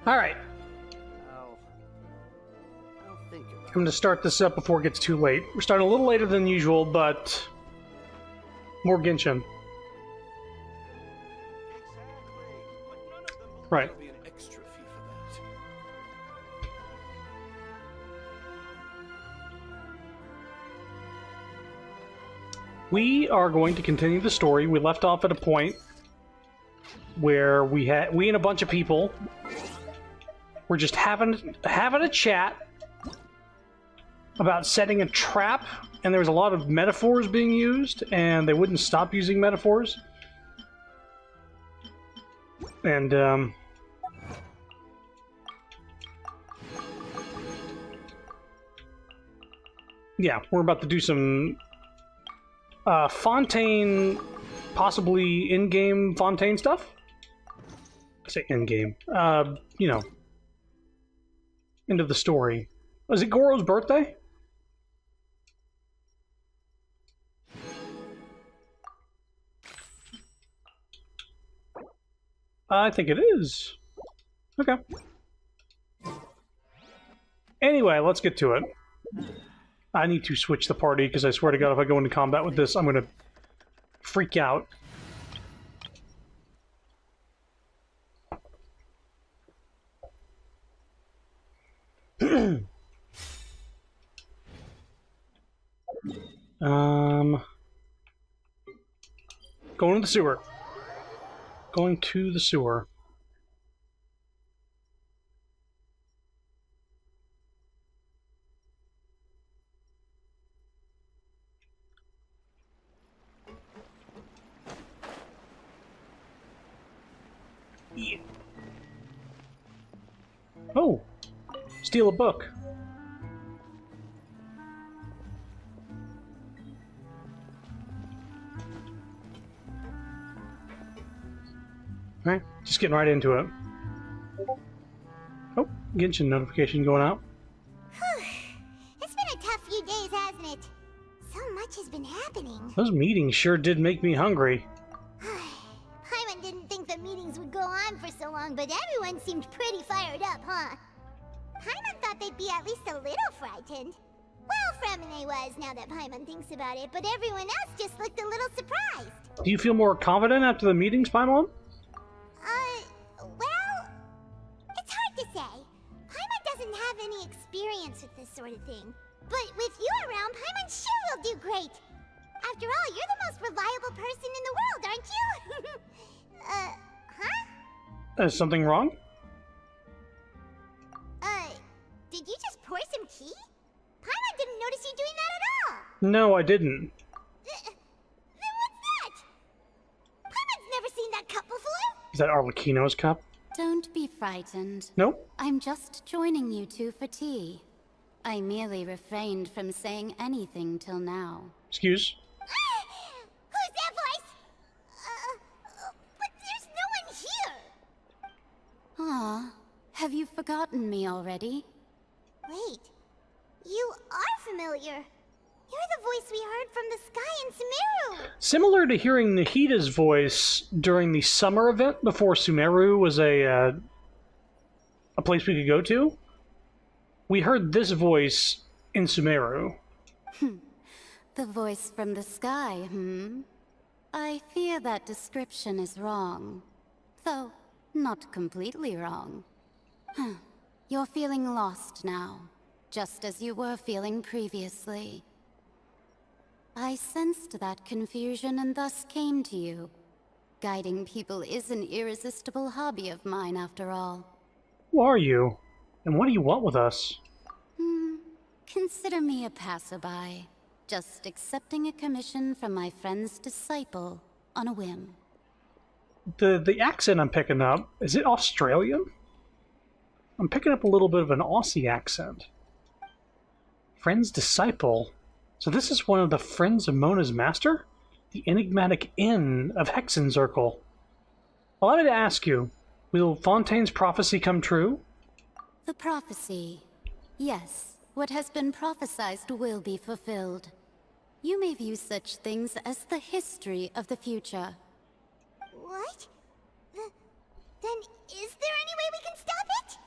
Alright. I'll think about I'm going to start this up before it gets too late. We're starting a little later than usual, but more Genshin. Right. There'll be an extra fee for that. We are going to continue the story. We left off at a point where we and a bunch of people were just having a chat about setting a trap, and there was a lot of metaphors being used, and they wouldn't stop using metaphors. And yeah, we're about to do some Fontaine, possibly in-game Fontaine stuff. I say in-game. You know, into the story. Was it Goro's birthday? I think it is. Okay. Anyway, let's get to it. I need to switch the party, because I swear to God, if I go into combat with this, I'm going to freak out. Going to the sewer. Going to the sewer. Yeah. Oh! Steal a book. Alright, just getting right into it. Oh, Genshin notification going out. It's been a tough few days, hasn't it? So much has been happening. Those meetings sure did make me hungry. Paimon didn't think the meetings would go on for so long, but everyone seemed pretty fired up, huh? Paimon thought they'd be at least a little frightened. Well, Fremine was, now that Paimon thinks about it, but everyone else just looked a little surprised. Do you feel more confident after the meetings, Paimon? Well, it's hard to say. Paimon doesn't have any experience with this sort of thing. But with you around, Paimon sure will do great. After all, you're the most reliable person in the world, aren't you? Huh? Is something wrong? Did you just pour some tea? Paimon didn't notice you doing that at all. No, I didn't. Then what's that? Paimon's never seen that cup before. Is that Arlecchino's cup? Don't be frightened. Nope. I'm just joining you two for tea. I merely refrained from saying anything till now. Excuse? Who's that voice? But there's no one here. Ah, have you forgotten me already? Wait, you are familiar. You're the voice we heard from the sky in Sumeru. Similar to hearing Nahida's voice during the summer event before Sumeru was a place we could go to, we heard this voice in Sumeru. The voice from the sky, I fear that description is wrong. Though, not completely wrong. You're feeling lost now, just as you were feeling previously. I sensed that confusion and thus came to you. Guiding people is an irresistible hobby of mine, after all. Who are you? And what do you want with us? Consider me a passerby, just accepting a commission from my friend's disciple on a whim. The accent I'm picking up, is it Australian? I'm picking up a little bit of an Aussie accent. Friend's disciple? So this is one of the friends of Mona's master? The enigmatic inn of Hexenzirkel. Allow me to ask you, will Fontaine's prophecy come true? The prophecy. Yes, what has been prophesied will be fulfilled. You may view such things as the history of the future. What? Then is there any way we can stop it?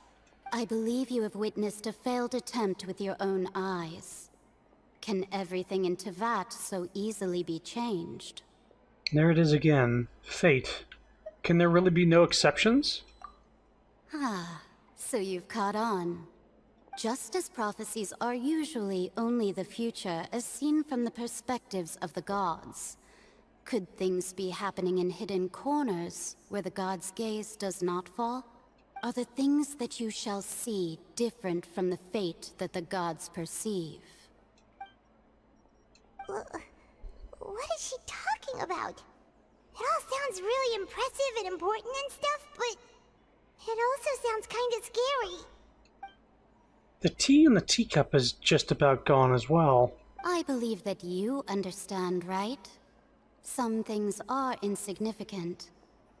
I believe you have witnessed a failed attempt with your own eyes. Can everything in Tevat so easily be changed? There it is again. Fate. Can there really be no exceptions? Ah, so you've caught on. Just as prophecies are usually only the future as seen from the perspectives of the gods, could things be happening in hidden corners where the gods' gaze does not fall? Are the things that you shall see different from the fate that the gods perceive? What is she talking about? It all sounds really impressive and important and stuff, but it also sounds kind of scary. The tea in the teacup is just about gone as well. I believe that you understand, right? Some things are insignificant,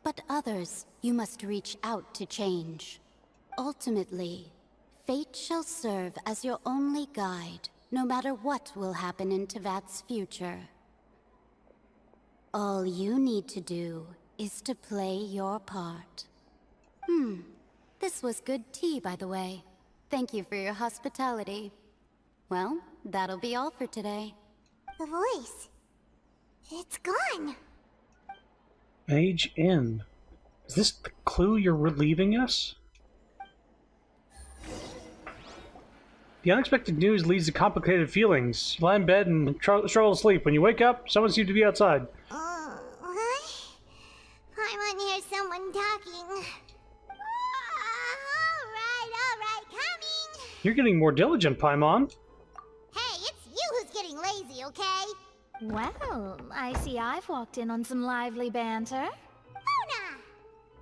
but others you must reach out to change. Ultimately, fate shall serve as your only guide, no matter what will happen in Tevat's future. All you need to do is to play your part. This was good tea, by the way. Thank you for your hospitality. Well, that'll be all for today. The voice. It's gone. Mage Inn. Is this the clue you're relieving us? The unexpected news leads to complicated feelings. You lie in bed and struggle to sleep. When you wake up, someone seems to be outside. What? Paimon hears someone talking. Alright, coming! You're getting more diligent, Paimon. Hey, it's you who's getting lazy, okay? Well, I see I've walked in on some lively banter. Mona!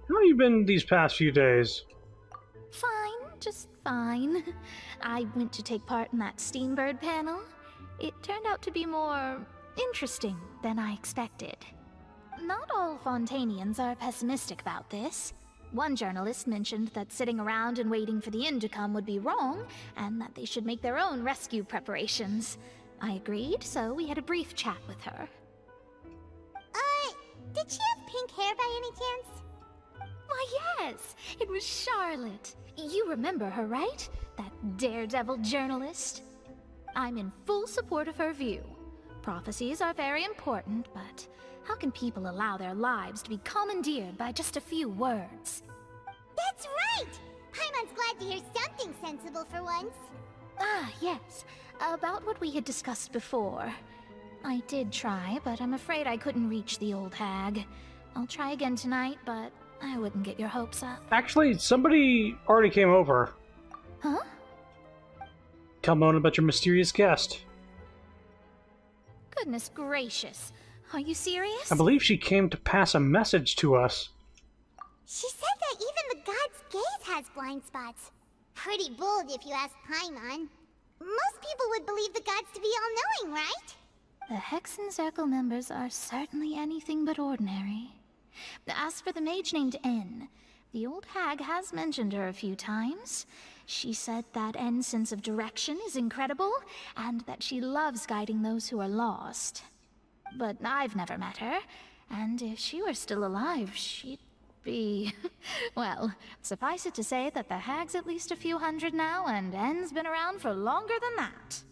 How have you been these past few days? Fine, just fine. I went to take part in that Steambird panel. It turned out to be more interesting than I expected. Not all Fontanians are pessimistic about this. One journalist mentioned that sitting around and waiting for the end to come would be wrong, and that they should make their own rescue preparations. I agreed, so we had a brief chat with her. Did she have pink hair by any chance? Why, yes! It was Charlotte. You remember her, right? That daredevil journalist? I'm in full support of her view. Prophecies are very important, but how can people allow their lives to be commandeered by just a few words? That's right! Paimon's glad to hear something sensible for once. Ah, yes. About what we had discussed before. I did try, but I'm afraid I couldn't reach the old hag. I'll try again tonight, but I wouldn't get your hopes up. Actually, somebody already came over. Huh? Tell Mona about your mysterious guest. Goodness gracious. Are you serious? I believe she came to pass a message to us. She said that even the god's gaze has blind spots. Pretty bold if you ask Paimon. Most people would believe the gods to be all-knowing, right? The Hexen Circle members are certainly anything but ordinary. As for the mage named N, the old hag has mentioned her a few times. She said that N's sense of direction is incredible, and that she loves guiding those who are lost. But I've never met her, and if she were still alive, she'd be... well, suffice it to say that the hag's at least a few hundred now, and N's been around for longer than that.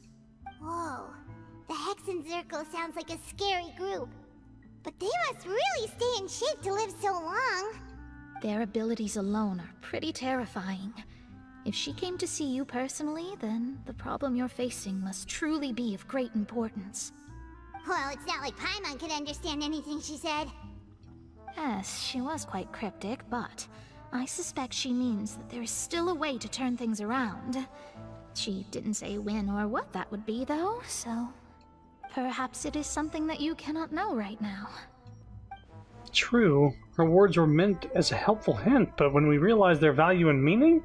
Whoa. The Hexen Circle sounds like a scary group. But they must really stay in shape to live so long. Their abilities alone are pretty terrifying. If she came to see you personally, then the problem you're facing must truly be of great importance. Well, it's not like Paimon could understand anything she said. Yes, she was quite cryptic, but I suspect she means that there is still a way to turn things around. She didn't say when or what that would be, though, so... perhaps it is something that you cannot know right now. True, her words were meant as a helpful hint, but when we realize their value and meaning...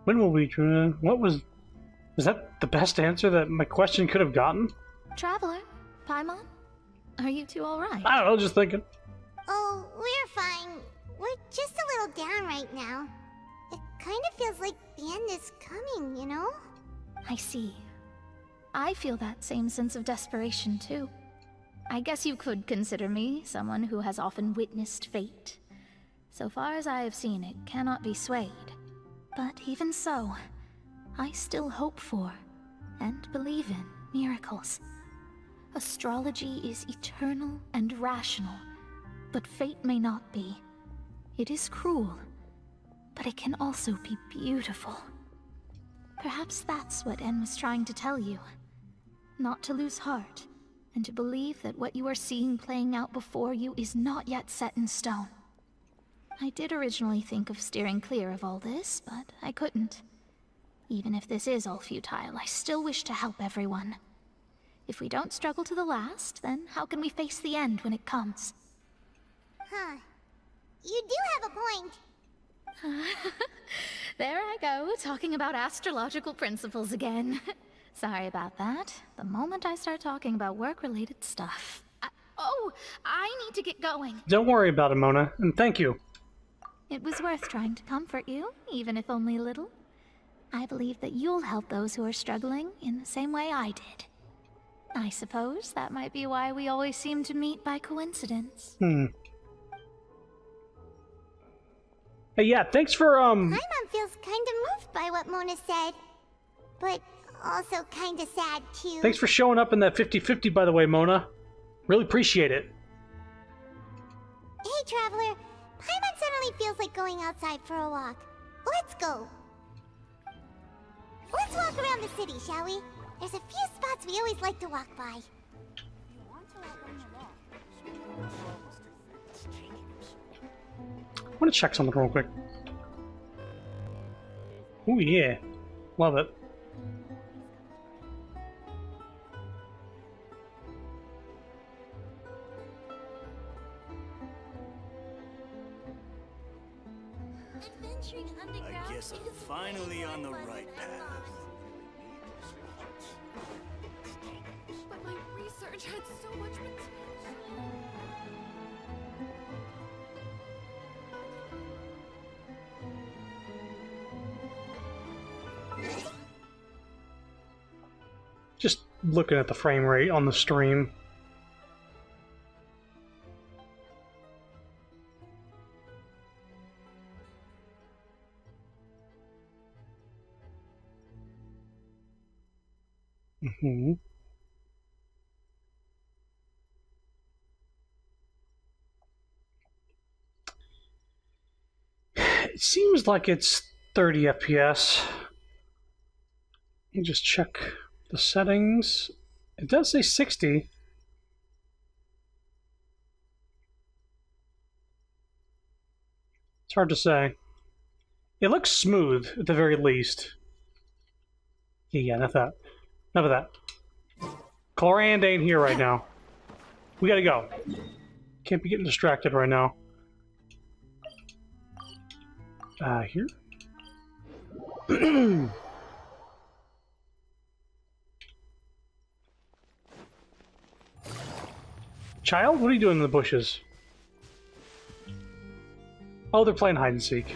When will we... what was... is that the best answer that my question could have gotten? Traveler, Paimon, are you two alright? I don't know, just thinking. Oh, we're fine. We're just a little down right now. It kind of feels like the end is coming, you know? I see. I feel that same sense of desperation, too. I guess you could consider me someone who has often witnessed fate. So far as I have seen, it cannot be swayed. But even so, I still hope for and believe in miracles. Astrology is eternal and rational, but fate may not be. It is cruel, but it can also be beautiful. Perhaps that's what En was trying to tell you. Not to lose heart, and to believe that what you are seeing playing out before you is not yet set in stone. I did originally think of steering clear of all this, but I couldn't. Even if this is all futile, I still wish to help everyone. If we don't struggle to the last, then how can we face the end when it comes? Huh. You do have a point. There I go, talking about astrological principles again. Sorry about that. The moment I start talking about work-related stuff. I need to get going. Don't worry about it, Mona, and thank you. It was worth trying to comfort you, even if only a little. I believe that you'll help those who are struggling in the same way I did. I suppose that might be why we always seem to meet by coincidence. Hey, yeah, thanks for, Paimon feels kind of moved by what Mona said, but also kind of sad, too. Thanks for showing up in that 50-50, by the way, Mona. Really appreciate it. Hey, Traveler. Paimon suddenly feels like going outside for a walk. Let's go. Let's walk around the city, shall we? There's a few spots we always like to walk by. I want to check something real quick. Oh yeah, love it. I guess I'm finally on the right path. But my research had so much potential. Just looking at the frame rate on the stream. It seems like it's 30 FPS. Let me just check the settings. It does say 60. It's hard to say. It looks smooth, at the very least. Yeah, enough of that. Enough of that. Chlorand ain't here right now. We gotta go. Can't be getting distracted right now. Here? Child, what are you doing in the bushes? Oh, they're playing hide and seek.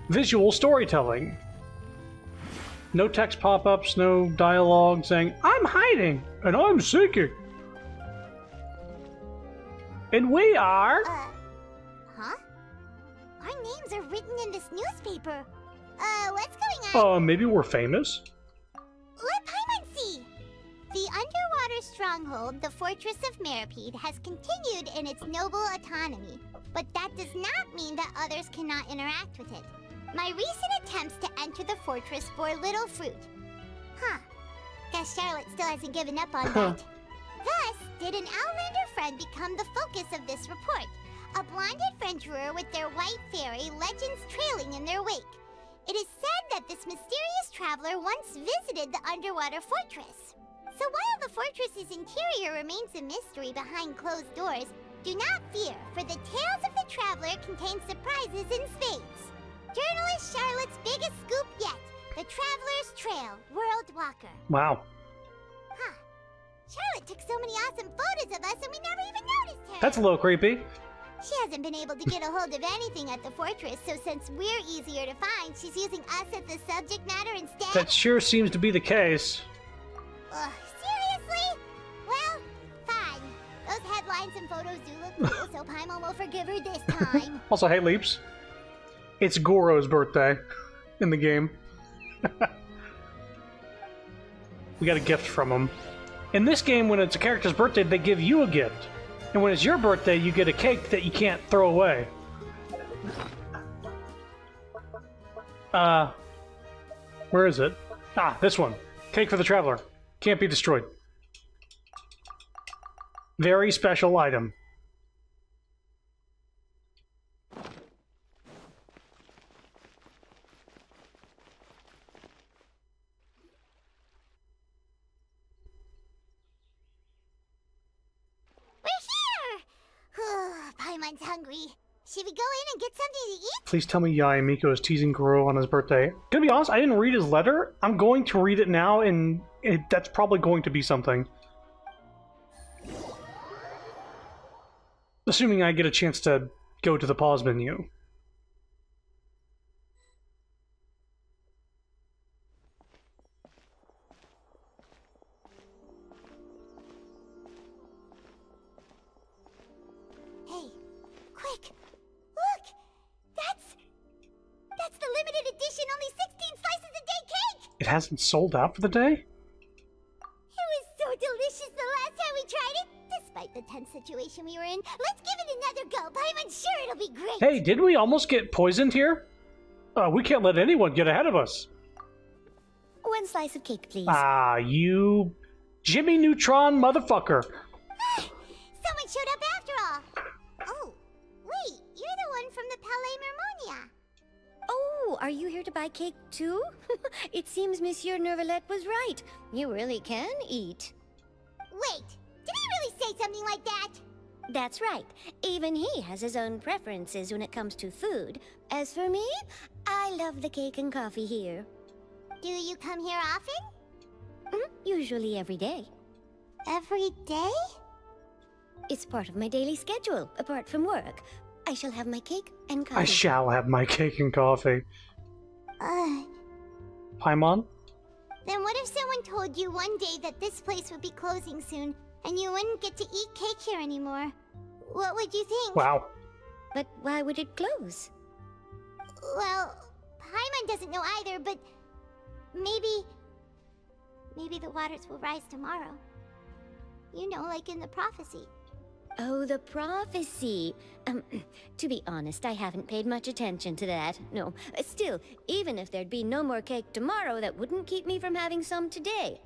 Visual storytelling. No text pop-ups, no dialogue saying, I'm hiding, and I'm seeking. And we are... Huh? Our names are written in this newspaper. What's going on? Maybe we're famous? Let Paimon see! The underwater stronghold, the Fortress of Meripede, has continued in its noble autonomy, but that does not mean that others cannot interact with it. My recent attempts to enter the fortress bore little fruit. Huh. Guess Charlotte still hasn't given up on that. Thus, did an Outlander friend become the focus of this report? A blonde adventurer with their white fairy, legends trailing in their wake. It is said that this mysterious traveler once visited the underwater fortress. So while the fortress's interior remains a mystery behind closed doors, do not fear, for the tales of the traveler contain surprises in spades. Journalist Charlotte's biggest scoop yet, the Traveler's Trail, World Walker. Wow. Huh. Charlotte took so many awesome photos of us and we never even noticed her. That's a little creepy. She hasn't been able to get a hold of anything at the fortress, so since we're easier to find, she's using us as the subject matter instead? That sure seems to be the case. Ugh, seriously? Well, fine. Those headlines butterfly and some photos do look cool, so Paimon will forgive her this time. Also, hey, Leaps. It's Goro's birthday in the game. We got a gift from him. In this game, when it's a character's birthday, they give you a gift. And when it's your birthday, you get a cake that you can't throw away. Where is it? Ah, this one. Cake for the Traveler. Can't be destroyed. Very special item. Paimon's hungry. Should we go in and get something to eat? Please tell me Yae Miko is teasing Goro on his birthday. Gonna be honest, I didn't read his letter. I'm going to read it now, and that's probably going to be something. Assuming I get a chance to go to the pause menu. Hey, quick! Look! That's the limited edition only 16 slices a day cake! It hasn't sold out for the day? It was so delicious the last time we tried it! Despite the tense situation we were in, let's give it another go. Paimon's sure it'll be great! Hey, didn't we almost get poisoned here? We can't let anyone get ahead of us. One slice of cake, please. Ah, you Jimmy Neutron motherfucker. Someone showed up after all! Oh, wait, you're the one from the Palais Mermonia. Oh, are you here to buy cake too? It seems Monsieur Nervalette was right. You really can eat. Wait, did he really say something like that? That's right. Even he has his own preferences when it comes to food. As for me, I love the cake and coffee here. Do you come here often? Usually every day. Every day? It's part of my daily schedule, apart from work. I shall have my cake and coffee. I shall have my cake and coffee. Paimon? Then what if someone told you one day that this place would be closing soon, and you wouldn't get to eat cake here anymore? What would you think? Wow. But why would it close? Well, Paimon doesn't know either, but maybe the waters will rise tomorrow. You know, like in the prophecy. Oh, the prophecy. To be honest, I haven't paid much attention to that. No. Still, even if there'd be no more cake tomorrow, that wouldn't keep me from having some today.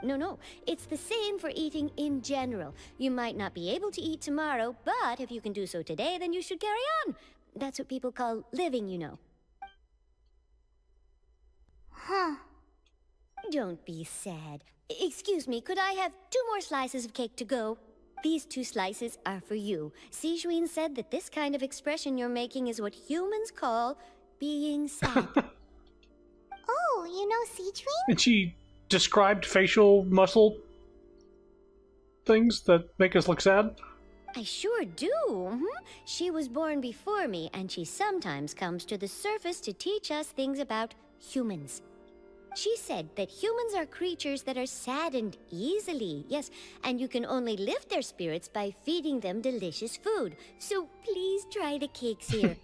No. It's the same for eating in general. You might not be able to eat tomorrow, but if you can do so today, then you should carry on. That's what people call living, you know. Huh. Don't be sad. Excuse me, could I have 2 more slices of cake to go? These 2 slices are for you. Sijuin said that this kind of expression you're making is what humans call being sad. Oh, you know Sijuin? And she described facial muscle things that make us look sad? I sure do. She was born before me, and she sometimes comes to the surface to teach us things about humans. She said that humans are creatures that are saddened easily, yes, and you can only lift their spirits by feeding them delicious food. So please try the cakes here.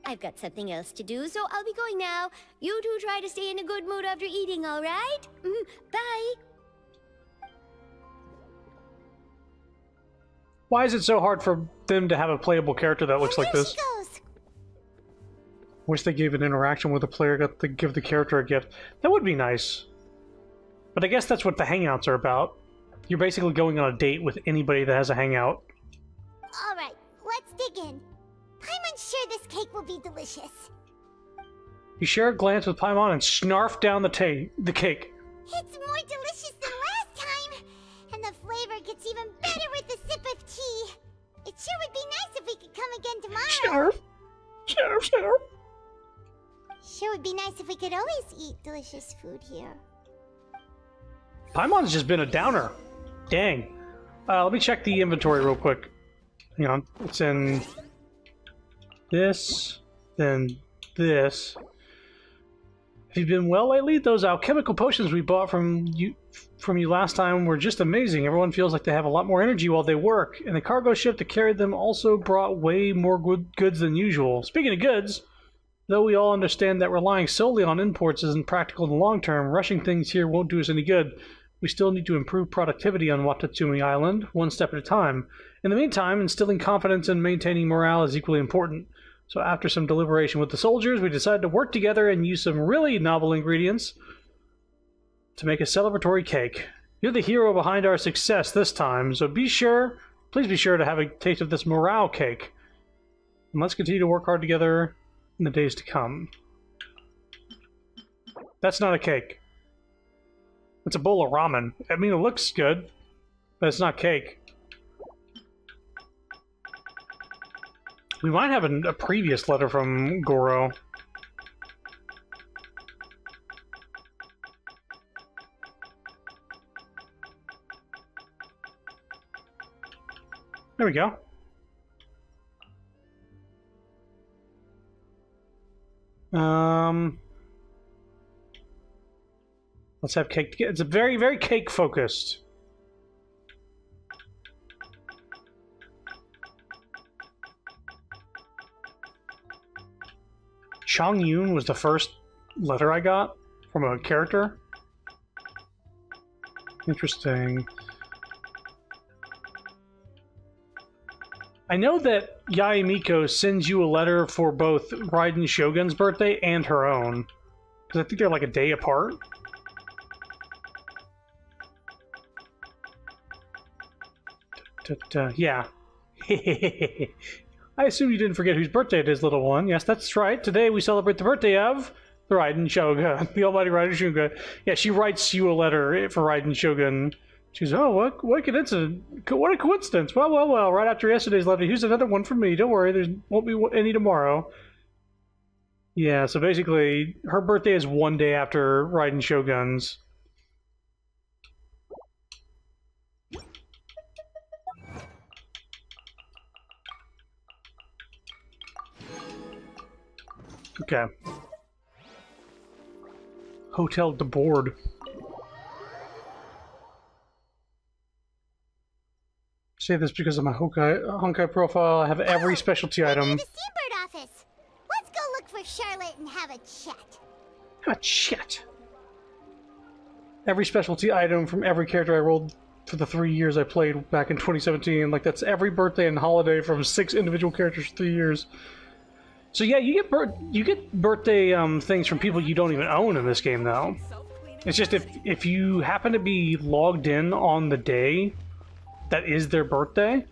I've got something else to do, so I'll be going now. You two try to stay in a good mood after eating, all right? Bye. Why is it so hard for them to have a playable character that looks like this? There she goes. Wish they gave an interaction with the player, got to give the character a gift. That would be nice. But I guess that's what the hangouts are about. You're basically going on a date with anybody that has a hangout. All right, let's dig in. Paimon's sure this cake will be delicious. You share a glance with Paimon and snarf down the cake. It's more delicious than last time, and the flavor gets even better with a sip of tea. It sure would be nice if we could come again tomorrow. Snarf. Sure would be nice if we could always eat delicious food here. Paimon's just been a downer. Dang. Let me check the inventory real quick. Hang on. It's in this, then this, Have you been well lately? Those alchemical potions we bought from you last time were just amazing. Everyone feels like they have a lot more energy while they work, and the cargo ship to carry them also brought way more goods than usual. Speaking of goods, though we all understand that relying solely on imports isn't practical in the long term, rushing things here won't do us any good. We still need to improve productivity on Watatsumi Island, one step at a time. In the meantime, instilling confidence and maintaining morale is equally important. So after some deliberation with the soldiers, we decided to work together and use some really novel ingredients to make a celebratory cake. You're the hero behind our success this time, so please be sure to have a taste of this morale cake. And let's continue to work hard together in the days to come. That's not a cake. It's a bowl of ramen. I mean, it looks good, but it's not cake. We might have a previous letter from Goro. There we go. Let's have cake together. It's a very, very cake focused. Chang Yun was the first letter I got from a character. Interesting. I know that Yae Miko sends you a letter for both Raiden Shogun's birthday and her own. Because I think they're like a day apart. Yeah. I assume you didn't forget whose birthday it is, little one. Yes, that's right. Today we celebrate the birthday of the Raiden Shogun, the almighty Raiden Shogun. Yeah, she writes you a letter for Raiden Shogun. She goes, oh, what coincidence. What a coincidence. Well, right after yesterday's letter, here's another one from me. Don't worry, there won't be any tomorrow. Yeah, so basically, her birthday is one day after Raiden Shogun's. Okay. Hotel de Board. Say this because of my Honkai profile. I have every specialty item. The Steambird office. Let's go look for Charlotte and have a chat. Have a chat. Every specialty item from every character I rolled for the 3 years I played back in 2017. Like, that's every birthday and holiday from 6 individual characters for 3 years. So yeah, you get birthday things from people you don't even own in this game, though. It's just if you happen to be logged in on the day that is their birthday,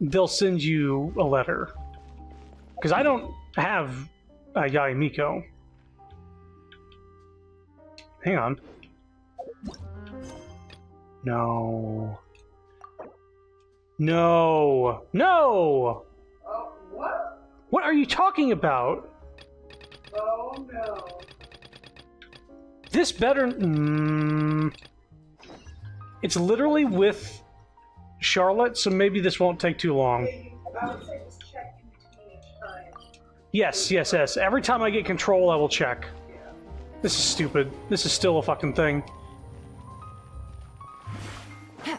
they'll send you a letter. Because I don't have Yae Miko. Hang on. No. No. No! What? What are you talking about? Oh no. This better... It's literally with Charlotte, so maybe this won't take too long. I would say just check in between each time. Yes. Every time I get control, I will check. Yeah. This is stupid. This is still a fucking thing. I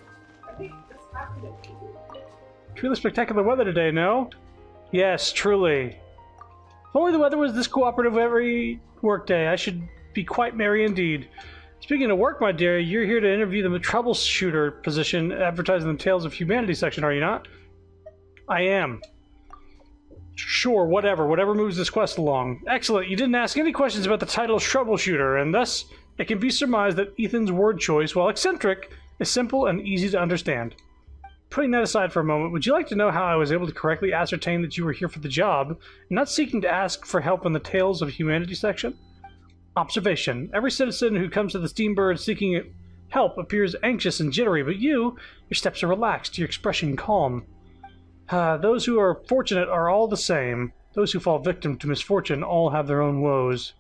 think this happened at you. Truly spectacular weather today, no? Yes, truly. If only the weather was this cooperative every workday, I should be quite merry indeed. Speaking of work, my dear, you're here to interview the troubleshooter position advertising the Tales of Humanity section, are you not? I am. Sure, whatever moves this quest along. Excellent, you didn't ask any questions about the title troubleshooter, and thus it can be surmised that Ethan's word choice, while eccentric, is simple and easy to understand. Putting that aside for a moment, would you like to know how I was able to correctly ascertain that you were here for the job, and not seeking to ask for help in the Tales of Humanity section? Observation. Every citizen who comes to the Steambird seeking help appears anxious and jittery, but your steps are relaxed, your expression calm. Those who are fortunate are all the same. Those who fall victim to misfortune all have their own woes.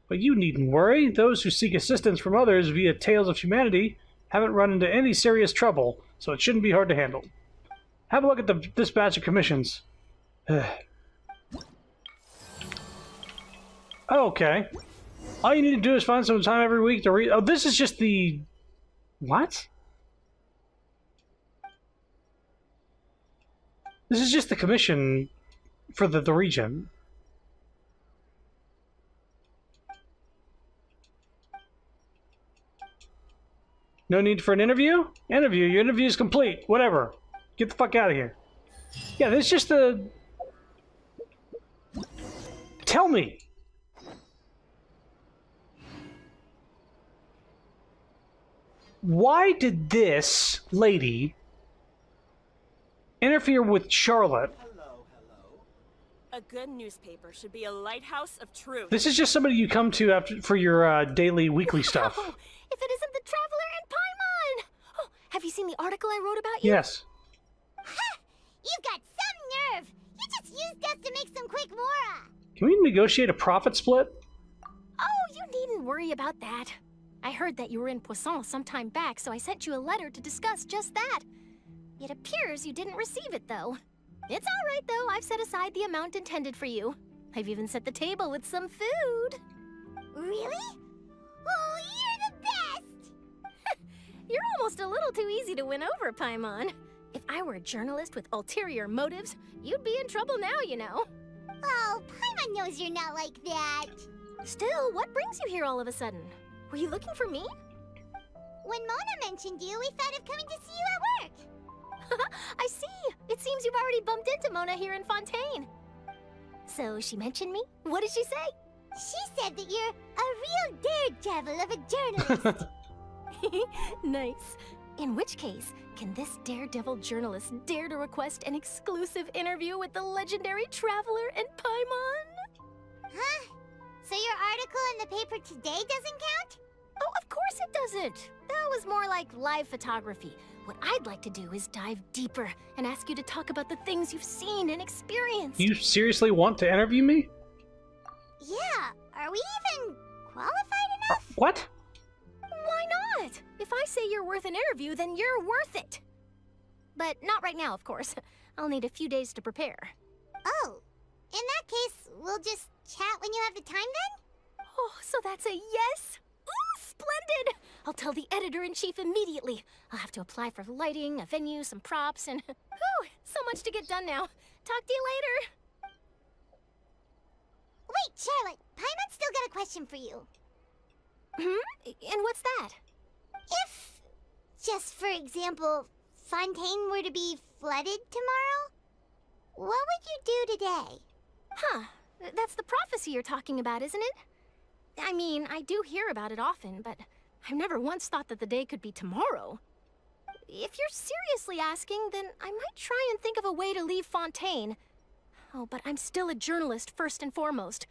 But you needn't worry. Those who seek assistance from others via Tales of Humanity haven't run into any serious trouble, so it shouldn't be hard to handle. Have a look at this batch of commissions. Okay. All you need to do is find some time every week to read. Oh, this is just the... What? This is just the commission for the region. No need for an interview? Interview. Your interview is complete. Whatever. Get the fuck out of here. Yeah, this is just the... Tell me. Why did this lady interfere with Charlotte? Hello. A good newspaper should be a lighthouse of truth. This is just somebody you come to after for your daily, weekly stuff. Oh, if it isn't the Traveler and Paimon! Oh, have you seen the article I wrote about you? Yes. Ha! You've got some nerve! You just used us to make some quick mora! Can we negotiate a profit split? Oh, you needn't worry about that. I heard that you were in Poisson some time back, so I sent you a letter to discuss just that. It appears you didn't receive it, though. It's all right, though. I've set aside the amount intended for you. I've even set the table with some food. Really? Oh, you're the best! You're almost a little too easy to win over, Paimon. If I were a journalist with ulterior motives, you'd be in trouble now, you know. Oh, Paimon knows you're not like that. Still, what brings you here all of a sudden? Were you looking for me? When Mona mentioned you, we thought of coming to see you at work. I see. It seems you've already bumped into Mona here in Fontaine. So she mentioned me? What did she say? She said that you're a real daredevil of a journalist. Nice. In which case, can this daredevil journalist dare to request an exclusive interview with the legendary Traveler and Paimon? Huh? So your article in the paper today doesn't count? Oh, of course it doesn't. That was more like live photography. What I'd like to do is dive deeper and ask you to talk about the things you've seen and experienced. You seriously want to interview me? Yeah. Are we even qualified enough? What? Why not? If I say you're worth an interview, then you're worth it. But not right now, of course. I'll need a few days to prepare. Oh. In that case, we'll just chat when you have the time then? Oh, so that's a yes? Ooh, splendid! I'll tell the editor-in-chief immediately. I'll have to apply for lighting, a venue, some props, and... Whew, so much to get done now. Talk to you later. Wait, Charlotte. Paimon's still got a question for you. And what's that? If, just for example, Fontaine were to be flooded tomorrow, what would you do today? Huh. That's the prophecy you're talking about, isn't it? I mean, I do hear about it often, but I've never once thought that the day could be tomorrow. If you're seriously asking, then I might try and think of a way to leave Fontaine. Oh, but I'm still a journalist first and foremost.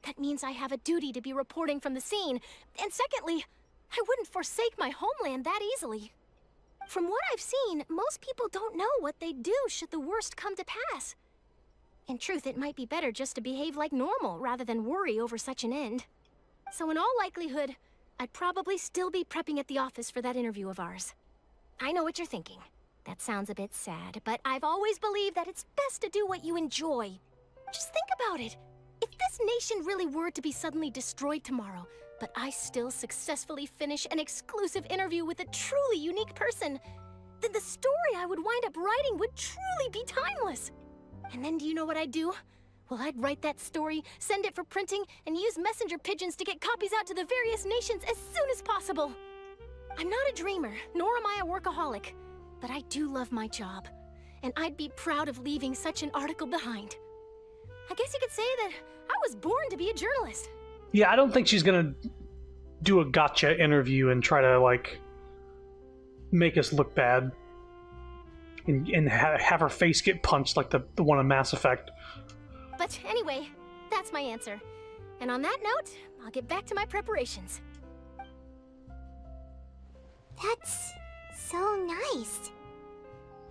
That means I have a duty to be reporting from the scene. And secondly, I wouldn't forsake my homeland that easily. From what I've seen, most people don't know what they'd do should the worst come to pass. In truth, it might be better just to behave like normal rather than worry over such an end. So in all likelihood, I'd probably still be prepping at the office for that interview of ours. I know what you're thinking. That sounds a bit sad, but I've always believed that it's best to do what you enjoy. Just think about it. If this nation really were to be suddenly destroyed tomorrow, but I still successfully finish an exclusive interview with a truly unique person, then the story I would wind up writing would truly be timeless. And then do you know what I'd do? Well, I'd write that story, send it for printing, and use messenger pigeons to get copies out to the various nations as soon as possible. I'm not a dreamer, nor am I a workaholic, but I do love my job, and I'd be proud of leaving such an article behind. I guess you could say that I was born to be a journalist. Yeah, I don't think she's gonna do a gotcha interview and try to, like, make us look bad. And have her face get punched like the one in Mass Effect. But anyway, that's my answer. And on that note, I'll get back to my preparations. That's so nice.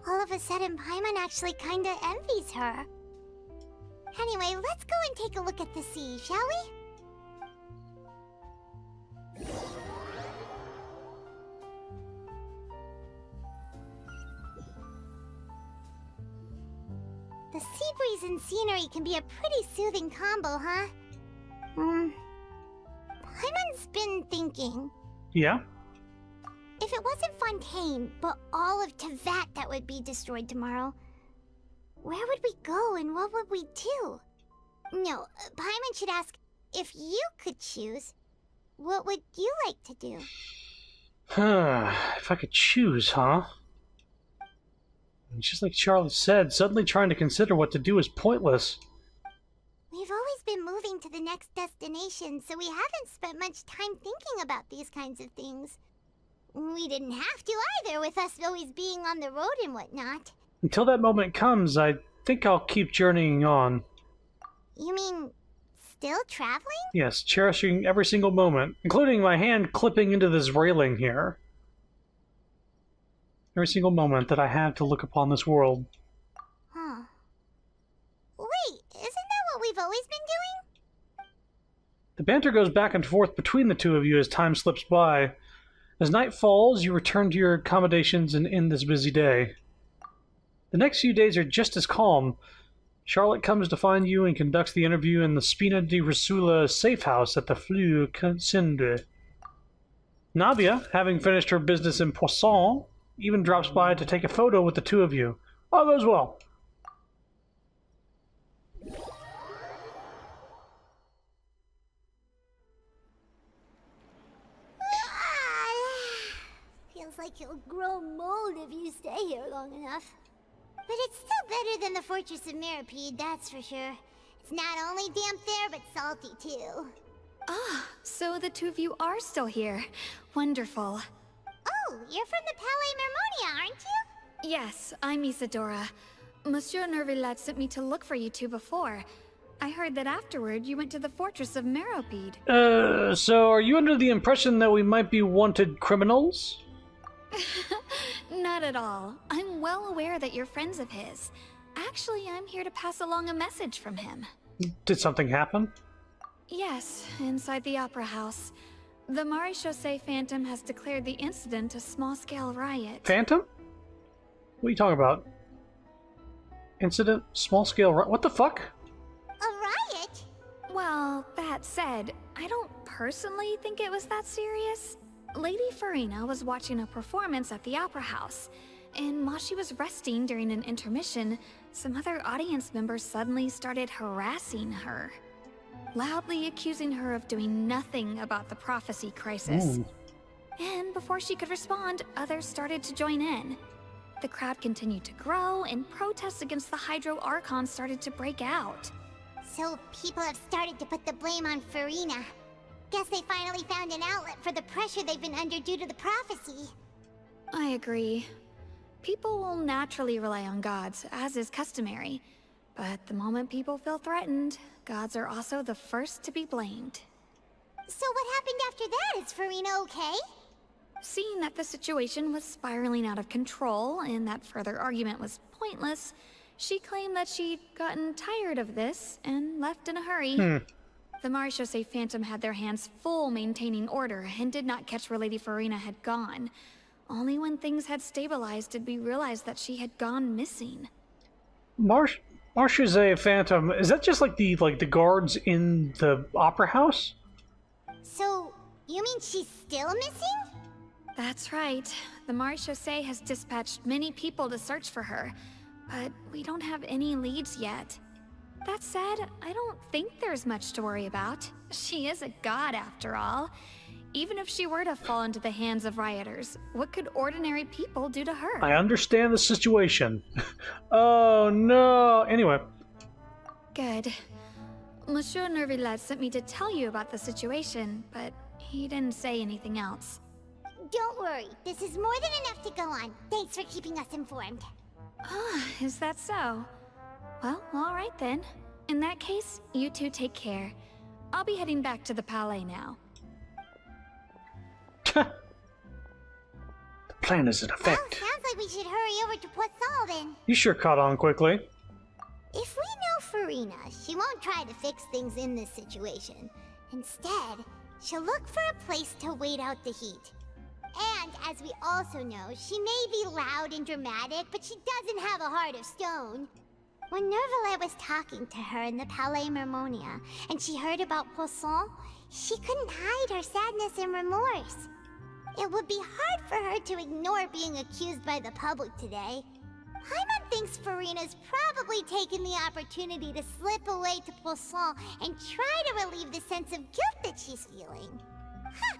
All of a sudden, Paimon actually kinda envies her. Anyway, let's go and take a look at the sea, shall we? The sea breeze and scenery can be a pretty soothing combo, huh? Paimon's been thinking. Yeah? If it wasn't Fontaine, but all of Tevat that would be destroyed tomorrow, where would we go and what would we do? No, Paimon should ask, if you could choose, what would you like to do? If I could choose, huh? And just like Charlotte said, suddenly trying to consider what to do is pointless. We've always been moving to the next destination, so we haven't spent much time thinking about these kinds of things. We didn't have to either, with us always being on the road and whatnot. Until that moment comes, I think I'll keep journeying on. You mean, still traveling? Yes, cherishing every single moment, including my hand clipping into this railing here. Every single moment that I have to look upon this world. Huh. Wait, isn't that what we've always been doing? The banter goes back and forth between the two of you as time slips by. As night falls, you return to your accommodations and end this busy day. The next few days are just as calm. Charlotte comes to find you and conducts the interview in the Spina di Risula safe house at the Flux Cindre. Navia, having finished her business in Poisson, even drops by to take a photo with the two of you. All goes well. Feels like you'll grow mold if you stay here long enough. But it's still better than the Fortress of Mirapede, that's for sure. It's not only damp there, but salty too. Ah, so the two of you are still here. Wonderful. Oh, you're from the Palais Mermonia, aren't you? Yes, I'm Isadora. Monsieur Nervillat sent me to look for you two before. I heard that afterward you went to the Fortress of Mirapede. So are you under the impression that we might be wanted criminals? Not at all. I'm well aware that you're friends of his. Actually, I'm here to pass along a message from him. Did something happen? Yes, inside the Opera House. The Maréchaussée Phantom has declared the incident a small-scale riot. Phantom? What are you talking about? Incident? Small-scale riot? What the fuck? A riot? Well, that said, I don't personally think it was that serious. Lady Farina was watching a performance at the Opera House, and while she was resting during an intermission, some other audience members suddenly started harassing her, loudly accusing her of doing nothing about the prophecy crisis. Ooh. And before she could respond, others started to join in. The crowd continued to grow, and protests against the Hydro Archon started to break out. So people have started to put the blame on Farina. Guess they finally found an outlet for the pressure they've been under due to the prophecy. I agree. People will naturally rely on gods, as is customary. But the moment people feel threatened, gods are also the first to be blamed. So what happened after that? Is Farina okay? Seeing that the situation was spiraling out of control and that further argument was pointless, she claimed that she'd gotten tired of this and left in a hurry. The Maréchaussée Phantom had their hands full maintaining order and did not catch where Lady Farina had gone. Only when things had stabilized did we realize that she had gone missing. Maréchaussée Phantom, is that just like the guards in the opera house? So, you mean she's still missing? That's right. The Maréchaussée has dispatched many people to search for her, but we don't have any leads yet. That said, I don't think there's much to worry about. She is a god after all. Even if she were to fall into the hands of rioters, what could ordinary people do to her? I understand the situation. Oh no! Anyway. Good. Monsieur Nervillat sent me to tell you about the situation, but he didn't say anything else. Don't worry, this is more than enough to go on. Thanks for keeping us informed. Ah, is that so? Well, all right then. In that case, you two take care. I'll be heading back to the Palais now. The plan is in effect. Well, sounds like we should hurry over to Poisson then. You sure caught on quickly. If we know Farina, she won't try to fix things in this situation. Instead, she'll look for a place to wait out the heat. And, as we also know, she may be loud and dramatic, but she doesn't have a heart of stone. When Nervalet was talking to her in the Palais Mermonia, and she heard about Poisson, she couldn't hide her sadness and remorse. It would be hard for her to ignore being accused by the public today. Paimon thinks Farina's probably taken the opportunity to slip away to Poisson and try to relieve the sense of guilt that she's feeling. Huh.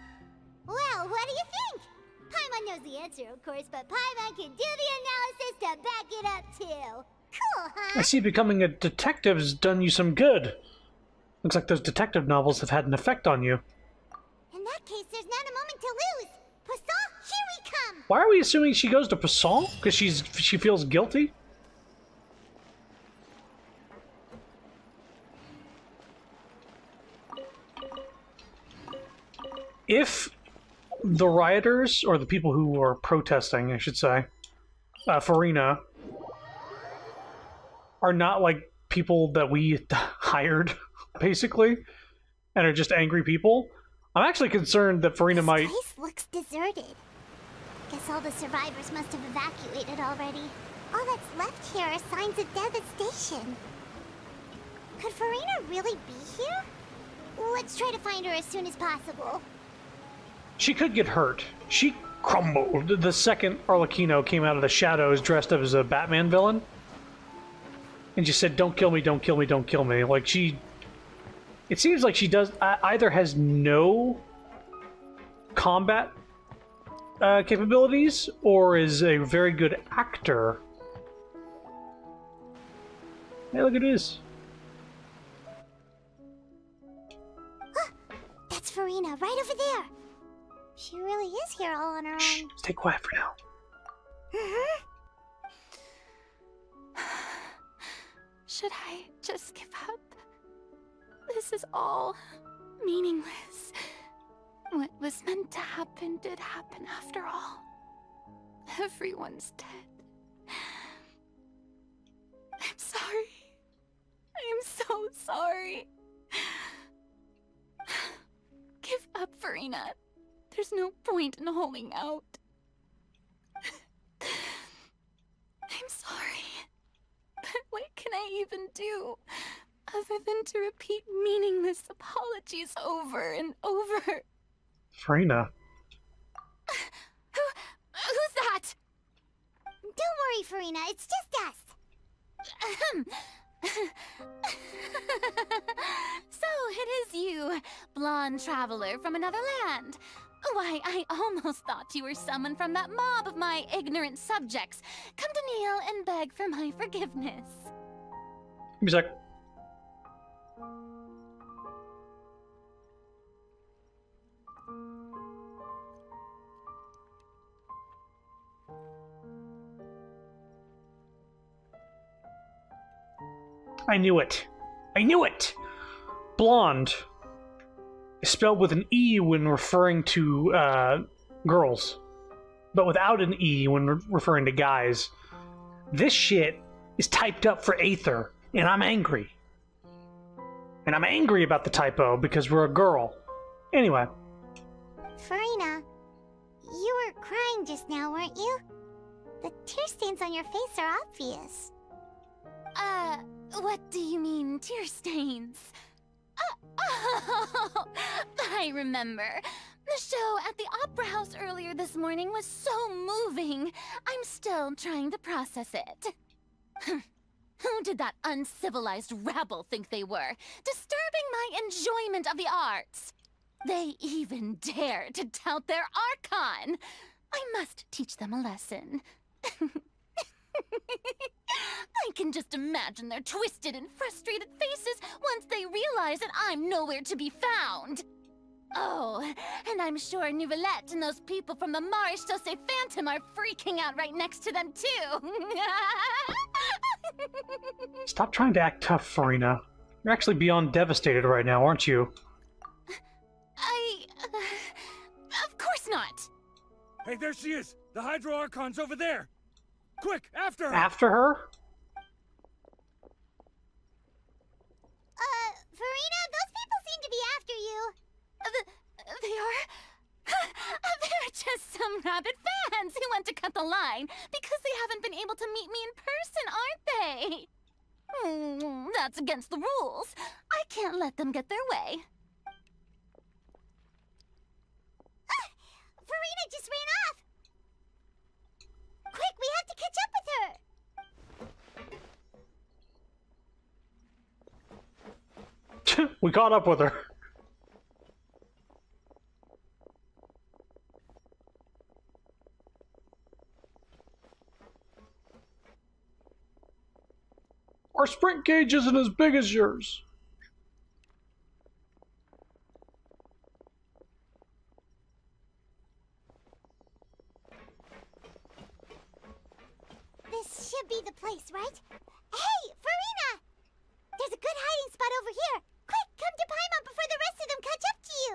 Well, what do you think? Paimon knows the answer, of course, but Paimon can do the analysis to back it up, too. Cool, huh? I see becoming a detective's done you some good. Looks like those detective novels have had an effect on you. In that case, there's not a moment to lose. Poisson, here we come! Why are we assuming she goes to Poisson? Because she feels guilty? If the rioters, or the people who are protesting, I should say, Farina, are not like people that we hired, basically, and are just angry people, I'm actually concerned that Farina might... This place looks deserted. Guess all the survivors must have evacuated already. All that's left here are signs of devastation. Could Farina really be here? Let's try to find her as soon as possible. She could get hurt. She crumbled the second Arlecchino came out of the shadows dressed up as a Batman villain. And just said, "Don't kill me, don't kill me, don't kill me." Like, she... It seems like she does either has no combat capabilities, or is a very good actor. Hey, look at this. That's Farina, right over there. She really is here all on her Shh, own. stay quiet for now. Should I just give up? This is all meaningless. What was meant to happen did happen after all. Everyone's dead. I'm sorry. I am so sorry. Give up, Farina. There's no point in holding out. I'm sorry. But what can I even do other than to repeat meaningless apologies over and over? Farina. Who's that? Don't worry, Farina, it's just us. So it is you, blonde traveler from another land. Why, I almost thought you were someone from that mob of my ignorant subjects. Come to kneel and beg for my forgiveness. Give me a sec. I knew it. I knew it! Blonde is spelled with an E when referring to girls, but without an E when referring to guys. This shit is typed up for Aether, and I'm angry. And I'm angry about the typo because we're a girl. Anyway. Farina, you were crying just now, weren't you? The tear stains on your face are obvious. What do you mean, tear stains? Oh, I remember. The show at the Opera House earlier this morning was so moving. I'm still trying to process it. Who did that uncivilized rabble think they were, disturbing my enjoyment of the arts? They even dare to tout their Archon. I must teach them a lesson. I can just imagine their twisted and frustrated faces once they realize that I'm nowhere to be found. Oh, and I'm sure Nouvellette and those people from the Maréchaussée Phantom are freaking out right next to them, too. Stop trying to act tough, Farina. You're actually beyond devastated right now, aren't you? Of course not. Hey, there she is! The Hydro Archon's over there! Quick, after her! After her? Farina, those people seem to be after you. They are? They're just some rabid fans who want to cut the line because they haven't been able to meet me in person, aren't they? That's against the rules. I can't let them get their way. Farina just ran off! Quick, we have to catch up with her! We caught up with her. Our sprint gauge isn't as big as yours. This should be the place, right? Hey, Farina! There's a good hiding spot over here. Quick, come to Paimon before the rest of them catch up to you.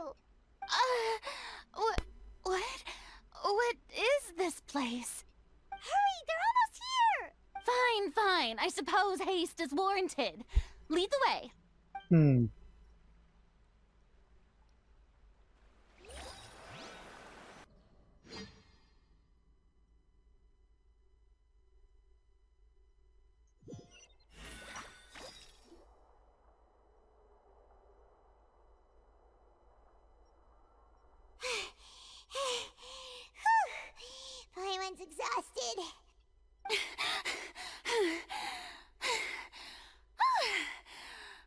What is this place? Hurry, they're almost here. Fine. I suppose haste is warranted. Lead the way. Paimon's exhausted.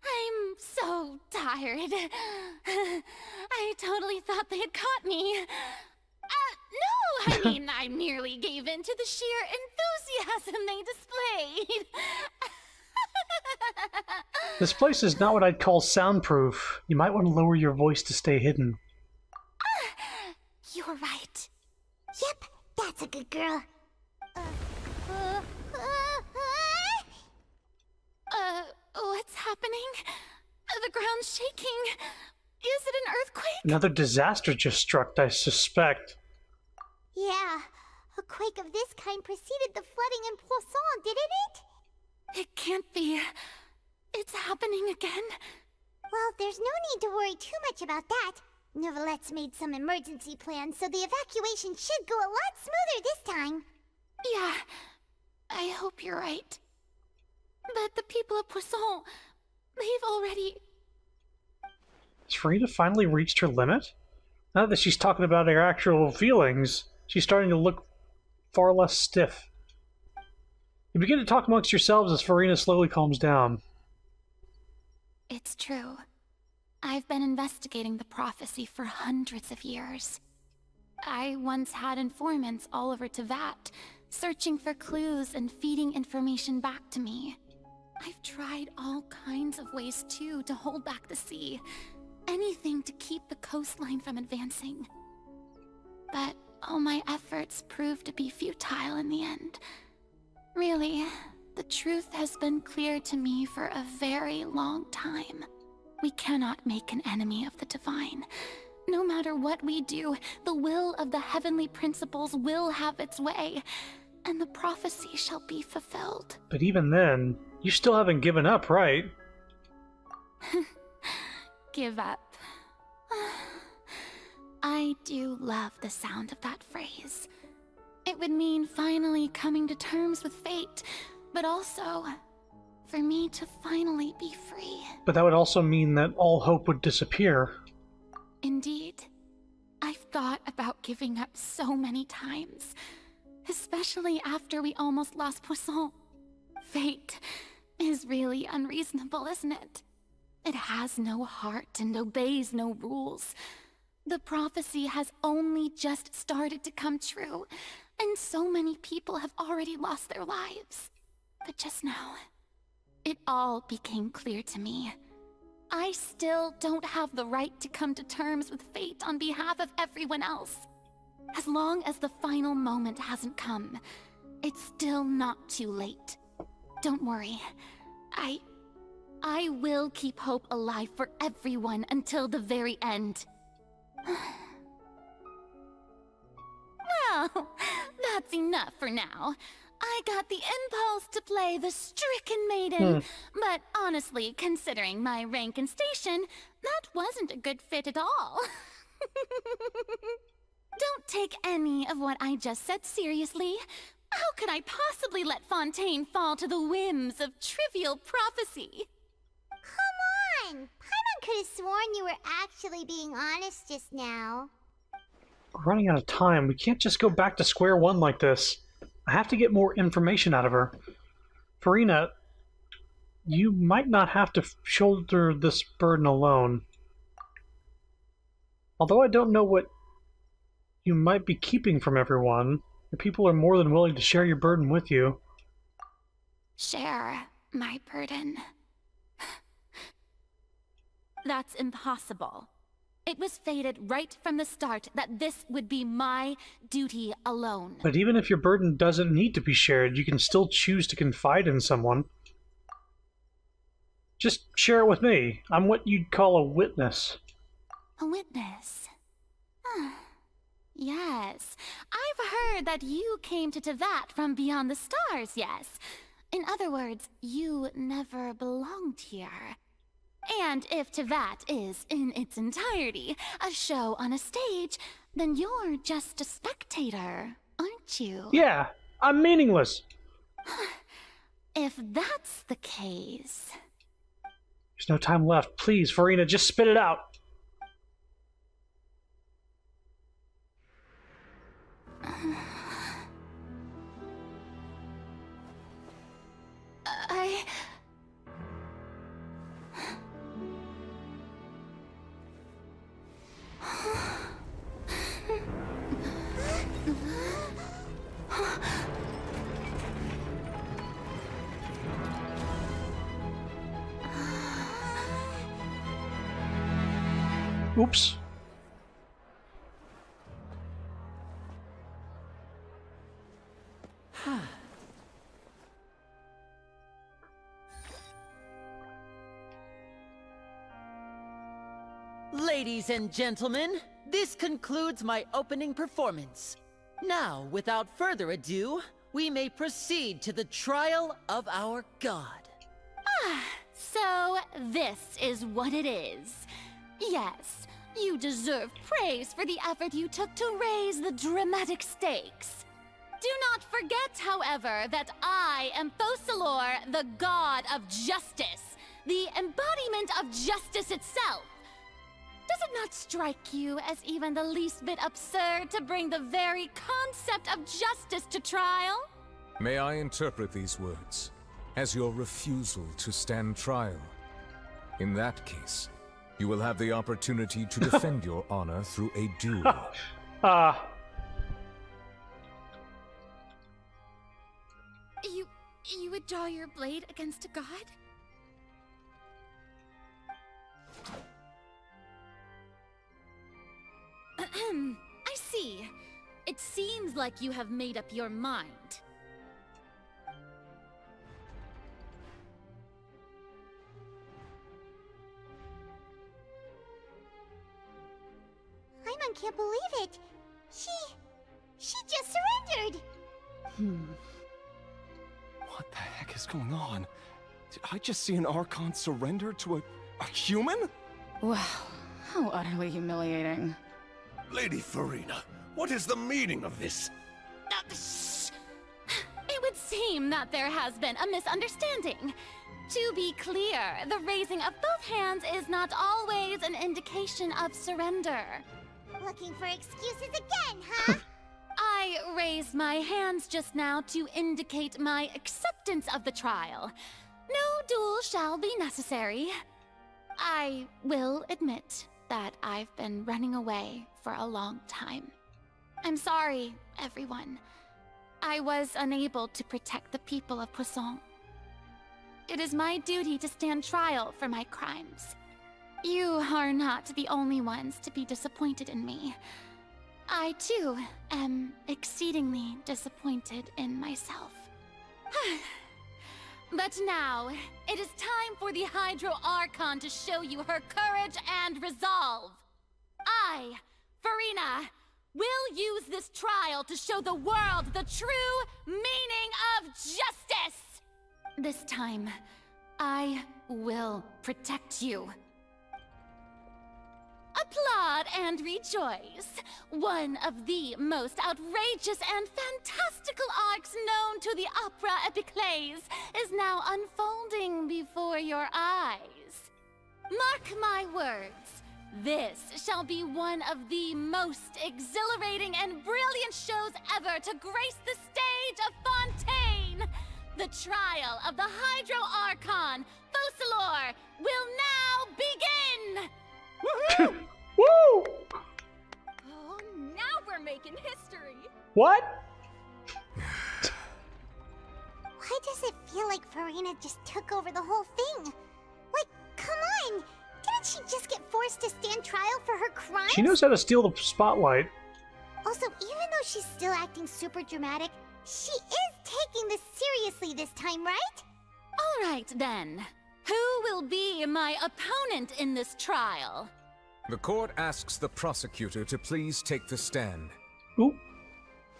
I'm so tired. I totally thought they had caught me. No, I mean, I merely gave in to the sheer enthusiasm they displayed. This place is not what I'd call soundproof. You might want to lower your voice to stay hidden. You're right. Yep, that's a good girl. What's happening? The ground's shaking. Is it an earthquake? Another disaster just struck, I suspect. Yeah, a quake of this kind preceded the flooding in Poisson, didn't it? It can't be. It's happening again. Well, there's no need to worry too much about that. Novelette's made some emergency plans, so the evacuation should go a lot smoother this time. Yeah, I hope you're right. But the people of Poisson, they've already... Has Farina finally reached her limit? Now that she's talking about her actual feelings, she's starting to look far less stiff. You begin to talk amongst yourselves as Farina slowly calms down. It's true. I've been investigating the prophecy for hundreds of years. I once had informants all over Tevat, searching for clues and feeding information back to me. I've tried all kinds of ways, too, to hold back the sea. Anything to keep the coastline from advancing. But all my efforts proved to be futile in the end. Really, the truth has been clear to me for a very long time. We cannot make an enemy of the divine. No matter what we do, the will of the heavenly principles will have its way, and the prophecy shall be fulfilled. But even then, you still haven't given up, right? Give up. I do love the sound of that phrase. It would mean finally coming to terms with fate, but also for me to finally be free. But that would also mean that all hope would disappear. Indeed. I've thought about giving up so many times, especially after we almost lost Poisson. Fate is really unreasonable, isn't it? It has no heart and obeys no rules. The prophecy has only just started to come true, and so many people have already lost their lives. But just now, it all became clear to me. I still don't have the right to come to terms with fate on behalf of everyone else. As long as the final moment hasn't come, it's still not too late. Don't worry. I will keep hope alive for everyone until the very end. Well, that's enough for now. I got the impulse to play the stricken maiden, but honestly, considering my rank and station, that wasn't a good fit at all. Don't take any of what I just said seriously. How could I possibly let Fontaine fall to the whims of trivial prophecy? on! Paimon could have sworn you were actually being honest just now. We're running out of time. We can't just go back to square one like this. I have to get more information out of her. Farina, you might not have to shoulder this burden alone. Although I don't know what you might be keeping from everyone, the people are more than willing to share your burden with you. Share my burden. That's impossible. It was fated right from the start that this would be my duty alone. But even if your burden doesn't need to be shared, you can still choose to confide in someone. Just share it with me. I'm what you'd call a witness. A witness? Yes. I've heard that you came to Tevat from beyond the stars, yes. In other words, you never belonged here. And if Tevat is, in its entirety, a show on a stage, then you're just a spectator, aren't you? Yeah, I'm meaningless. If that's the case... There's no time left. Please, Farina, just spit it out. Oops. Ladies and gentlemen, this concludes my opening performance. Now, without further ado, we may proceed to the trial of our god. So this is what it is. Yes, you deserve praise for the effort you took to raise the dramatic stakes. Do not forget, however, that I am Fosalor, the god of justice, the embodiment of justice itself. Does it not strike you as even the least bit absurd to bring the very concept of justice to trial? May I interpret these words as your refusal to stand trial? In that case, you will have the opportunity to defend your honor through a duel. You would draw your blade against a god? I see. It seems like you have made up your mind. Paimon can't believe it. She just surrendered. What the heck is going on? Did I just see an Archon surrender to a human? Wow, how utterly humiliating. Lady Farina, what is the meaning of this? Shh! It would seem that there has been a misunderstanding. To be clear, the raising of both hands is not always an indication of surrender. Looking for excuses again, huh? I raised my hands just now to indicate my acceptance of the trial. No duel shall be necessary. I will admit that I've been running away for a long time. I'm sorry, everyone. I was unable to protect the people of Poisson. It is my duty to stand trial for my crimes. You are not the only ones to be disappointed in me. I, too, am exceedingly disappointed in myself. But now, it is time for the Hydro Archon to show you her courage and resolve. I, Farina, will use this trial to show the world the true meaning of justice! This time, I will protect you. Applaud and rejoice. One of the most outrageous and fantastical arcs known to the opera epiclese is now unfolding before your eyes. Mark my words. This shall be one of the most exhilarating and brilliant shows ever to grace the stage of Fontaine. The trial of the Hydro Archon, Focalor, will now begin! Woo! Oh, now we're making history. What? Why does it feel like Farina just took over the whole thing? Like, come on! Didn't she just get forced to stand trial for her crimes? She knows how to steal the spotlight. Also, even though she's still acting super dramatic, she is taking this seriously this time, right? All right, then. Who will be my opponent in this trial? The court asks the prosecutor to please take the stand. Ooh.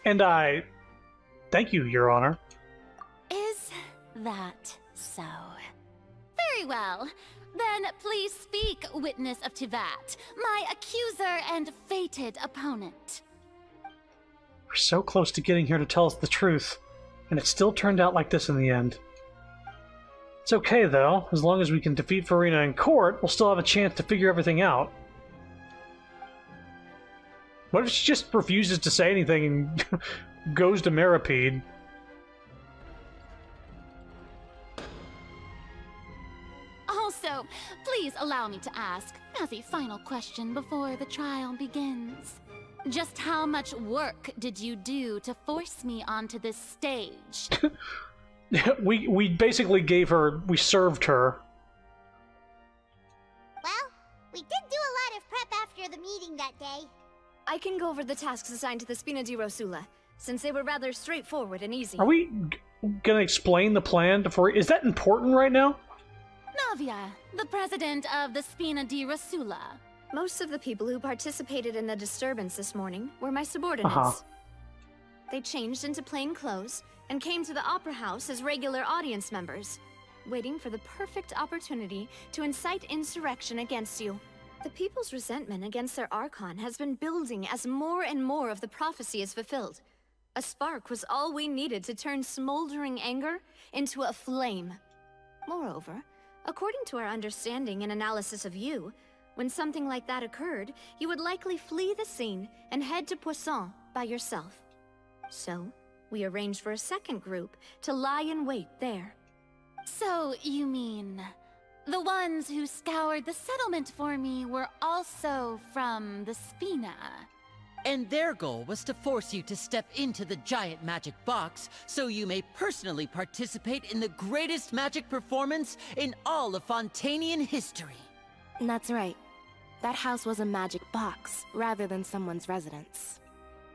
And I... Thank you, Your Honor. Is that so? Very well. Then please speak, witness of Tivat, my accuser and fated opponent. We're so close to getting here to tell us the truth, and it still turned out like this in the end. It's okay, though. As long as we can defeat Farina in court, we'll still have a chance to figure everything out. What if she just refuses to say anything and goes to Meripede? Also, please allow me to ask, as a final question before the trial begins, just how much work did you do to force me onto this stage? we basically gave her... we served her. Well, we did do a lot of prep after the meeting that day. I can go over the tasks assigned to the Spina di Rosula, since they were rather straightforward and easy. Are we gonna explain the plan before... Is that important right now? Navia, the president of the Spina di Rosula. Most of the people who participated in the disturbance this morning were my subordinates. They changed into plain clothes and came to the Opera House as regular audience members, waiting for the perfect opportunity to incite insurrection against you. The people's resentment against their Archon has been building as more and more of the prophecy is fulfilled. A spark was all we needed to turn smoldering anger into a flame. Moreover, according to our understanding and analysis of you, when something like that occurred, you would likely flee the scene and head to Poisson by yourself. So, we arranged for a second group to lie in wait there. So, you mean... the ones who scoured the settlement for me were also from the Spina? And their goal was to force you to step into the giant magic box so you may personally participate in the greatest magic performance in all of Fontainian history. That's right. That house was a magic box, rather than someone's residence.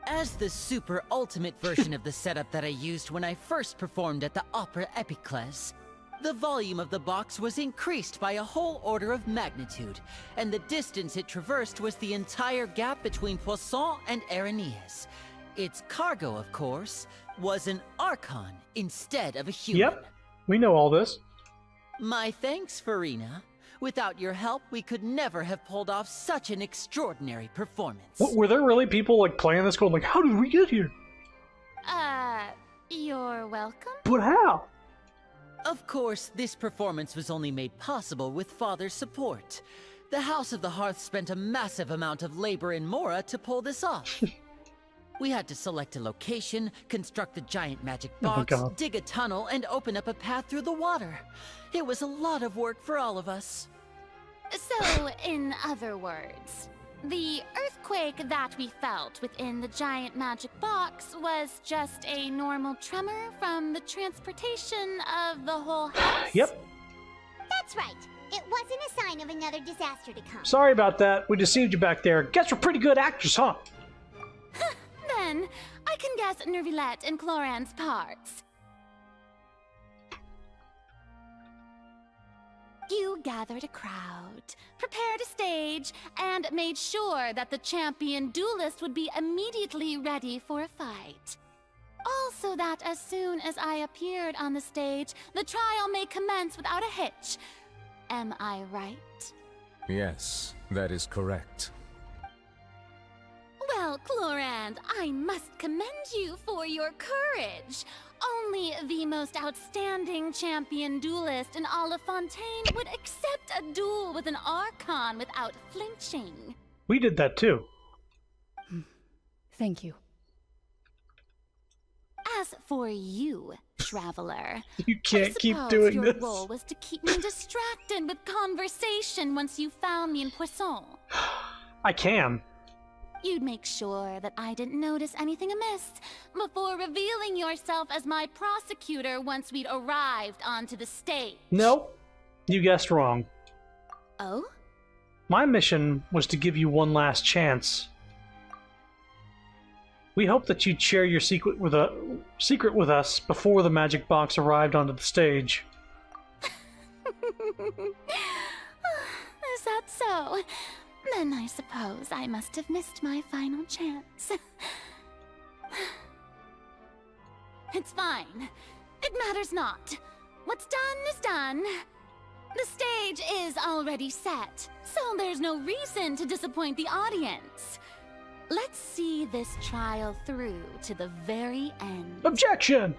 As the super ultimate version of the setup that I used when I first performed at the Opera Epiclese, the volume of the box was increased by a whole order of magnitude, and the distance it traversed was the entire gap between Poisson and Areneas. Its cargo, of course, was an Archon instead of a human. Yep, we know all this. My thanks, Farina. Without your help, we could never have pulled off such an extraordinary performance. Were there really people like playing this going like, how did we get here? You're welcome? But how? Of course, this performance was only made possible with Father's support. The House of the Hearth spent a massive amount of labor in Mora to pull this off. We had to select a location, construct the giant magic box, dig a tunnel, and open up a path through the water. It was a lot of work for all of us. So, in other words, the earthquake that we felt within the giant magic box was just a normal tremor from the transportation of the whole house? Yep. That's right. It wasn't a sign of another disaster to come. Sorry about that. We deceived you back there. Guess we're pretty good actors, huh? Then, I can guess Nervilette and Cloran's parts. You gathered a crowd, prepared a stage, and made sure that the champion duelist would be immediately ready for a fight. Also that as soon as I appeared on the stage, the trial may commence without a hitch. Am I right? Yes, that is correct. Well, Clorand, I must commend you for your courage. Only the most outstanding champion duelist in all of Fontaine would accept a duel with an Archon without flinching. We did that too. Thank you. As for you, Traveler, You can't keep I suppose doing your this. role was to keep me distracted with conversation once you found me in Poisson. I can. You'd make sure that I didn't notice anything amiss before revealing yourself as my prosecutor once we'd arrived onto the stage. No, you guessed wrong. Oh? My mission was to give you one last chance. We hoped that you'd share your secret with us before the magic box arrived onto the stage. Is that so? Then I suppose I must have missed my final chance. It's fine. It matters not. What's done is done. The stage is already set, so there's no reason to disappoint the audience. Let's see this trial through to the very end. Objection!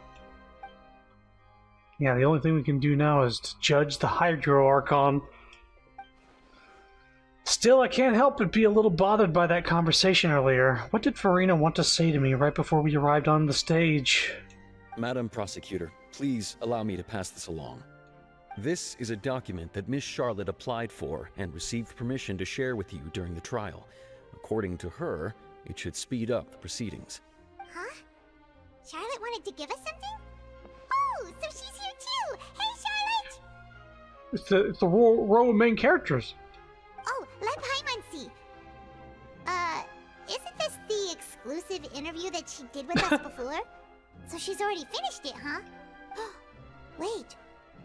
Yeah, the only thing we can do now is to judge the Hydro Archon. Still, I can't help but be a little bothered by that conversation earlier. What did Farina want to say to me right before we arrived on the stage? Madam Prosecutor, please allow me to pass this along. This is a document that Miss Charlotte applied for and received permission to share with you during the trial. According to her, it should speed up the proceedings. Huh? Charlotte wanted to give us something? Oh, so she's here too! Hey, Charlotte! It's the row of main characters. Oh, let Paimon see. Isn't this the exclusive interview that she did with us before? So she's already finished it, huh? Wait,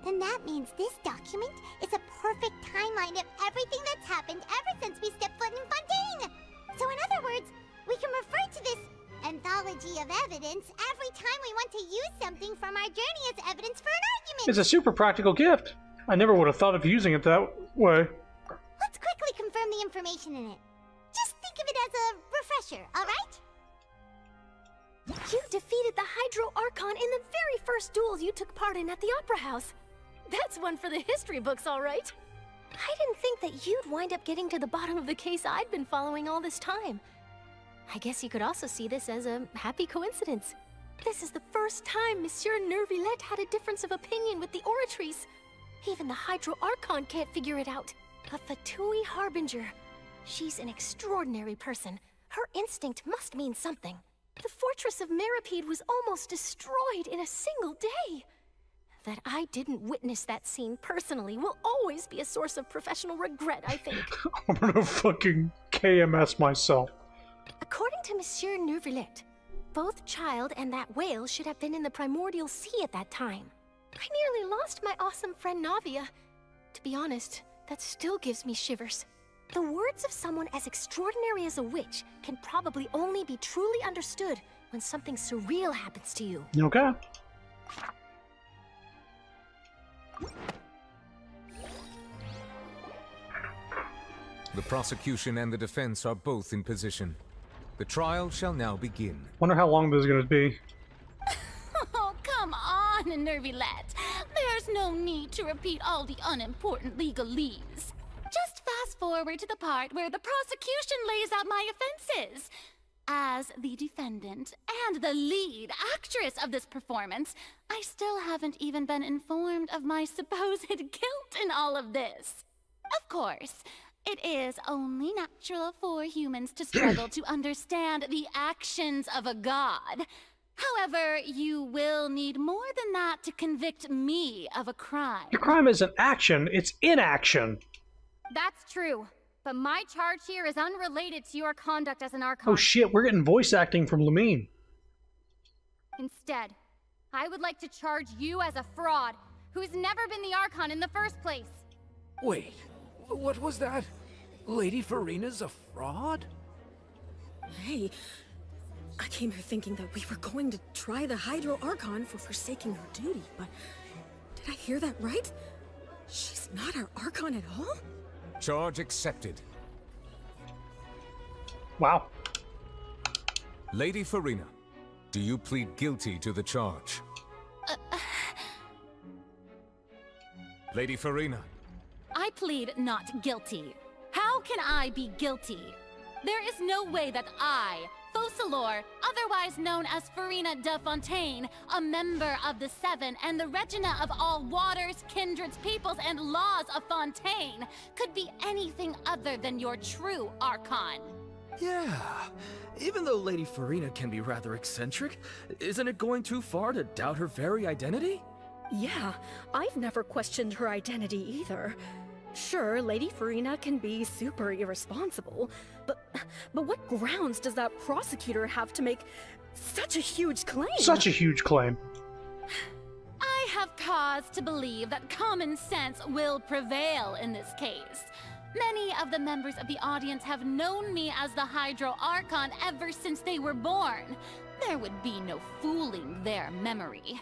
then that means this document is a perfect timeline of everything that's happened ever since we stepped foot in Fontaine! So in other words, we can refer to this anthology of evidence every time we want to use something from our journey as evidence for an argument! It's a super practical gift. I never would have thought of using it that way. Let's quickly confirm the information in it. Just think of it as a refresher, alright? You defeated the Hydro Archon in the very first duels you took part in at the Opera House. That's one for the history books, all right. I didn't think that you'd wind up getting to the bottom of the case I'd been following all this time. I guess you could also see this as a happy coincidence. This is the first time Monsieur Nervillette had a difference of opinion with the Oratrice. Even the Hydro Archon can't figure it out. A Fatui Harbinger. She's an extraordinary person. Her instinct must mean something. The fortress of Meripede was almost destroyed in a single day. That I didn't witness that scene personally will always be a source of professional regret, I think. I'm gonna fucking KMS myself. According to Monsieur Nervillette, both Child and that whale should have been in the primordial sea at that time. I nearly lost my awesome friend Navia. To be honest, that still gives me shivers. The words of someone as extraordinary as a witch can probably only be truly understood when something surreal happens to you. Okay. The prosecution and the defense are both in position. The trial shall now begin. Wonder how long this is gonna be. Oh, come on, Nervillette. There's no need to repeat all the unimportant legalese. Just fast forward to the part where the prosecution lays out my offenses. As the defendant and the lead actress of this performance, I still haven't even been informed of my supposed guilt in all of this. Of course, it is only natural for humans to struggle to understand the actions of a god. However, you will need more than that to convict me of a crime. Your crime isn't action, it's inaction. That's true, but my charge here is unrelated to your conduct as an Archon. Oh shit, we're getting voice acting from Lamine. Instead, I would like to charge you as a fraud who's never been the Archon in the first place. Wait, what was that? Lady Farina's a fraud? Hey, I came here thinking that we were going to try the Hydro Archon for forsaking her duty, but did I hear that right? She's not our Archon at all? Charge accepted. Wow. Lady Farina, do you plead guilty to the charge? Lady Farina. I plead not guilty. How can I be guilty? There is no way that I, Focalor, otherwise known as Farina de Fontaine, a member of the Seven and the Regina of all waters, kindreds, peoples, and laws of Fontaine, could be anything other than your true Archon. Yeah, even though Lady Farina can be rather eccentric, isn't it going too far to doubt her very identity? Yeah, I've never questioned her identity either. Sure, Lady Farina can be super irresponsible, but what grounds does that prosecutor have to make such a huge claim? Such a huge claim. I have cause to believe that common sense will prevail in this case. Many of the members of the audience have known me as the Hydro Archon ever since they were born. There would be no fooling their memory.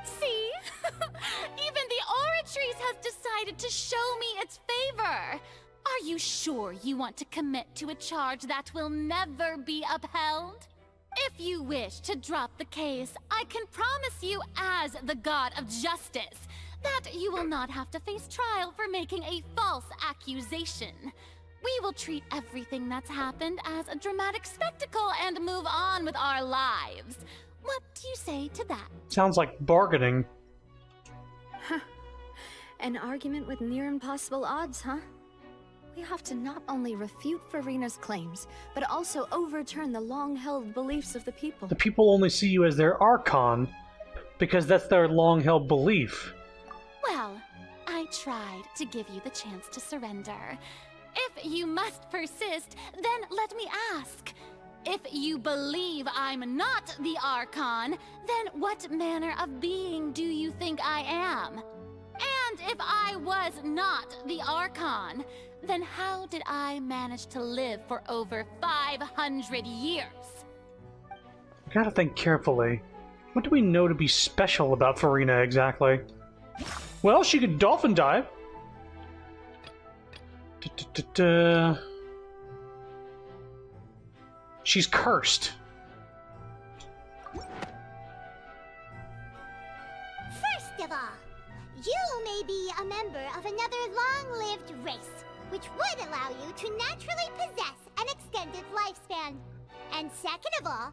See? Even the Oratrice has decided to show me its favor. Are you sure you want to commit to a charge that will never be upheld? If you wish to drop the case, I can promise you as the God of Justice that you will not have to face trial for making a false accusation. We will treat everything that's happened as a dramatic spectacle and move on with our lives. What do you say to that? Sounds like bargaining. Huh. An argument with near impossible odds, huh? We have to not only refute Farina's claims, but also overturn the long-held beliefs of the people. The people only see you as their Archon because that's their long-held belief. Well, I tried to give you the chance to surrender. If you must persist, then let me ask. If you believe I'm not the Archon, then what manner of being do you think I am? And if I was not the Archon, then how did I manage to live for over 500 years? I gotta think carefully. What do we know to be special about Farina exactly? Well, she could dolphin dive. She's cursed. First of all, you may be a member of another long-lived race, which would allow you to naturally possess an extended lifespan. And second of all,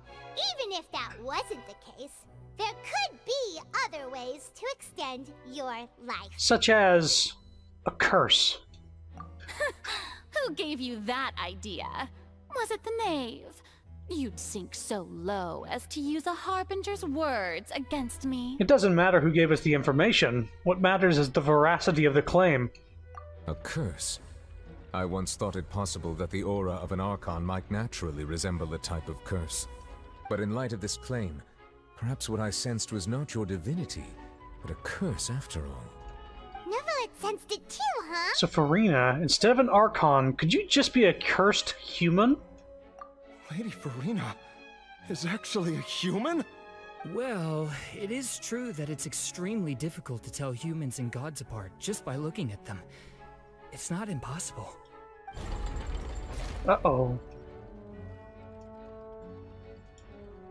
even if that wasn't the case, there could be other ways to extend your life. Such as a curse. Who gave you that idea? Was it the knave? You'd sink so low as to use a harbinger's words against me. It doesn't matter who gave us the information. What matters is the veracity of the claim. A curse? I once thought it possible that the aura of an Archon might naturally resemble a type of curse. But in light of this claim, perhaps what I sensed was not your divinity, but a curse after all. Neverlet sensed it too, huh? So Farina, instead of an Archon, could you just be a cursed human? Lady Farina is actually a human? Well, it is true that it's extremely difficult to tell humans and gods apart just by looking at them. It's not impossible. Uh-oh.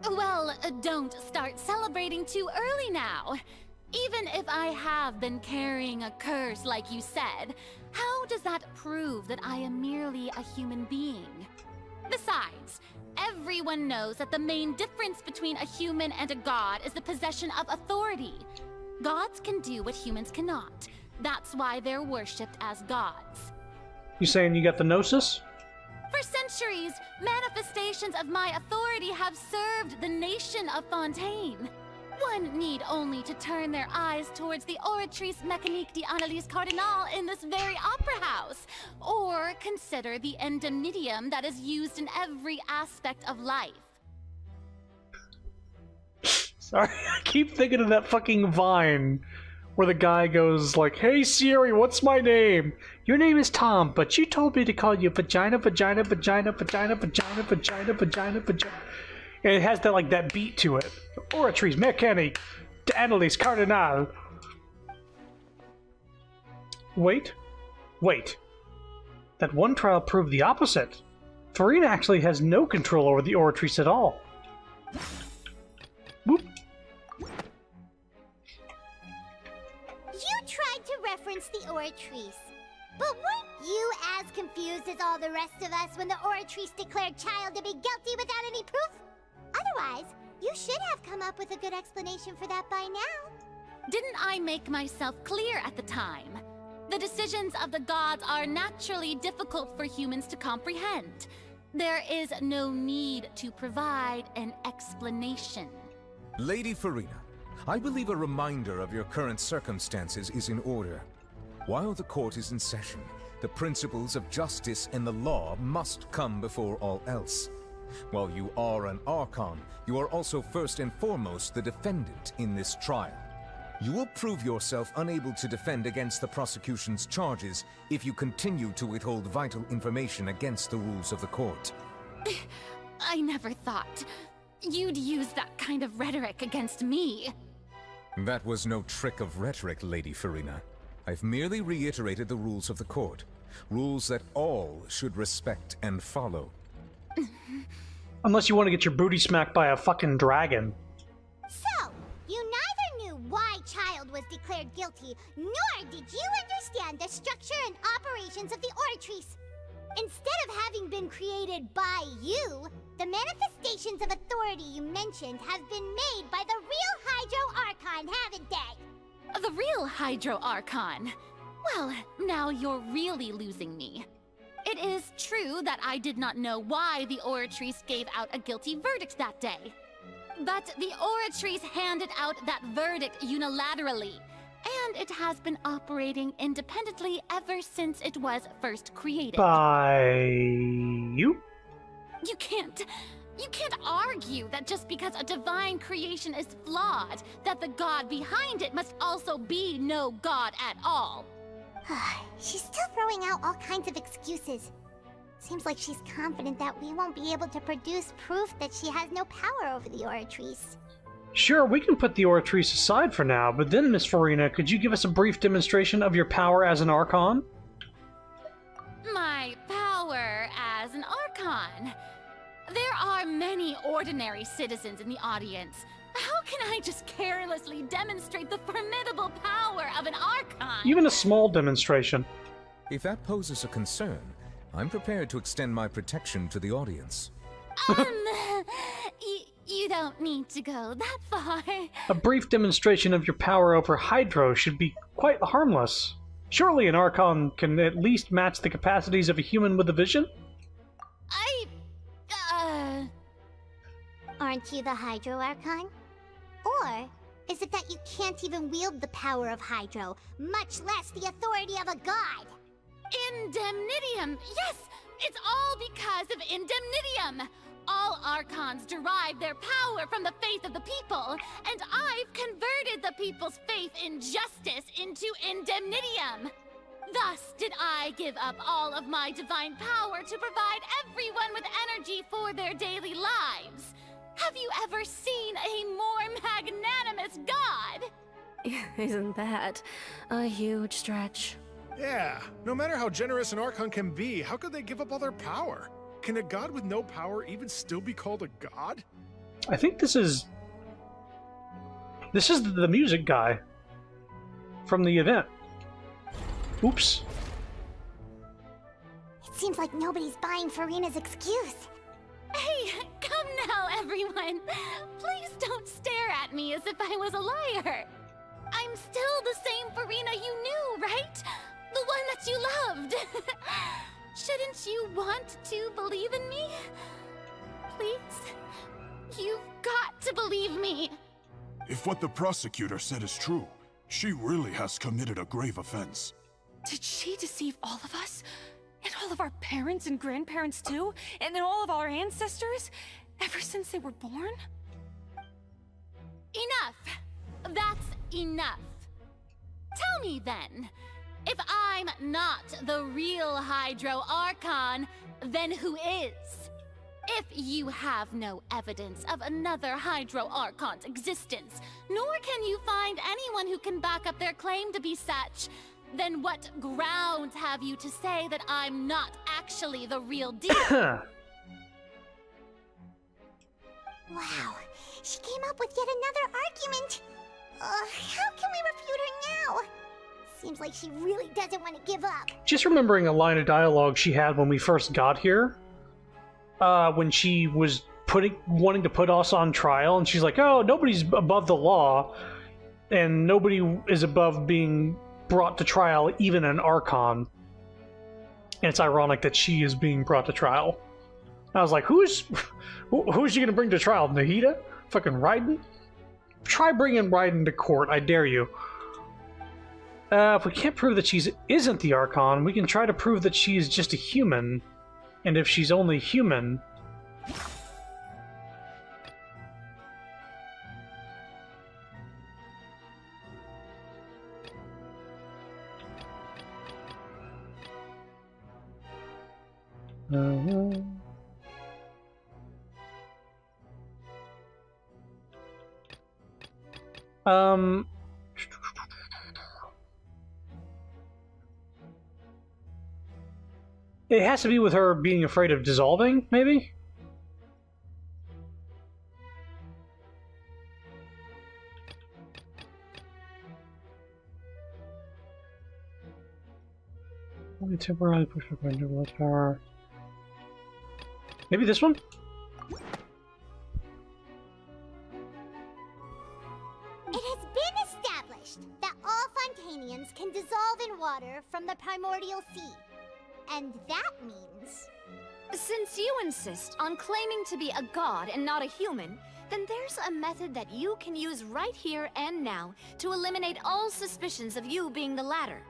Well, don't start celebrating too early now. Even if I have been carrying a curse like you said, how does that prove that I am merely a human being? Besides, everyone knows that the main difference between a human and a god is the possession of authority. Gods can do what humans cannot. That's why they're worshipped as gods. You saying you got the Gnosis? For centuries, manifestations of my authority have served the nation of Fontaine. One need only to turn their eyes towards the Oratrice Mécanique d'Analyse Cardinal in this very opera house, or consider the indemnitium that is used in every aspect of life. Sorry, I keep thinking of that fucking Vine where the guy goes like, "Hey Siri, what's my name? Your name is Tom, but you told me to call you vagina, vagina, vagina, vagina, vagina, vagina, vagina, vagina." And it has that like that beat to it. Oratrice Mécanique d'Analyse Cardinal. Wait. That one trial proved the opposite. Farina actually has no control over the Oratrice at all. Boop. You tried to reference reference the Oratrice. But weren't you as confused as all the rest of us when the Oratrice declared Child to be guilty without any proof? Otherwise, you should have come up with a good explanation for that by now. Didn't I make myself clear at the time? The decisions of the gods are naturally difficult for humans to comprehend. There is no need to provide an explanation. Lady Farina, I believe a reminder of your current circumstances is in order. While the court is in session, the principles of justice and the law must come before all else. While you are an Archon, you are also first and foremost the defendant in this trial. You will prove yourself unable to defend against the prosecution's charges if you continue to withhold vital information against the rules of the court. I never thought you'd use that kind of rhetoric against me. That was no trick of rhetoric, Lady Farina. I've merely reiterated the rules of the court. Rules that all should respect and follow. Unless you want to get your booty smacked by a fucking dragon. So, you neither knew why Child was declared guilty, nor did you understand the structure and operations of the Oratrice. Instead of having been created by you, the manifestations of authority you mentioned have been made by the real Hydro Archon, haven't they? The real Hydro Archon? Well, now you're really losing me. It is true that I did not know why the Oratrice gave out a guilty verdict that day. But the Oratrice handed out that verdict unilaterally, and it has been operating independently ever since it was first created. By you? You can't argue that just because a divine creation is flawed, that the god behind it must also be no god at all. She's still throwing out all kinds of excuses. Seems like she's confident that we won't be able to produce proof that she has no power over the Oratrice. Sure, we can put the Oratrice aside for now, but then, Miss Farina, could you give us a brief demonstration of your power as an Archon? My power as an Archon? There are many ordinary citizens in the audience. How can I just carelessly demonstrate the formidable power of an Archon? Even a small demonstration. If that poses a concern, I'm prepared to extend my protection to the audience. You don't need to go that far. A brief demonstration of your power over Hydro should be quite harmless. Surely an Archon can at least match the capacities of a human with a vision? Aren't you the Hydro Archon? Or is it that you can't even wield the power of Hydro, much less the authority of a god? Indemnitium! Yes! It's all because of Indemnitium! All Archons derive their power from the faith of the people, and I've converted the people's faith in justice into Indemnitium! Thus did I give up all of my divine power to provide everyone with energy for their daily lives. Have you ever seen a more magnanimous god? Isn't that a huge stretch? Yeah, no matter how generous an Archon can be, how could they give up all their power? Can a god with no power even still be called a god? I think this is the music guy from the event. Oops. It seems like nobody's buying Farina's excuse. Hey, come now, everyone. Please don't stare at me as if I was a liar. I'm still the same Farina you knew, right? The one that you loved. Shouldn't you want to believe in me? Please? You've got to believe me. If what the prosecutor said is true, she really has committed a grave offense. Did she deceive all of us? And all of our parents and grandparents too? And then all of our ancestors? Ever since they were born? Enough! That's enough. Tell me then, if I'm not the real Hydro Archon, then who is? If you have no evidence of another Hydro Archon's existence, nor can you find anyone who can back up their claim to be such, then what grounds have you to say that I'm not actually the real deal? Wow, she came up with yet another argument. How can we refute her now? Seems like she really doesn't want to give up. Just remembering a line of dialogue she had when we first got here, when she was wanting to put us on trial, and she's like, "Oh, nobody's above the law, and nobody is above being brought to trial, even an Archon." And it's ironic that she is being brought to trial. I was like, who's she gonna bring to trial? Nahida? Fucking Raiden? Try bringing Raiden to court, I dare you. If we can't prove that she isn't the Archon, we can try to prove that she's just a human. And if she's only human... It has to be with her being afraid of dissolving, maybe? Only temporarily push up into less power. Maybe this one? It has been established that all Fontanians can dissolve in water from the primordial sea. And that means... Since you insist on claiming to be a god and not a human, then there's a method that you can use right here and now to eliminate all suspicions of you being the latter.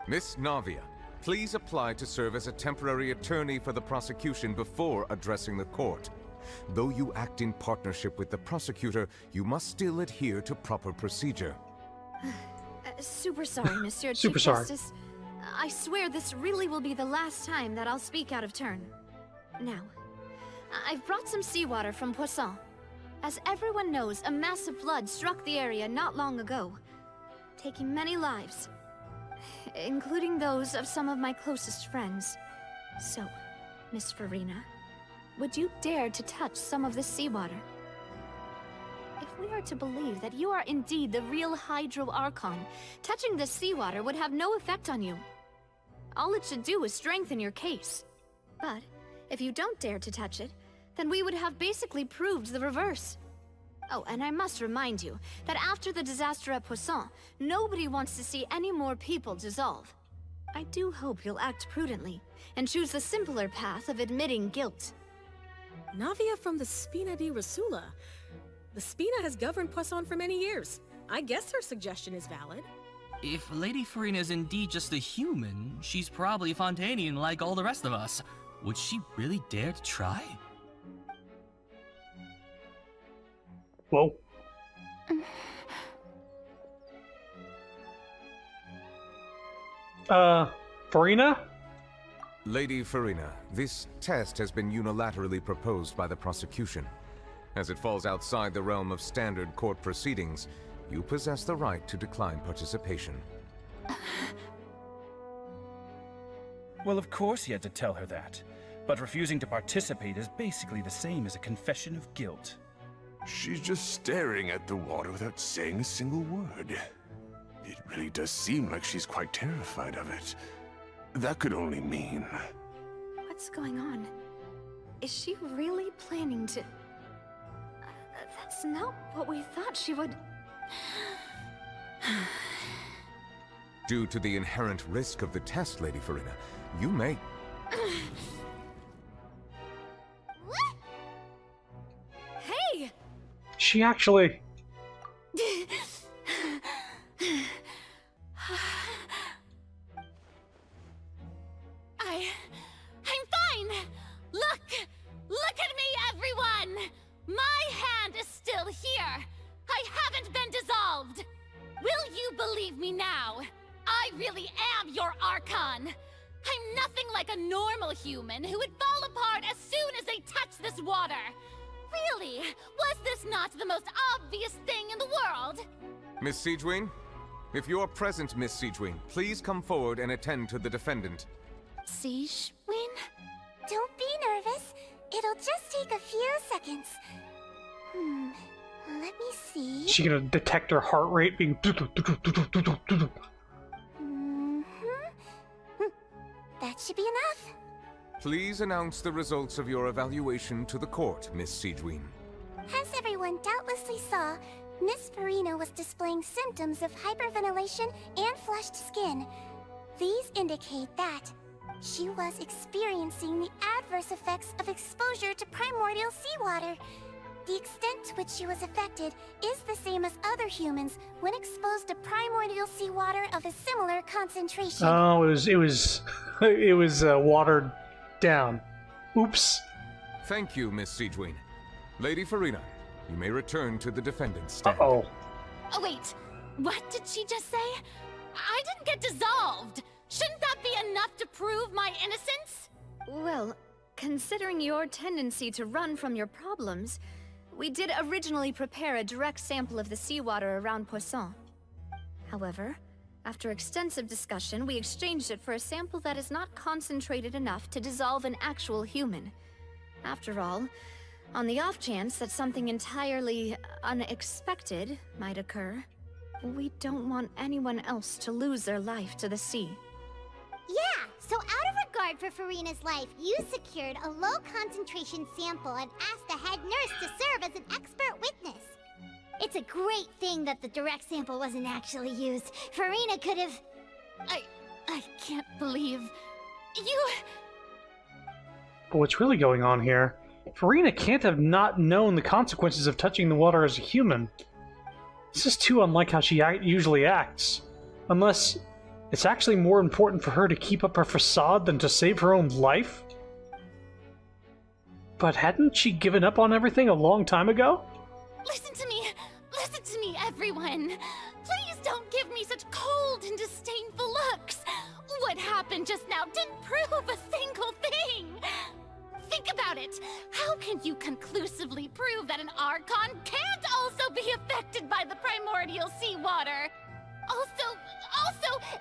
Miss Navia, please apply to serve as a temporary attorney for the prosecution before addressing the court. Though you act in partnership with the prosecutor, you must still adhere to proper procedure. Super sorry, Mr. Super Chief sorry. Justice. I swear this really will be the last time that I'll speak out of turn. Now, I've brought some seawater from Poisson. As everyone knows, a massive flood struck the area not long ago, taking many lives, including those of some of my closest friends. So, Miss Farina, would you dare to touch some of this seawater? If we are to believe that you are indeed the real Hydro Archon, touching this seawater would have no effect on you. All it should do is strengthen your case. But if you don't dare to touch it, then we would have basically proved the reverse. Oh, and I must remind you that after the disaster at Poisson, nobody wants to see any more people dissolve. I do hope you'll act prudently and choose the simpler path of admitting guilt. Navia from the Spina di Rasula. The Spina has governed Poisson for many years. I guess her suggestion is valid. If Lady Farina is indeed just a human, she's probably Fontanian like all the rest of us. Would she really dare to try? Whoa. Farina? Lady Farina, this test has been unilaterally proposed by the prosecution. As it falls outside the realm of standard court proceedings, you possess the right to decline participation. Well, of course he had to tell her that. But refusing to participate is basically the same as a confession of guilt. She's just staring at the water without saying a single word. It really does seem like she's quite terrified of it. That could only mean... What's going on? Is she really planning to... That's not what we thought she would... Due to the inherent risk of the test, Lady Farina, you may... What? Hey! She actually... I'm fine! Look at me, everyone! My hand is still here! I haven't been dissolved! Will you believe me now? I really am your Archon! I'm nothing like a normal human who would fall apart as soon as they touch this water! Really? Was this not the most obvious thing in the world? Miss Siegewing? If you're present, Miss Siegewing, please come forward and attend to the defendant. Siege, Win? Don't be nervous. It'll just take a few seconds. Let me see. Is she gonna detect her heart rate being... That should be enough. Please announce the results of your evaluation to the court, Miss Siegewien. As everyone doubtlessly saw, Miss Farina was displaying symptoms of hyperventilation and flushed skin. These indicate that she was experiencing the adverse effects of exposure to primordial seawater. The extent to which she was affected is the same as other humans when exposed to primordial seawater of a similar concentration. Oh, it was watered down. Oops. Thank you, Miss Siegewien. Lady Farina, you may return to the defendant's stand. Uh-oh. Oh, wait. What did she just say? I didn't get dissolved. Shouldn't that be enough to prove my innocence? Well, considering your tendency to run from your problems, we did originally prepare a direct sample of the seawater around Poisson. However, after extensive discussion, we exchanged it for a sample that is not concentrated enough to dissolve an actual human. After all, on the off chance that something entirely unexpected might occur, we don't want anyone else to lose their life to the sea. Yeah, so out of regard for Farina's life, you secured a low-concentration sample and asked the head nurse to serve as an expert witness. It's a great thing that the direct sample wasn't actually used. Farina could have... I can't believe... you... But what's really going on here? Farina can't have not known the consequences of touching the water as a human. This is too unlike how she usually acts. Unless it's actually more important for her to keep up her facade than to save her own life? But hadn't she given up on everything a long time ago? Listen to me! Listen to me, everyone! Please don't give me such cold and disdainful looks! What happened just now didn't prove a single thing! Think about it! How can you conclusively prove that an Archon can't also be affected by the primordial seawater? Also,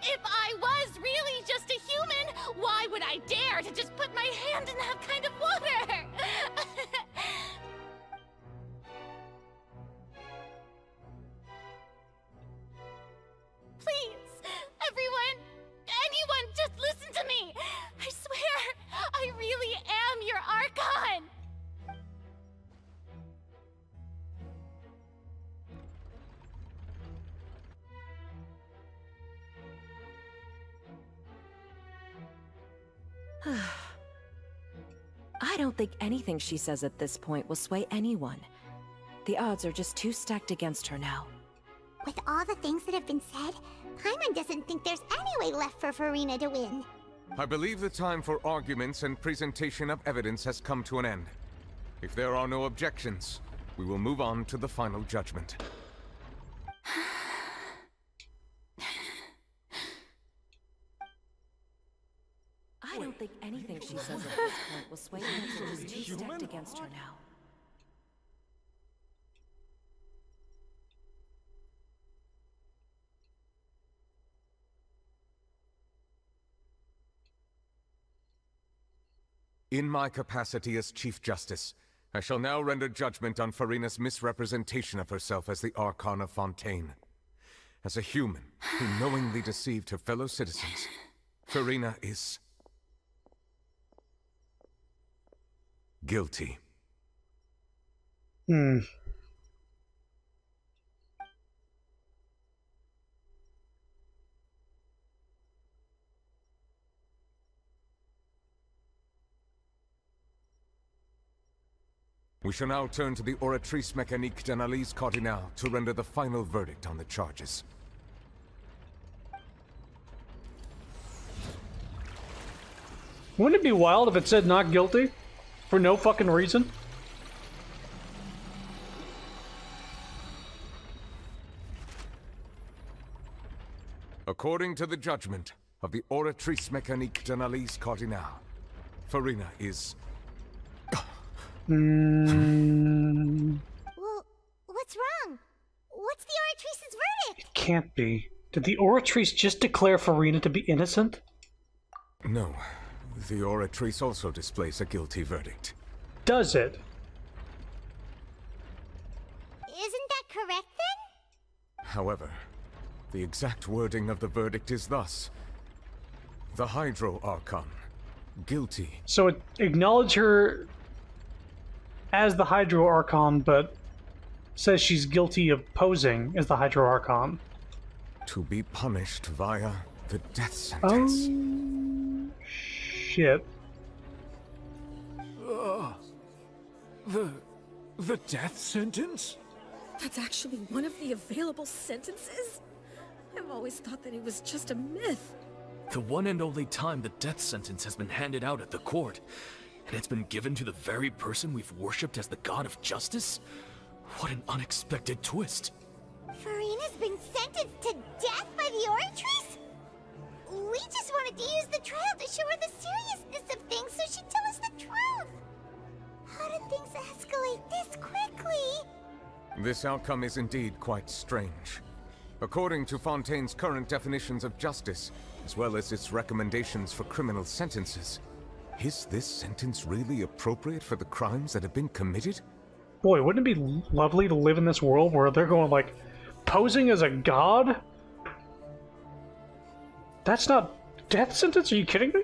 if I was really just a human, why would I dare to just put my hand in that kind of water? Please, everyone, anyone, just listen to me! I swear, I really am your Archon! I don't think anything she says at this point will sway anyone. The odds are just too stacked against her now. With all the things that have been said, Paimon doesn't think there's any way left for Farina to win. I believe the time for arguments and presentation of evidence has come to an end. If there are no objections, we will move on to the final judgment. I don't think anything she says at this point will sway anyone. She's too stacked against her now. In my capacity as Chief Justice, I shall now render judgment on Farina's misrepresentation of herself as the Archon of Fontaine. As a human who knowingly deceived her fellow citizens, Farina is... guilty. We shall now turn to the Oratrice Mécanique d'Analyse Cardinale to render the final verdict on the charges. Wouldn't it be wild if it said not guilty? For no fucking reason? According to the judgment of the Oratrice Mécanique d'Analyse Cardinale, Farina is... Well, what's wrong? What's the Oratrice's verdict? Can't be. Did the Oratrice just declare Farina to be innocent? No. The Oratrice also displays a guilty verdict. Does it? Isn't that correct then? However, the exact wording of the verdict is thus: The Hydro Archon. Guilty. So it acknowledged her as the Hydro Archon, but says she's guilty of posing as the Hydro Archon. To be punished via the death sentence. Oh, shit. The death sentence? That's actually one of the available sentences? I've always thought that it was just a myth. The one and only time the death sentence has been handed out at the court, and it's been given to the very person we've worshipped as the god of justice? What an unexpected twist. Farina's been sentenced to death by the Oratrice? We just wanted to use the trial to show her the seriousness of things so she'd tell us the truth. How did things escalate this quickly? This outcome is indeed quite strange. According to Fontaine's current definitions of justice, as well as its recommendations for criminal sentences, is this sentence really appropriate for the crimes that have been committed? Boy, wouldn't it be lovely to live in this world where they're going, like, posing as a god? That's not death sentence? Are you kidding me?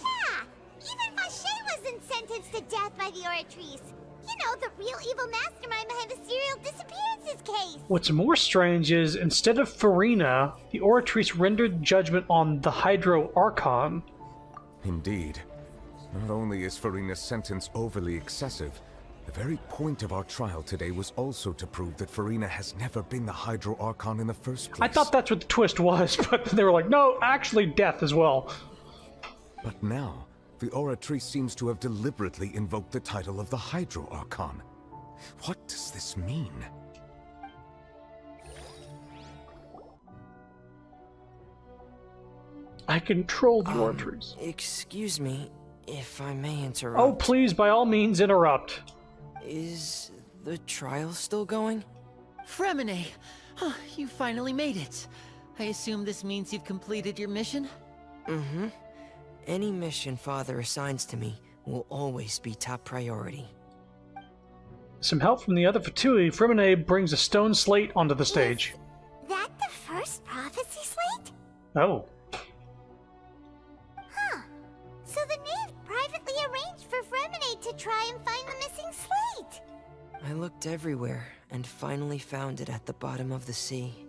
Yeah, even Vacher wasn't sentenced to death by the Oratrice. You know, the real evil mastermind behind the serial disappearances case. What's more strange is, instead of Farina, the Oratrice rendered judgment on the Hydro Archon. Indeed. Not only is Farina's sentence overly excessive, the very point of our trial today was also to prove that Farina has never been the Hydro Archon in the first place. I thought that's what the twist was, but they were like, no, actually death as well. But now, the Oratrice seems to have deliberately invoked the title of the Hydro Archon. What does this mean? I control the Oratrice. Excuse me, if I may interrupt. Oh, please, by all means, interrupt. Is the trial still going? Fremine! You finally made it. I assume this means you've completed your mission? Mm-hmm. Any mission Father assigns to me will always be top priority. Some help from the other Fatui, Fremine brings a stone slate onto the stage. Is that the first prophecy slate? Oh. Huh. So the knave privately arranged for Fremine to try and find the missing slate. I looked everywhere and finally found it at the bottom of the sea.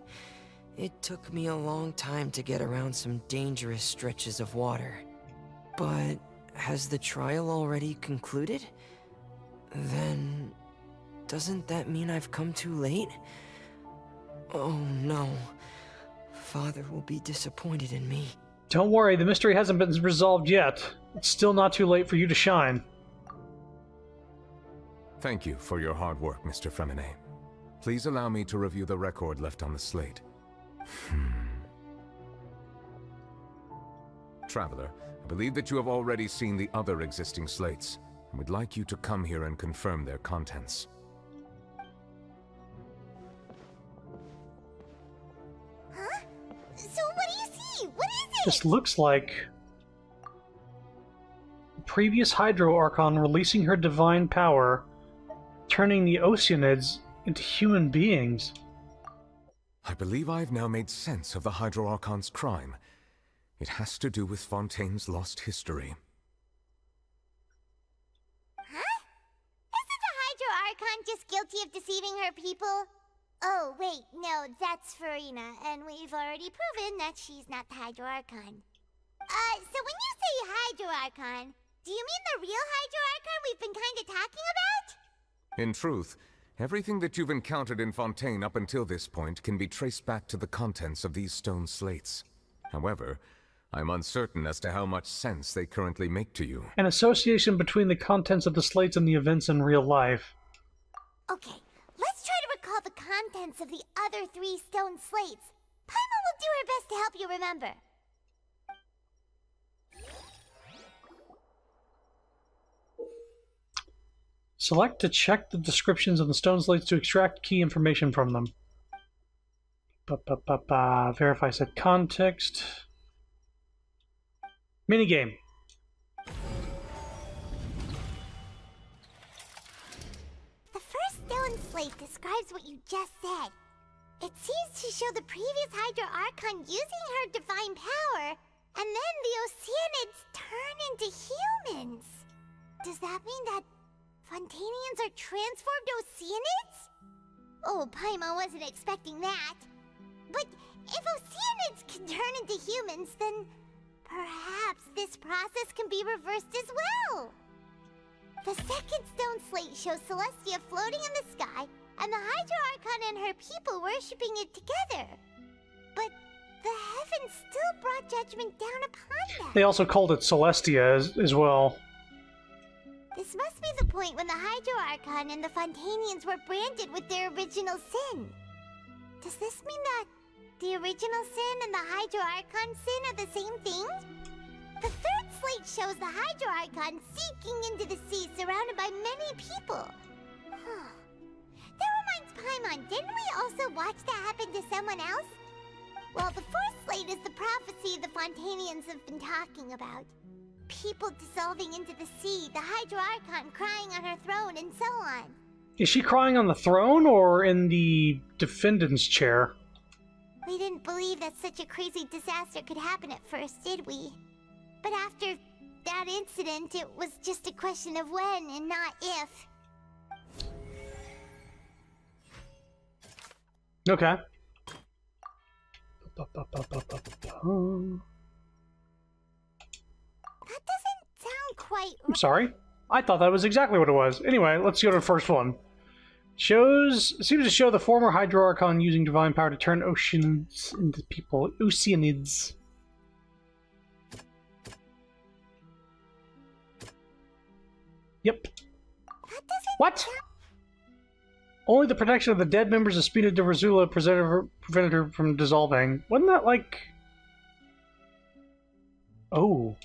It took me a long time to get around some dangerous stretches of water. But has the trial already concluded? Then doesn't that mean I've come too late? Oh no. Father will be disappointed in me. Don't worry, the mystery hasn't been resolved yet. It's still not too late for you to shine. Thank you for your hard work, Mr. Fremine. Please allow me to review the record left on the slate. Traveler, I believe that you have already seen the other existing slates, and would like you to come here and confirm their contents. Huh? So what do you see? What is it? This looks like the previous Hydro Archon releasing her divine power, turning the Oceanids into human beings. I believe I've now made sense of the Hydro Archon's crime. It has to do with Fontaine's lost history. Huh? Isn't the Hydro Archon just guilty of deceiving her people? Oh, wait, no, that's Farina, and we've already proven that she's not the Hydro Archon. So when you say Hydro Archon, do you mean the real Hydro Archon we've been kinda talking about? In truth, everything that you've encountered in Fontaine up until this point can be traced back to the contents of these stone slates. However, I'm uncertain as to how much sense they currently make to you. An association between the contents of the slates and the events in real life. Okay, let's try to recall the contents of the other 3 stone slates. Paimon will do her best to help you remember. Select to check the descriptions of the stone slates to extract key information from them. Verify set context. Minigame. The first stone slate describes what you just said. It seems to show the previous Hydro Archon using her divine power And then the Oceanids turn into humans. Does that mean that Fontanians are transformed Oceanids? Oh, Paimon wasn't expecting that. But if Oceanids can turn into humans, then perhaps this process can be reversed as well. The second stone slate shows Celestia floating in the sky, and the Hydro Archon and her people worshipping it together. But the heavens still brought judgment down upon them. They also called it Celestia as well. This must be the point when the Hydro Archon and the Fontanians were branded with their original sin. Does this mean that the original sin and the Hydro Archon sin are the same thing? The third slate shows the Hydro Archon seeking into the sea surrounded by many people. That reminds Paimon, didn't we also watch that happen to someone else? Well, the fourth slate is the prophecy the Fontanians have been talking about. People dissolving into the sea, the Hydro Archon crying on her throne, and so on. Is she crying on the throne or in the defendant's chair? We didn't believe that such a crazy disaster could happen at first, did we? But after that incident, it was just a question of when and not if. Okay. That doesn't sound quite right. I'm sorry. I thought that was exactly what it was. Anyway, let's go to the first one. Seems to show the former Hydro Archon using divine power to turn oceans into people. Oceanids. Yep. What? Only the protection of the dead members of Spina de Rosula prevented her from dissolving. Wasn't that like... Oh.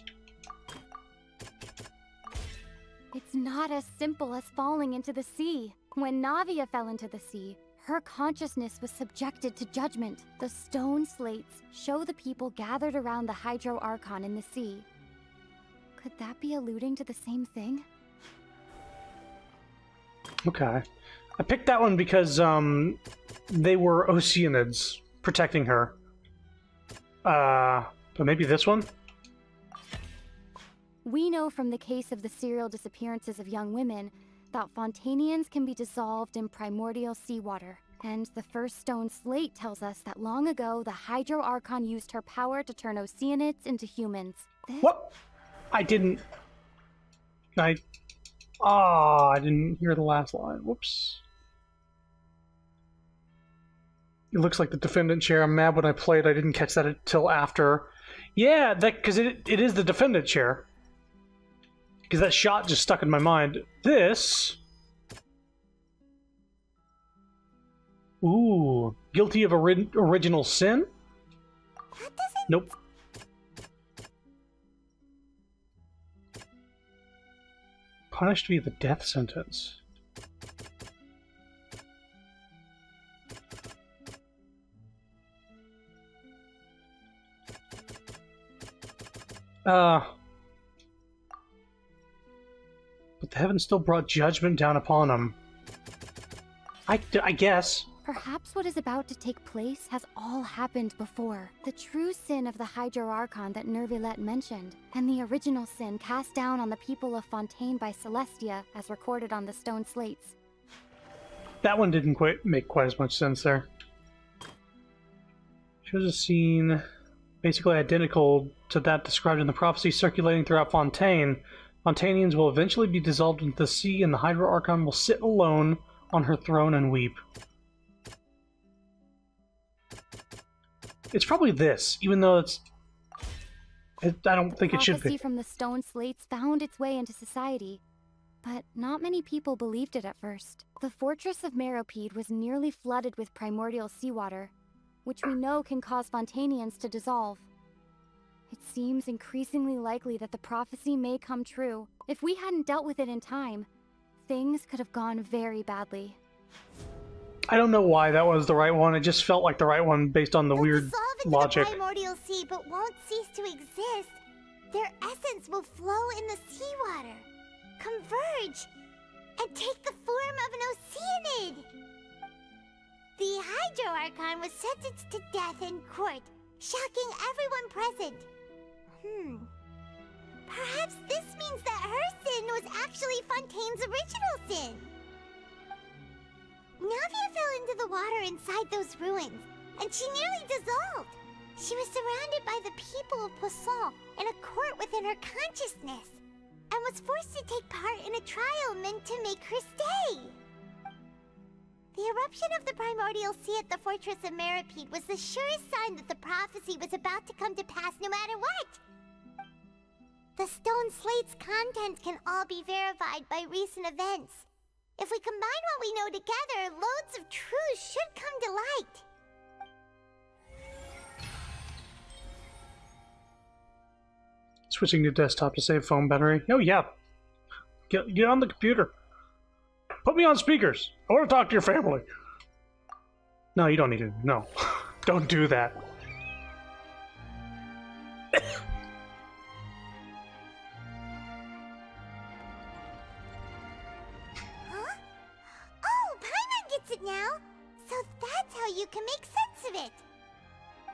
It's not as simple as falling into the sea. When Navia fell into the sea, her consciousness was subjected to judgment. The stone slates show the people gathered around the Hydro Archon in the sea. Could that be alluding to the same thing? Okay. I picked that one because they were Oceanids protecting her. But maybe this one? We know from the case of the serial disappearances of young women that Fontanians can be dissolved in primordial seawater. And the first stone slate tells us that long ago, the Hydro Archon used her power to turn Oceanids into humans. What? I didn't hear the last line. Whoops. It looks like the defendant chair. I'm mad when I played. I didn't catch that until after. Yeah, because it is the defendant chair. Because that shot just stuck in my mind. This... Ooh. Guilty of original sin? Nope. Punished via the death sentence. But the heavens still brought judgment down upon them. I guess. Perhaps what is about to take place has all happened before. The true sin of the Hydro Archon that Nervilette mentioned, and the original sin cast down on the people of Fontaine by Celestia, as recorded on the stone slates. That one didn't make quite as much sense there. Shows a scene basically identical to that described in the prophecy circulating throughout Fontaine. Fontanians will eventually be dissolved into the sea, and the Hydro Archon will sit alone on her throne and weep. It's probably this, even though I don't think it should be. Prophecy from the stone slates found its way into society, but not many people believed it at first. The fortress of Meropide was nearly flooded with primordial seawater, which we know can cause Fontanians to dissolve. It seems increasingly likely that the prophecy may come true. If we hadn't dealt with it in time, things could have gone very badly. I don't know why that was the right one. It just felt like the right one based on the weird logic. The primordial sea, but won't cease to exist. Their essence will flow in the seawater, converge, and take the form of an Oceanid. The Hydro Archon was sentenced to death in court, shocking everyone present. Perhaps this means that her sin was actually Fontaine's original sin. Navia fell into the water inside those ruins, and she nearly dissolved. She was surrounded by the people of Poisson in a court within her consciousness, and was forced to take part in a trial meant to make her stay. The eruption of the primordial sea at the fortress of Meripede was the surest sign that the prophecy was about to come to pass no matter what. The stone slate's content can all be verified by recent events. If we combine what we know together, loads of truths should come to light. Switching to desktop to save phone battery. Oh yeah. Get on the computer. Put me on speakers. I want to talk to your family. No, you don't need to. No. Don't do that. Huh? Oh, Paimon gets it now. So that's how you can make sense of it.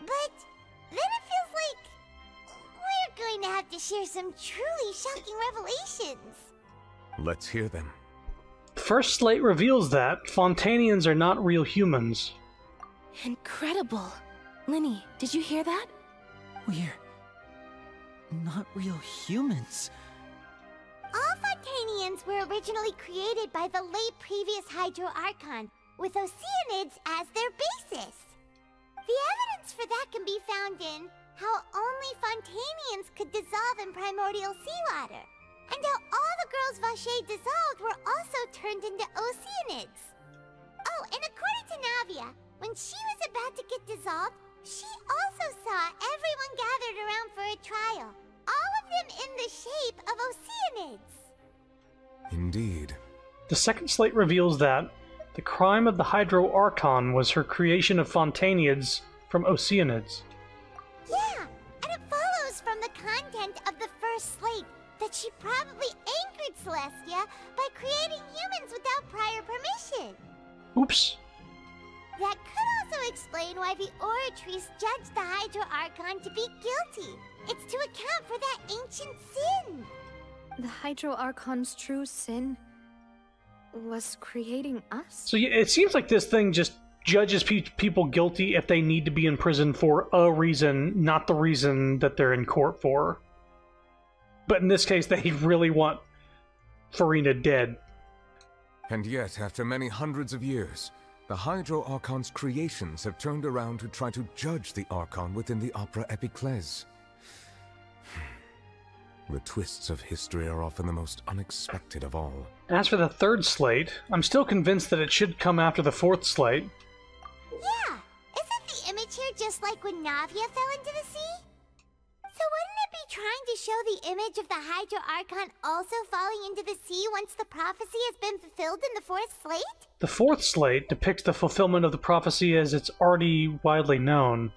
But then it feels like we're going to have to share some truly shocking revelations. Let's hear them. First slate reveals that Fontainians are not real humans. Incredible. Linny, did you hear that? We're not real humans. All Fontainians were originally created by the late previous Hydro Archon, with Oceanids as their basis. The evidence for that can be found in how only Fontainians could dissolve in primordial seawater, and how all the girls Vacher dissolved were also turned into Oceanids. Oh, and according to Navia, when she was about to get dissolved, she also saw everyone gathered around for a trial, all of them in the shape of Oceanids. Indeed. The second slate reveals that the crime of the Hydro Archon was her creation of Fontainids from Oceanids. Yeah, and it follows from the content of the first slate that she probably angered Celestia by creating humans without prior permission. Oops. That could also explain why the Oratrice judged the Hydro Archon to be guilty. It's to account for that ancient sin. The Hydro Archon's true sin was creating us? So yeah, it seems like this thing just judges people guilty if they need to be in prison for a reason, not the reason that they're in court for. But in this case, they really want Farina dead. And yet, after many hundreds of years, the Hydro Archon's creations have turned around to try to judge the Archon within the Opera Epiclese. The twists of history are often the most unexpected of all. As for the third slate, I'm still convinced that it should come after the fourth slate. Yeah, isn't the image here just like when Navia fell into the sea? So wouldn't it be trying to show the image of the Hydro Archon also falling into the sea once the prophecy has been fulfilled in the fourth slate? The fourth slate depicts the fulfillment of the prophecy as it's already widely known.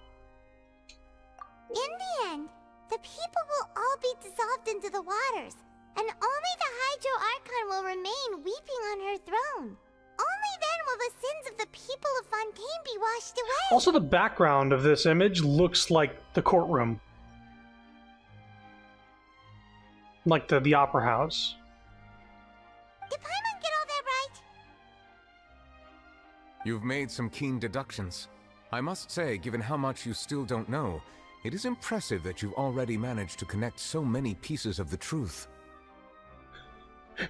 In the end, the people will all be dissolved into the waters, and only the Hydro Archon will remain weeping on her throne. Only then will the sins of the people of Fontaine be washed away. Also, the background of this image looks like the courtroom. Like the opera house. Did Paimon get all that right? You've made some keen deductions. I must say, given how much you still don't know, it is impressive that you've already managed to connect so many pieces of the truth.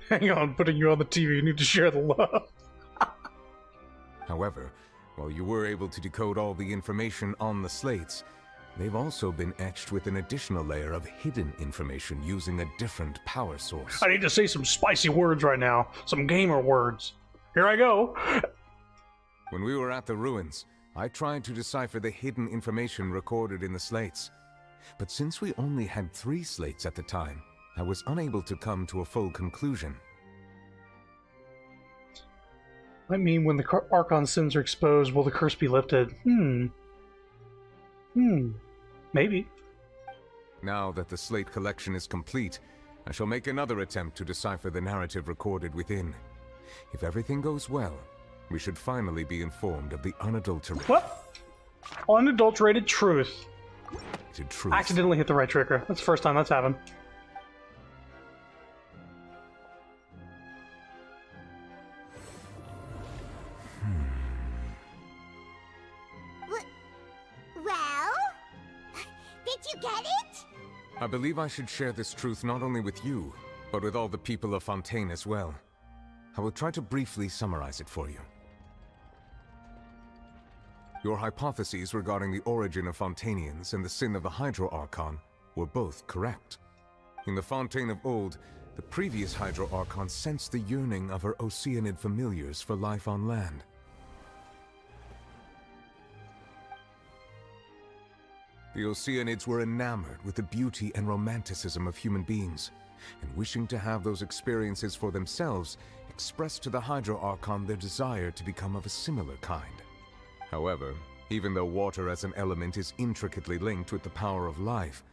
Hang on, putting you on the TV, you need to share the love. However, while you were able to decode all the information on the slates, they've also been etched with an additional layer of hidden information using a different power source. I need to say some spicy words right now. Some gamer words. Here I go. When we were at the ruins, I tried to decipher the hidden information recorded in the slates. But since we only had 3 slates at the time, I was unable to come to a full conclusion. I mean, when the Archon's sins are exposed, will the curse be lifted? Maybe. Now that the slate collection is complete, I shall make another attempt to decipher the narrative recorded within. If everything goes well, we should finally be informed of the unadulterated... What? Unadulterated truth. truth. I accidentally hit the right trigger. That's the first time that's happened. Well? Did you get it? I believe I should share this truth not only with you, but with all the people of Fontaine as well. I will try to briefly summarize it for you. Your hypotheses regarding the origin of Fontainians and the sin of the Hydro Archon were both correct. In the Fontaine of old, the previous Hydro Archon sensed the yearning of her Oceanid familiars for life on land. The Oceanids were enamored with the beauty and romanticism of human beings, and wishing to have those experiences for themselves, expressed to the Hydro Archon their desire to become of a similar kind. However, even though water as an element is intricately linked with the power of life,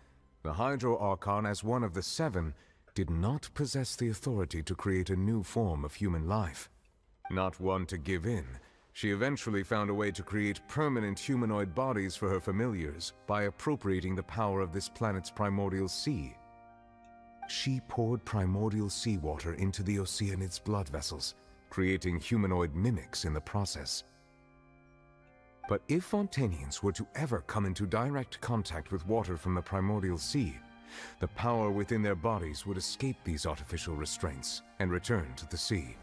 the Hydro Archon, as one of the seven, did not possess the authority to create a new form of human life. Not one to give in, she eventually found a way to create permanent humanoid bodies for her familiars by appropriating the power of this planet's primordial sea. She poured primordial seawater into the Oceanids' blood vessels, creating humanoid mimics in the process. But if Fontainians were to ever come into direct contact with water from the primordial sea, the power within their bodies would escape these artificial restraints and return to the sea.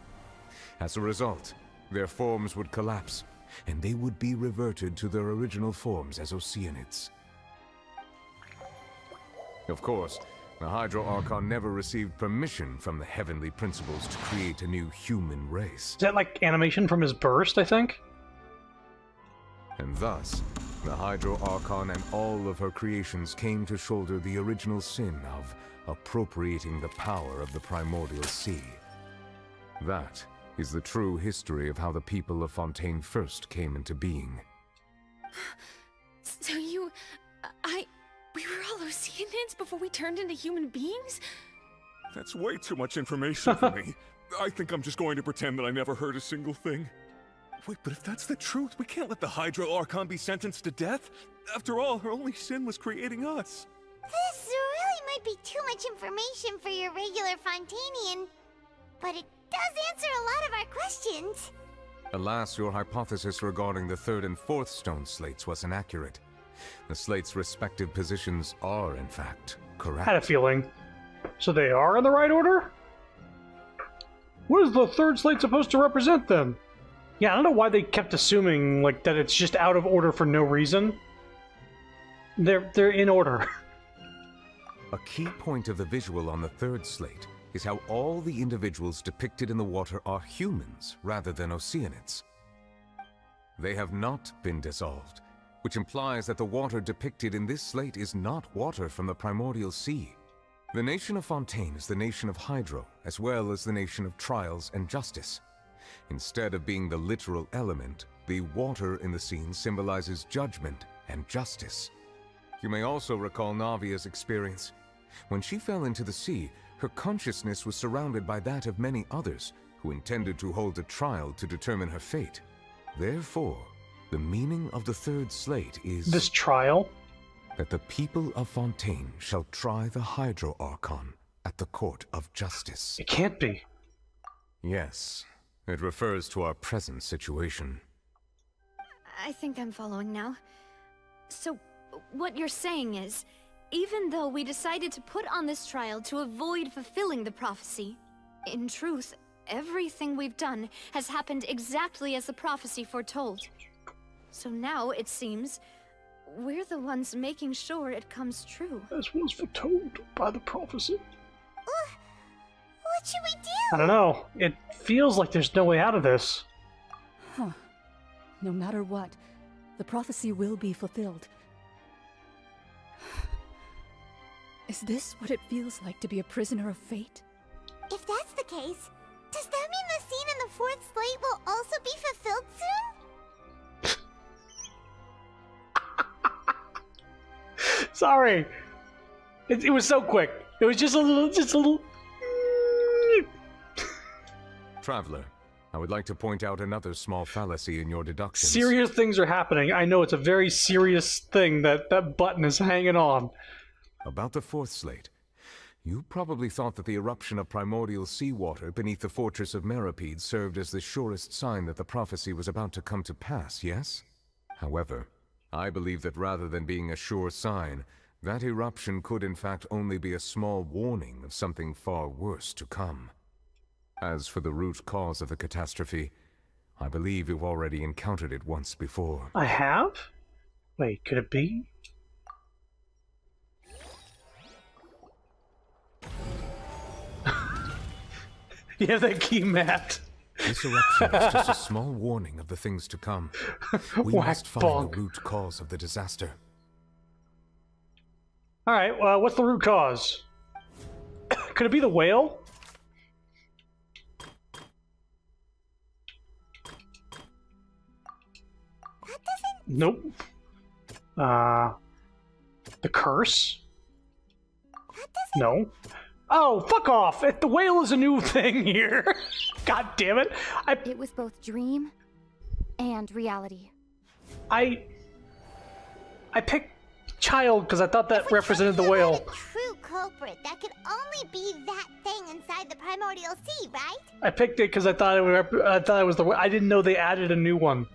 As a result, their forms would collapse, and they would be reverted to their original forms as Oceanids. Of course, the Hydro Archon never received permission from the heavenly principles to create a new human race. Is that like animation from his burst, I think? And thus, the Hydro Archon and all of her creations came to shoulder the original sin of appropriating the power of the primordial sea. That is the true history of how the people of Fontaine first came into being. So we were all Oceanids before we turned into human beings? That's way too much information for me. I think I'm just going to pretend that I never heard a single thing. Wait, but if that's the truth, we can't let the Hydro Archon be sentenced to death. After all, her only sin was creating us. This really might be too much information for your regular Fontainian, but it does answer a lot of our questions. Alas, your hypothesis regarding the third and fourth stone slates was inaccurate. The slates' respective positions are, in fact, correct. I had a feeling. So they are in the right order? What is the third slate supposed to represent then? Yeah, I don't know why they kept assuming like that it's just out of order for no reason. They're in order. A key point of the visual on the third slate is how all the individuals depicted in the water are humans rather than Oceanids. They have not been dissolved, which implies that the water depicted in this slate is not water from the primordial sea. The nation of Fontaine is the nation of Hydro, as well as the nation of trials and justice. Instead of being the literal element, the water in the scene symbolizes judgment and justice. You may also recall Navia's experience. When she fell into the sea, her consciousness was surrounded by that of many others who intended to hold a trial to determine her fate. Therefore, the meaning of the third slate is... This trial? That the people of Fontaine shall try the Hydro Archon at the court of justice. It can't be. Yes. It refers to our present situation. I think I'm following now. So, what you're saying is, even though we decided to put on this trial to avoid fulfilling the prophecy, in truth, everything we've done has happened exactly as the prophecy foretold. So now, it seems, we're the ones making sure it comes true. As was foretold by the prophecy. What should we do? I don't know. It feels like there's no way out of this. Huh. No matter what, the prophecy will be fulfilled. Is this what it feels like to be a prisoner of fate? If that's the case, does that mean the scene in the fourth slate will also be fulfilled soon? Sorry. It was so quick. It was just a little... Traveler, I would like to point out another small fallacy in your deductions. Serious things are happening. I know it's a very serious thing that that button is hanging on. About the fourth slate. You probably thought that the eruption of primordial seawater beneath the fortress of Meripede served as the surest sign that the prophecy was about to come to pass, yes? However, I believe that rather than being a sure sign, that eruption could in fact only be a small warning of something far worse to come. As for the root cause of the catastrophe, I believe you've already encountered it once before. I have? Wait, could it be? You have that key mapped. This eruption is just a small warning of the things to come. We must find the root cause of the disaster. Alright, well, what's the root cause? Could it be the whale? Nope. The curse? No. Oh, fuck off! The whale is a new thing here. God damn it! It was both dream and reality. I picked child because I thought that represented the whale. True culprit, that could only be that thing inside the primordial sea, right? I picked it because I thought it was the. I didn't know they added a new one.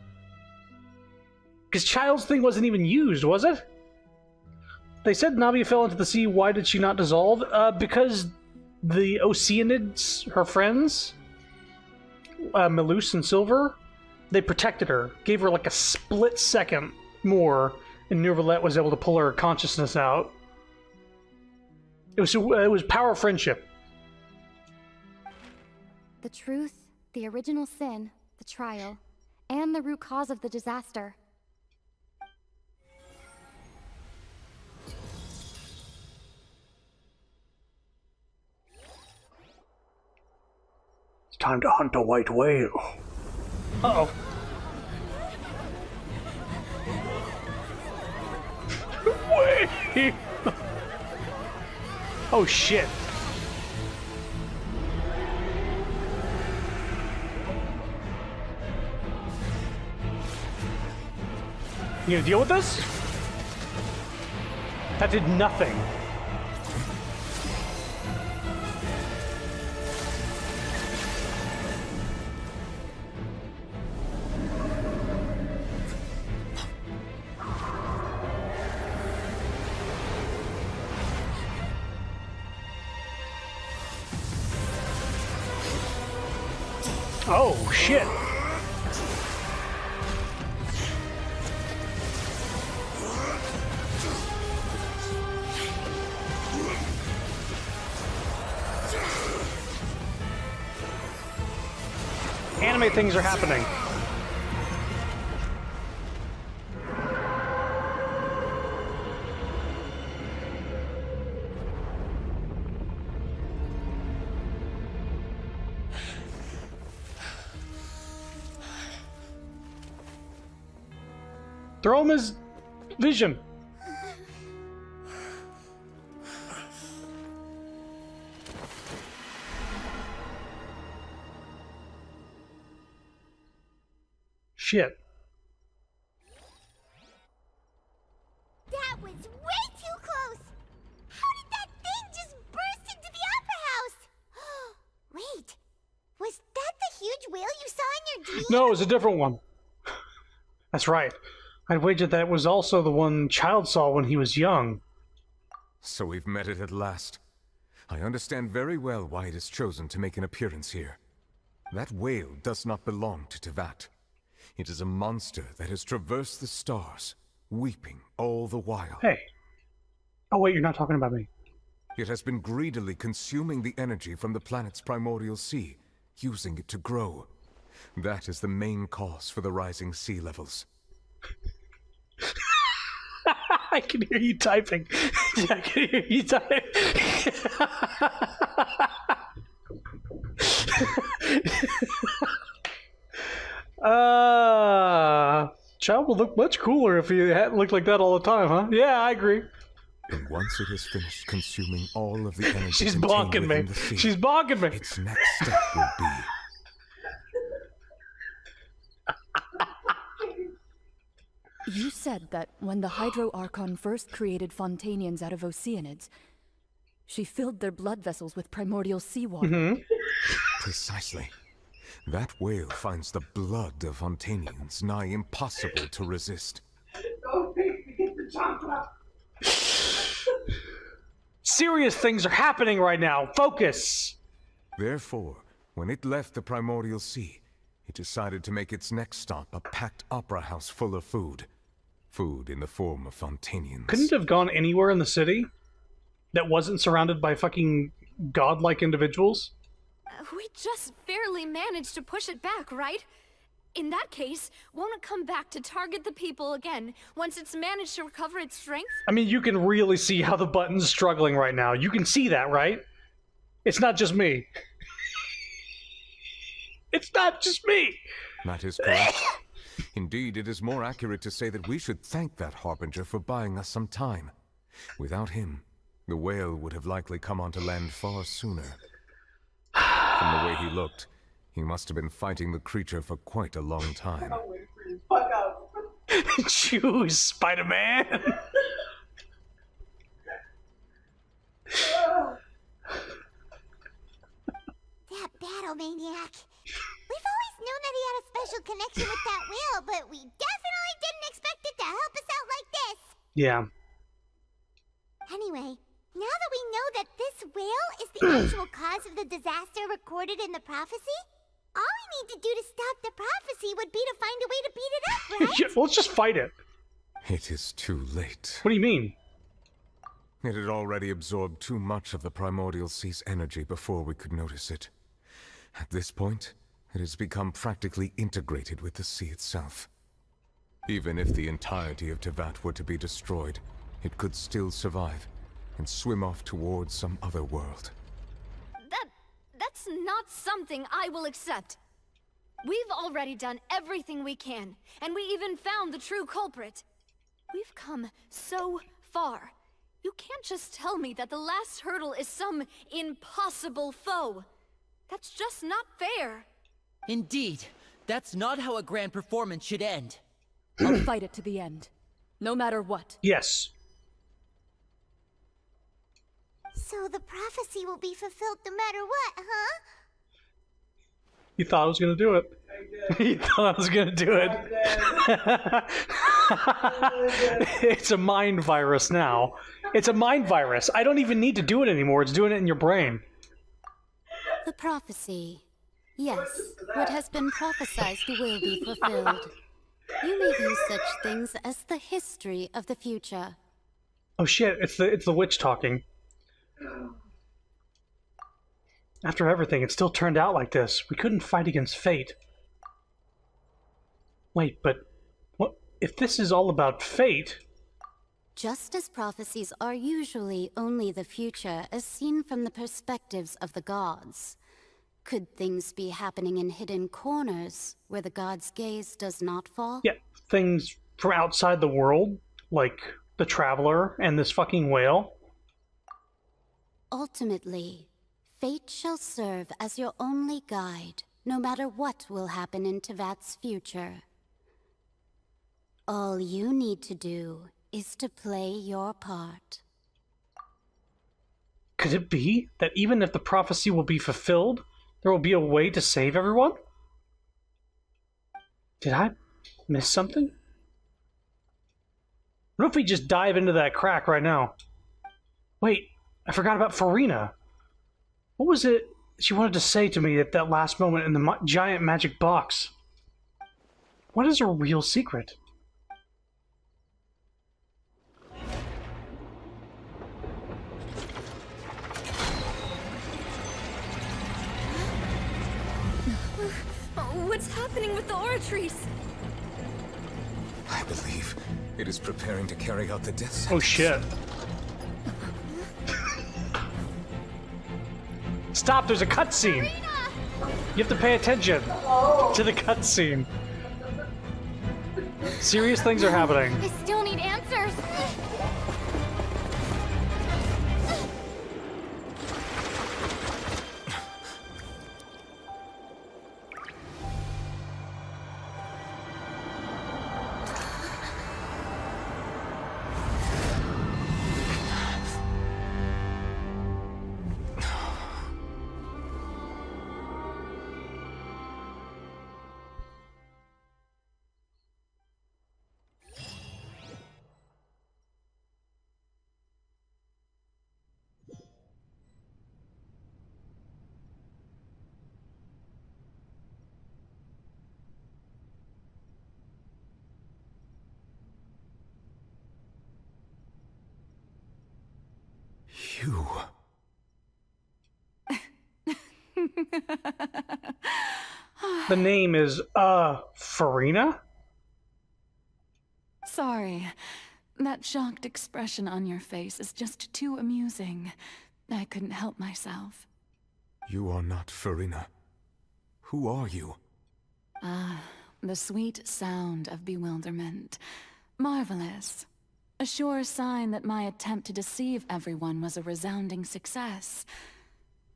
Because Child's thing wasn't even used, was it? They said Navi fell into the sea. Why did she not dissolve? Because the Oceanids, her friends, Melus and Silver, they protected her. Gave her like a split second more, and Neuvillette was able to pull her consciousness out. It was power of friendship. The truth, the original sin, the trial, and the root cause of the disaster. Time to hunt a white whale. Uh-oh. Wait! Oh shit. You gonna deal with this? That did nothing. Oh, shit. Anime things are happening. Throw him his vision. Shit. That was way too close! How did that thing just burst into the opera house? Wait, was that the huge whale you saw in your dream? No, it was a different one. That's right. I'd wager that was also the one Child saw when he was young. So we've met it at last. I understand very well why it has chosen to make an appearance here. That whale does not belong to Tevat. It is a monster that has traversed the stars, weeping all the while. Hey. Oh wait, you're not talking about me. It has been greedily consuming the energy from the planet's primordial sea, using it to grow. That is the main cause for the rising sea levels. I can hear you typing. I can hear you typing. Child would look much cooler if he had looked like that all the time, huh? Yeah, I agree. And once it has finished consuming all of the energy She's contained bonking within me. the sea, She's bonking me. its next step will be... said that when the Hydro Archon first created Fontanians out of Oceanids, she filled their blood vessels with primordial seawater. Precisely. That whale finds the blood of Fontanians nigh impossible to resist. Serious things are happening right now. Focus! Therefore, when it left the primordial sea, it decided to make its next stop a packed opera house full of food. Food in the form of Fontanians. Couldn't it have gone anywhere in the city that wasn't surrounded by fucking godlike individuals? We just barely managed to push it back, right? In that case, won't it come back to target the people again once it's managed to recover its strength? I mean, you can really see how the button's struggling right now. You can see that, right? It's not just me. It's not just me! That is correct. Indeed, it is more accurate to say that we should thank that Harbinger for buying us some time. Without him, the whale would have likely come onto land far sooner. From the way he looked, he must have been fighting the creature for quite a long time. Choose, Spider-Man! That battle maniac. We've always known that he had a special connection with that whale, but we definitely didn't expect it to help us out like this. Yeah. Anyway, now that we know that this whale is the actual cause of the disaster recorded in the prophecy, all we need to do to stop the prophecy would be to find a way to beat it up, right? Yeah, let's just fight it. It is too late. What do you mean? It had already absorbed too much of the primordial sea's energy before we could notice it. At this point, it has become practically integrated with the sea itself. Even if the entirety of Tevat were to be destroyed, it could still survive and swim off towards some other world. That's not something I will accept. We've already done everything we can, and we even found the true culprit. We've come so far. You can't just tell me that the last hurdle is some impossible foe. That's just not fair. Indeed, that's not how a grand performance should end. I'll fight it to the end, no matter what. Yes. So the prophecy will be fulfilled no matter what, huh? You thought I was gonna do it. You thought I was gonna do it. It's a mind virus now. It's a mind virus. I don't even need to do it anymore. It's doing it in your brain. The prophecy. Yes, what has been prophesied will be fulfilled. You may view such things as the history of the future. Oh shit, it's the witch talking. After everything, it still turned out like this. We couldn't fight against fate. Wait, but what if this is all about fate? Just as prophecies are usually only the future as seen from the perspectives of the gods, could things be happening in hidden corners where the gods' gaze does not fall? Yeah, things from outside the world, like the Traveler and this fucking whale. Ultimately, fate shall serve as your only guide, no matter what will happen in Tevat's future. All you need to do is to play your part. Could it be that even if the prophecy will be fulfilled, there will be a way to save everyone? Did I miss something? What if we just dive into that crack right now? Wait, I forgot about Farina. What was it she wanted to say to me at that last moment in the giant magic box? What is her real secret? What's happening with the oratories? I believe it is preparing to carry out the death sentence. Oh shit. Stop, there's a cutscene! You have to pay attention to the cutscene. Serious things are happening. I still need answers. You... The name is, Farina? Sorry. That shocked expression on your face is just too amusing. I couldn't help myself. You are not Farina. Who are you? Ah, the sweet sound of bewilderment. Marvelous. A sure sign that my attempt to deceive everyone was a resounding success.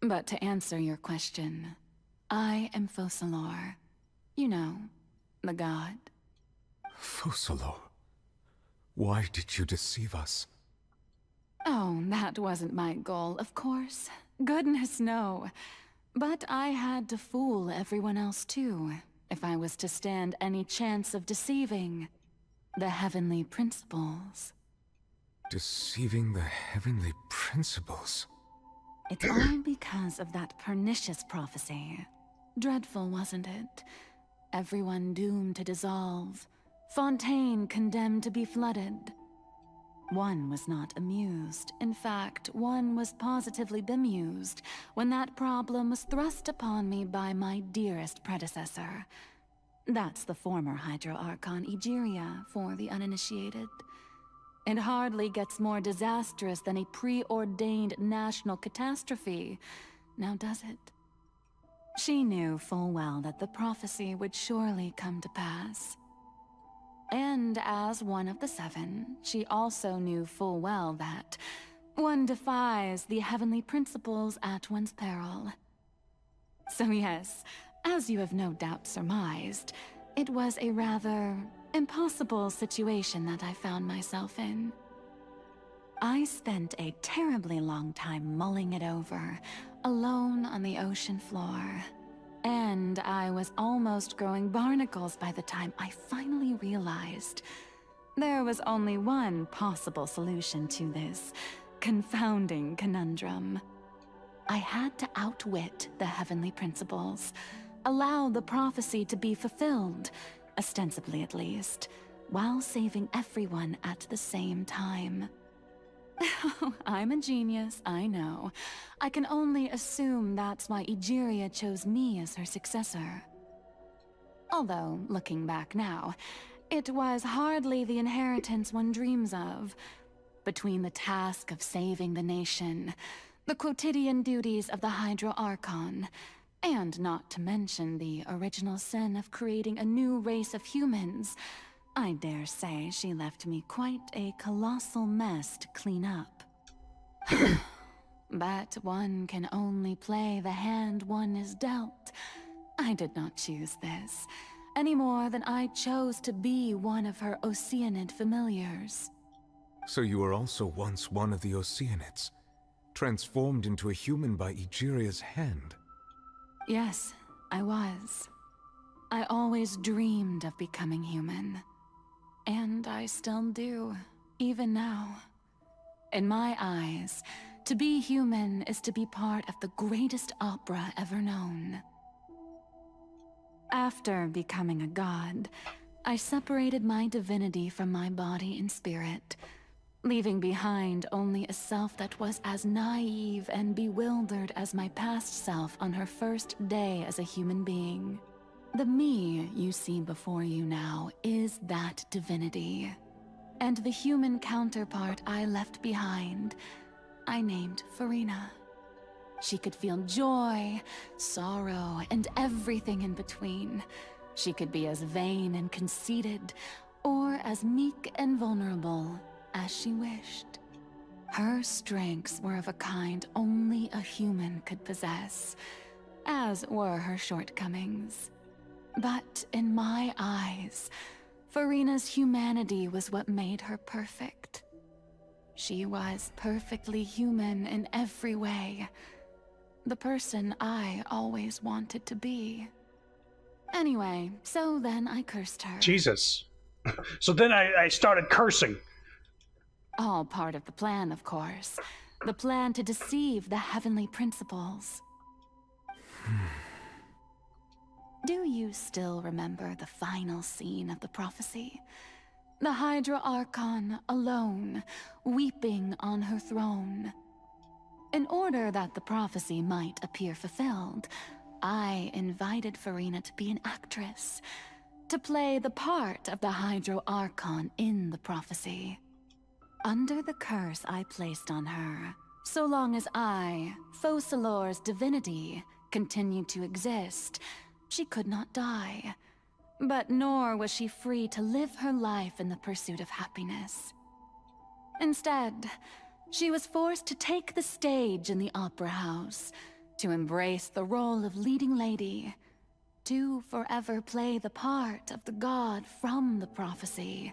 But to answer your question, I am Focalor. You know, the god. Focalor? Why did you deceive us? Oh, that wasn't my goal, of course. Goodness, no. But I had to fool everyone else too, if I was to stand any chance of deceiving the heavenly principles. Deceiving the heavenly principles? It's all because of that pernicious prophecy. Dreadful, wasn't it? Everyone doomed to dissolve. Fontaine condemned to be flooded. One was not amused. In fact, one was positively bemused when that problem was thrust upon me by my dearest predecessor. That's the former Hydro Archon Egeria, for the uninitiated. It hardly gets more disastrous than a preordained national catastrophe, now does it? She knew full well that the prophecy would surely come to pass. And as one of the seven, she also knew full well that one defies the heavenly principles at one's peril. So yes, as you have no doubt surmised, it was a rather impossible situation that I found myself in. I spent a terribly long time mulling it over, alone on the ocean floor. And I was almost growing barnacles by the time I finally realized there was only one possible solution to this confounding conundrum. I had to outwit the heavenly principles, allow the prophecy to be fulfilled, ostensibly at least, while saving everyone at the same time. I'm a genius, I know. I can only assume that's why Egeria chose me as her successor. Although, looking back now, it was hardly the inheritance one dreams of. Between the task of saving the nation, the quotidian duties of the Hydro Archon, and not to mention the original sin of creating a new race of humans, I dare say she left me quite a colossal mess to clean up. But one can only play the hand one is dealt. I did not choose this, any more than I chose to be one of her Oceanid familiars. So you were also once one of the Oceanids, transformed into a human by Egeria's hand? Yes, I was. I always dreamed of becoming human. And I still do, even now. In my eyes, to be human is to be part of the greatest opera ever known. After becoming a god, I separated my divinity from my body and spirit, leaving behind only a self that was as naive and bewildered as my past self on her first day as a human being. The me you see before you now is that divinity. And the human counterpart I left behind, I named Farina. She could feel joy, sorrow, and everything in between. She could be as vain and conceited, or as meek and vulnerable as she wished. Her strengths were of a kind only a human could possess, as were her shortcomings. But in my eyes, Farina's humanity was what made her perfect. She was perfectly human in every way. The person I always wanted to be. Anyway, so then I cursed her. Jesus. So then I started cursing. All part of the plan, of course. The plan to deceive the heavenly principles. Do you still remember the final scene of the prophecy? The Hydra Archon alone, weeping on her throne. In order that the prophecy might appear fulfilled, I invited Farina to be an actress, to play the part of the Hydro Archon in the prophecy. Under the curse I placed on her, so long as I, Focalor's divinity, continued to exist, she could not die. But nor was she free to live her life in the pursuit of happiness. Instead, she was forced to take the stage in the Opera House, to embrace the role of leading lady, to forever play the part of the god from the prophecy,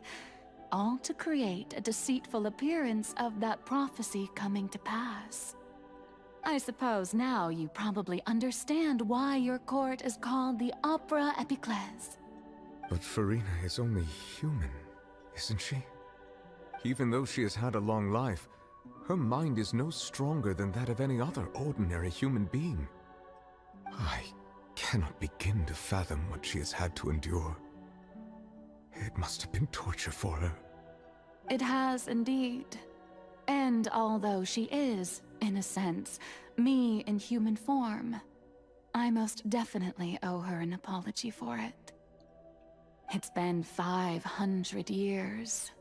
all to create a deceitful appearance of that prophecy coming to pass. I suppose now you probably understand why your court is called the Opera Epiclese. But Farina is only human, isn't she? Even though she has had a long life, her mind is no stronger than that of any other ordinary human being. I cannot begin to fathom what she has had to endure. It must have been torture for her. It has indeed. And although she is, in a sense, me in human form, I most definitely owe her an apology for it. It's been 500 years,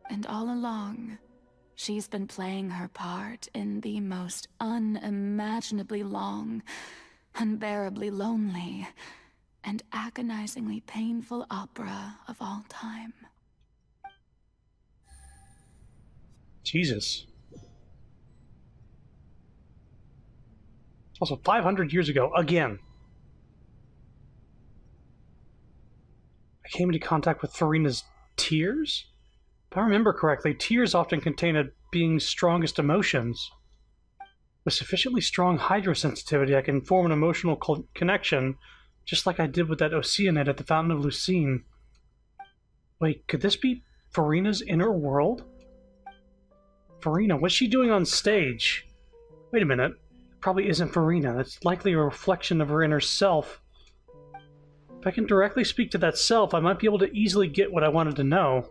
and all along, she's been playing her part in the most unimaginably long, unbearably lonely, and agonizingly painful opera of all time. Jesus. Also, 500 years ago, again. I came into contact with Farina's tears? If I remember correctly, tears often contain a being's strongest emotions. With sufficiently strong hydrosensitivity, I can form an emotional connection, just like I did with that Oceanid at the Fountain of Lucine. Wait, could this be Farina's inner world? Farina, what's she doing on stage? Wait a minute. It probably isn't Farina. It's likely a reflection of her inner self. If I can directly speak to that self, I might be able to easily get what I wanted to know.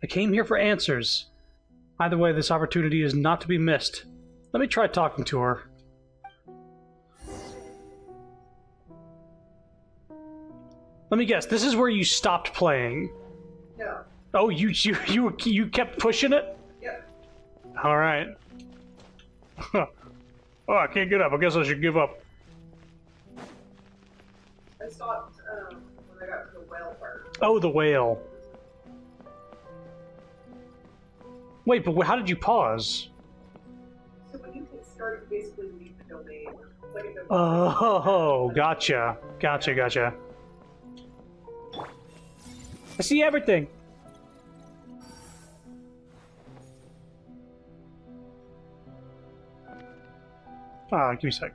I came here for answers. Either way, this opportunity is not to be missed. Let me try talking to her. Let me guess, this is where you stopped playing. No. Oh, you kept pushing it? Yep. Alright. Oh, I can't get up. I guess I should give up. I stopped when I got to the whale part. Oh, the whale. Wait, but how did you pause? So when you hit start, you basically leave the domain. It's like a domain. Oh, gotcha. Gotcha. I see everything. Give me a sec.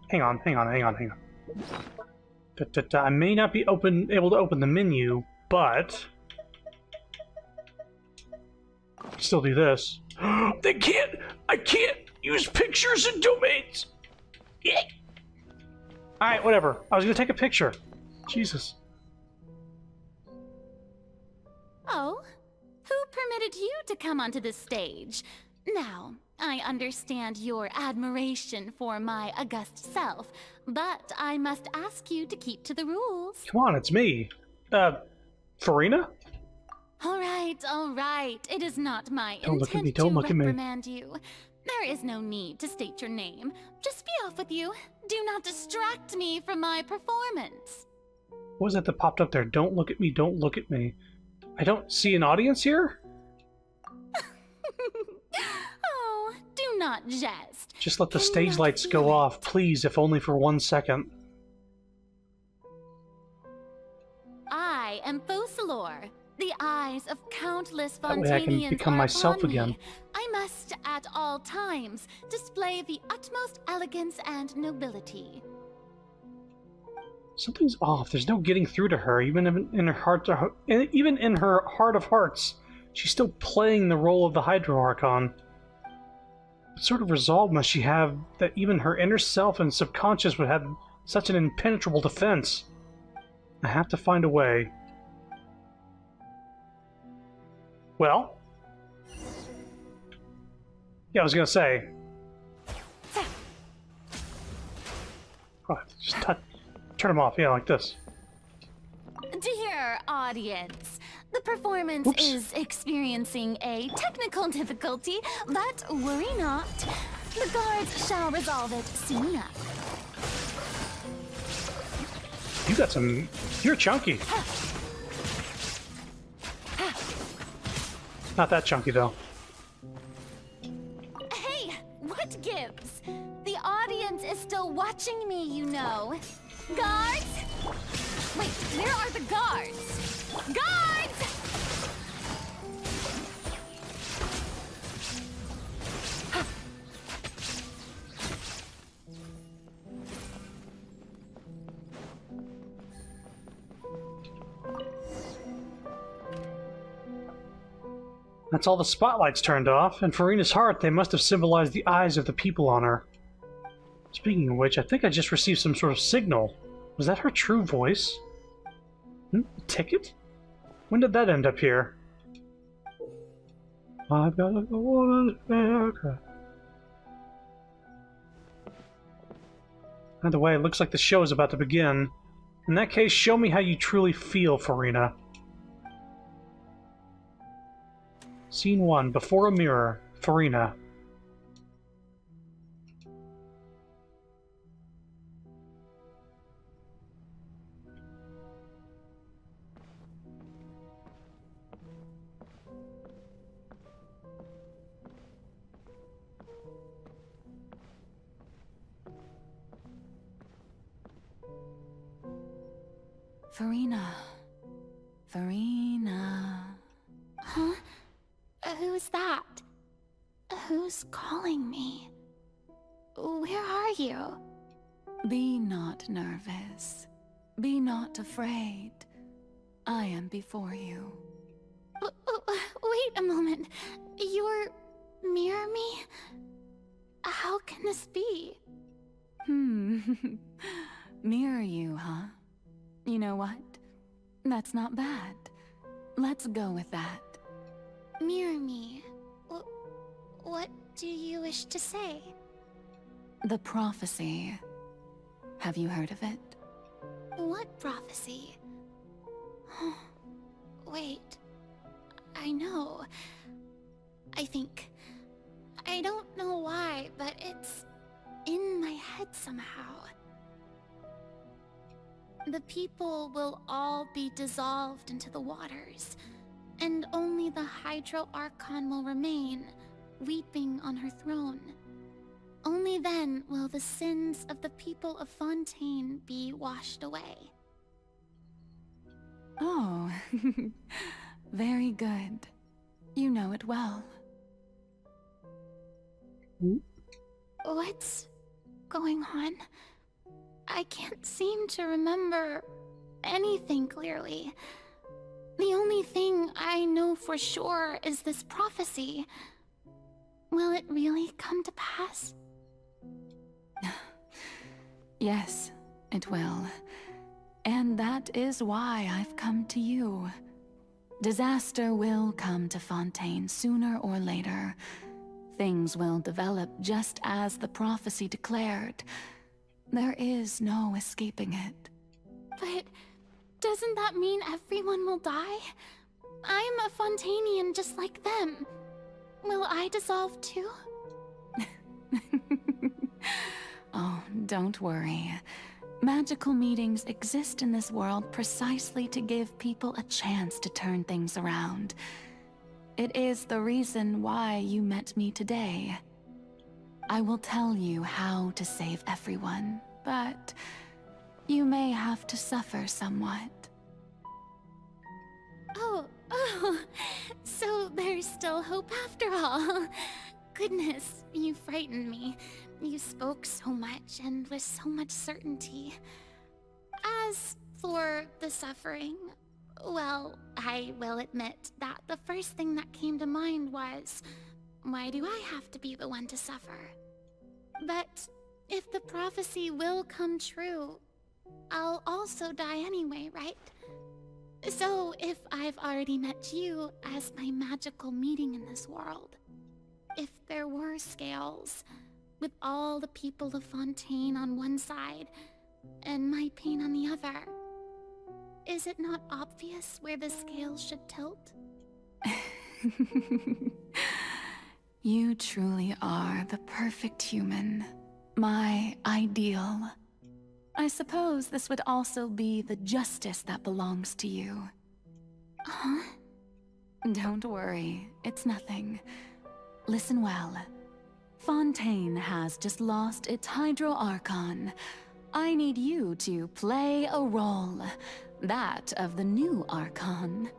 Hang on. I may not be able to open the menu, but still do this. I can't use pictures and domains. Alright, whatever. I was gonna take a picture. Jesus. Oh? Who permitted you to come onto the stage? Now, I understand your admiration for my august self, but I must ask you to keep to the rules. Come on, it's me. Farina? All right. It is not my intent to reprimand you. There is no need to state your name. Just be off with you. Do not distract me from my performance. What was that that popped up there? Don't look at me, don't look at me. I don't see an audience here? Oh, do not jest. Just let the stage lights go off, please, if only for 1 second. I am Focalor, the eyes of countless That way I can Fontanians become are myself upon me. again. I must, at all times, display the utmost elegance and nobility. Something's off. There's no getting through to her, even in her heart. Even in her heart of hearts, she's still playing the role of the Hydro Archon. What sort of resolve must she have that even her inner self and subconscious would have such an impenetrable defense? I have to find a way. Well? Yeah, I was gonna say. Oh, just turn them off, yeah, like this. Dear audience, the performance is experiencing a technical difficulty, but worry not. The guards shall resolve it soon enough. You got some... You're chunky. Not that chunky, though. Hey, what gives? The audience is still watching me, you know. Guards? Wait, where are the guards? Guards! That's all the spotlights turned off, and Farina's heart, they must have symbolized the eyes of the people on her. Speaking of which, I think I just received some sort of signal. Was that her true voice? Ticket? When did that end up here? I've got a woman's America. By the way, it looks like the show is about to begin. In that case, show me how you truly feel, Farina. Scene 1. Before a mirror. Farina. Farina. Farina. Huh? Who's that? Who's calling me? Where are you? Be not nervous. Be not afraid. I am before you. Wait a moment. You're... Mirror me? How can this be? Mirror you, huh? You know what? That's not bad. Let's go with that. Mirror me. What do you wish to say? The prophecy. Have you heard of it? What prophecy? Wait. I know. I think... I don't know why, but it's in my head somehow. The people will all be dissolved into the waters, and only the Hydro Archon will remain, weeping on her throne. Only then will the sins of the people of Fontaine be washed away. Oh, very good. You know it well. What's going on? I can't seem to remember anything clearly. The only thing I know for sure is this prophecy. Will it really come to pass? Yes, it will. And that is why I've come to you. Disaster will come to Fontaine sooner or later. Things will develop just as the prophecy declared. There is no escaping it. But doesn't that mean everyone will die? I'm a Fontainian just like them. Will I dissolve too? Oh, don't worry. Magical meetings exist in this world precisely to give people a chance to turn things around. It is the reason why you met me today. I will tell you how to save everyone, but you may have to suffer somewhat. Oh, so there's still hope after all. Goodness, you frightened me. You spoke so much and with so much certainty. As for the suffering, well, I will admit that the first thing that came to mind was, why do I have to be the one to suffer? But if the prophecy will come true, I'll also die anyway, right? So, if I've already met you as my magical meeting in this world, if there were scales, with all the people of Fontaine on one side, and my pain on the other, is it not obvious where the scales should tilt? You truly are the perfect human. My ideal. I suppose this would also be the justice that belongs to you. Huh? Don't worry, it's nothing. Listen well. Fontaine has just lost its Hydro Archon. I need you to play a role. That of the new Archon.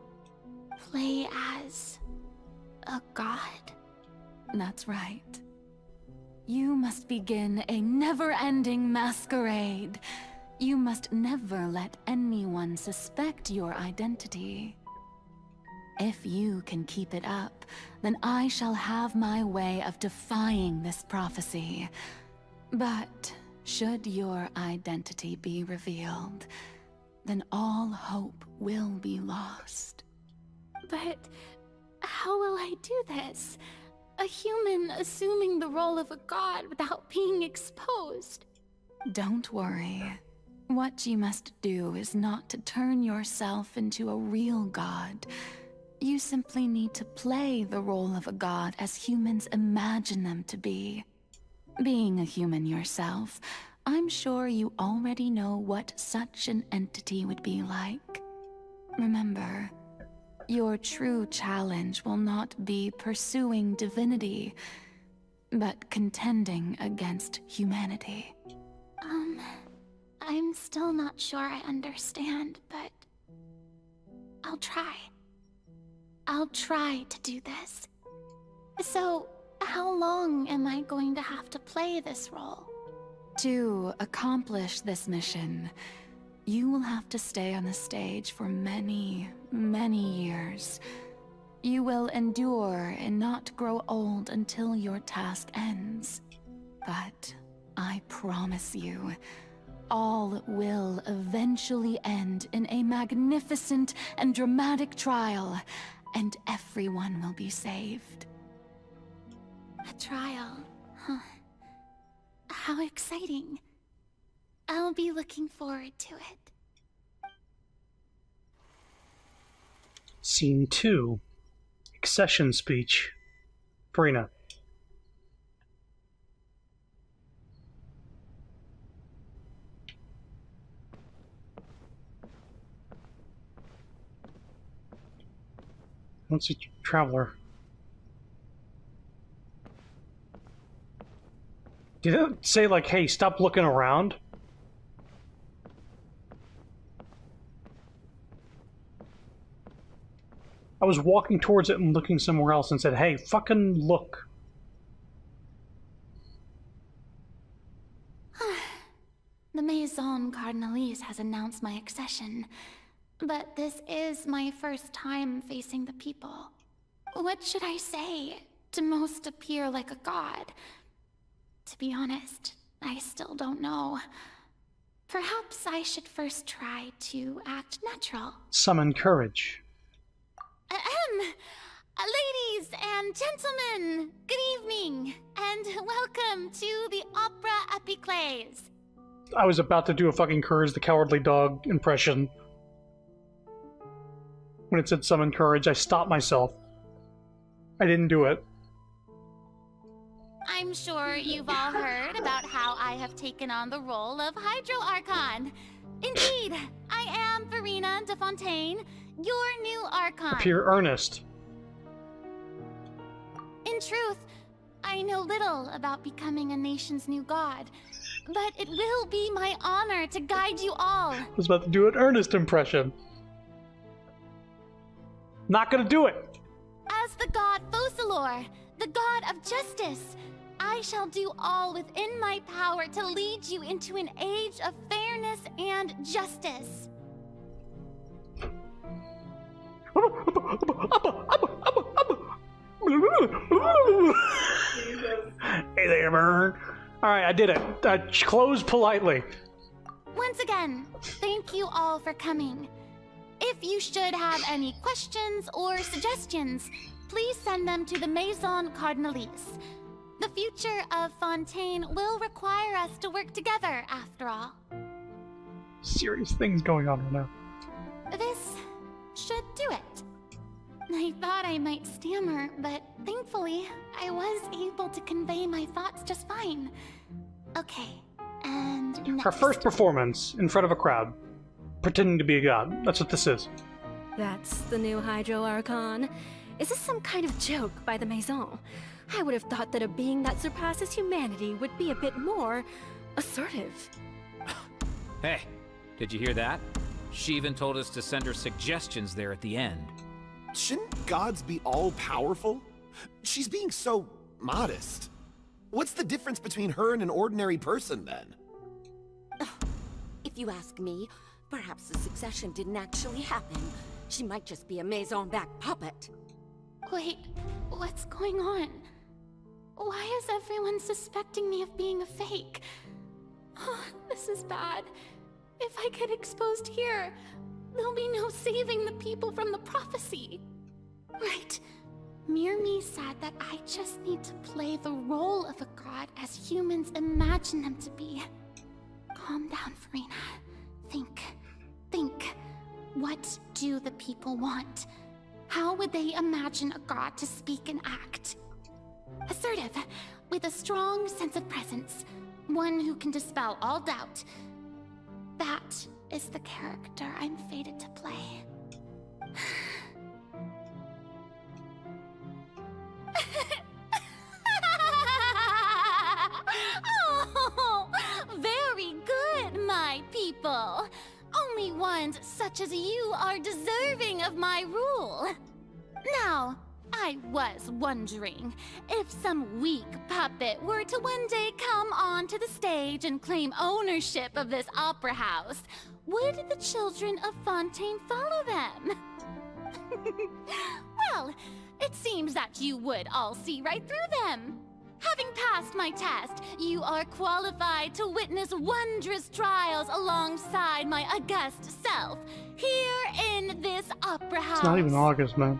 Play as a god? That's right. You must begin a never-ending masquerade. You must never let anyone suspect your identity. If you can keep it up, then I shall have my way of defying this prophecy. But should your identity be revealed, then all hope will be lost. But how will I do this? A human assuming the role of a god without being exposed. Don't worry. What you must do is not to turn yourself into a real god. You simply need to play the role of a god as humans imagine them to be. Being a human yourself, I'm sure you already know what such an entity would be like. Remember, your true challenge will not be pursuing divinity, but contending against humanity. I'm still not sure I understand, but I'll try. I'll try to do this. So, how long am I going to have to play this role? To accomplish this mission, you will have to stay on the stage for many, many years. You will endure and not grow old until your task ends. But I promise you, all will eventually end in a magnificent and dramatic trial, and everyone will be saved. A trial, huh? How exciting. I'll be looking forward to it. Scene 2. Accession speech. Farina. I don't see Traveler. Did it say, like, hey, stop looking around? I was walking towards it and looking somewhere else and said, hey, fucking look. The Maison Cardinalise has announced my accession, but this is my first time facing the people. What should I say to most appear like a god? To be honest, I still don't know. Perhaps I should first try to act natural. Summon courage. Ladies and gentlemen, good evening, and welcome to the Opera Epiclese. I was about to do a fucking Courage the Cowardly Dog impression. When it said summon courage, I stopped myself. I didn't do it. I'm sure you've all heard about how I have taken on the role of Hydro Archon. Indeed, I am Farina de Fontaine, your new Archon. Appear earnest. In truth, I know little about becoming a nation's new god, but it will be my honor to guide you all. I was about to do an earnest impression. Not gonna do it. As the god Focalor, the god of justice, I shall do all within my power to lead you into an age of fairness and justice. Hey there, Burn. Alright, I did it. Close politely. Once again, thank you all for coming. If you should have any questions or suggestions, please send them to the Maison Cardinalise. The future of Fontaine will require us to work together, after all. Serious things going on right now. This should do it. I thought I might stammer, but thankfully, I was able to convey my thoughts just fine. Okay, and next. Her first performance in front of a crowd, pretending to be a god. That's what this is. That's the new Hydro Archon. Is this some kind of joke by the Maison? I would have thought that a being that surpasses humanity would be a bit more assertive. Hey, did you hear that? She even told us to send her suggestions there at the end. Shouldn't gods be all-powerful? She's being so modest. What's the difference between her and an ordinary person, then? If you ask me, perhaps the succession didn't actually happen. She might just be a Maison-back puppet. Wait, what's going on? Why is everyone suspecting me of being a fake? Oh, this is bad. If I get exposed here, there'll be no saving the people from the prophecy. Right. Mirmi said that I just need to play the role of a god as humans imagine them to be. Calm down, Farina. Think. What do the people want? How would they imagine a god to speak and act? Assertive, with a strong sense of presence. One who can dispel all doubt. That is the character I'm fated to play. Oh, very good, my people. Only ones such as you are deserving of my rule. Now, I was wondering, if some weak puppet were to one day come onto the stage and claim ownership of this opera house, would the children of Fontaine follow them? Well, it seems that you would all see right through them. Having passed my test, you are qualified to witness wondrous trials alongside my august self, here in this opera house. It's not even August, man.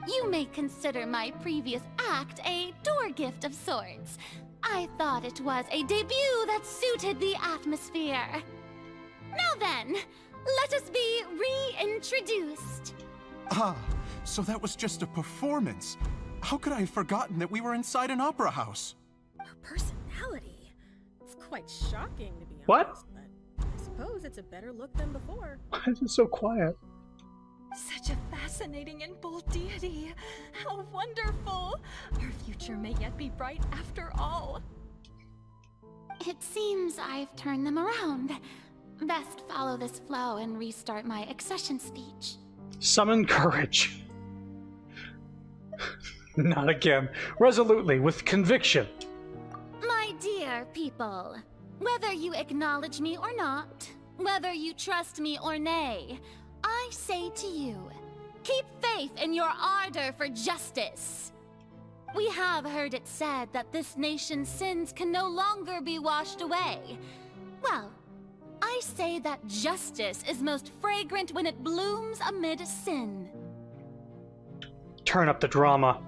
You may consider my previous act a door gift of sorts. I thought it was a debut that suited the atmosphere. Now then, let us be reintroduced. Ah, so that was just a performance. How could I have forgotten that we were inside an opera house? Her personality. It's quite shocking, to be honest. What? But I suppose it's a better look than before. Why is it so quiet? Such a fascinating and bold deity. How wonderful! Our future may yet be bright after all. It seems I've turned them around. Best follow this flow and restart my accession speech. Summon courage. Not again. Resolutely, with conviction. My dear people, whether you acknowledge me or not, whether you trust me or nay, I say to you, keep faith in your ardor for justice. We have heard it said that this nation's sins can no longer be washed away. Well, I say that justice is most fragrant when it blooms amid sin. Turn up the drama.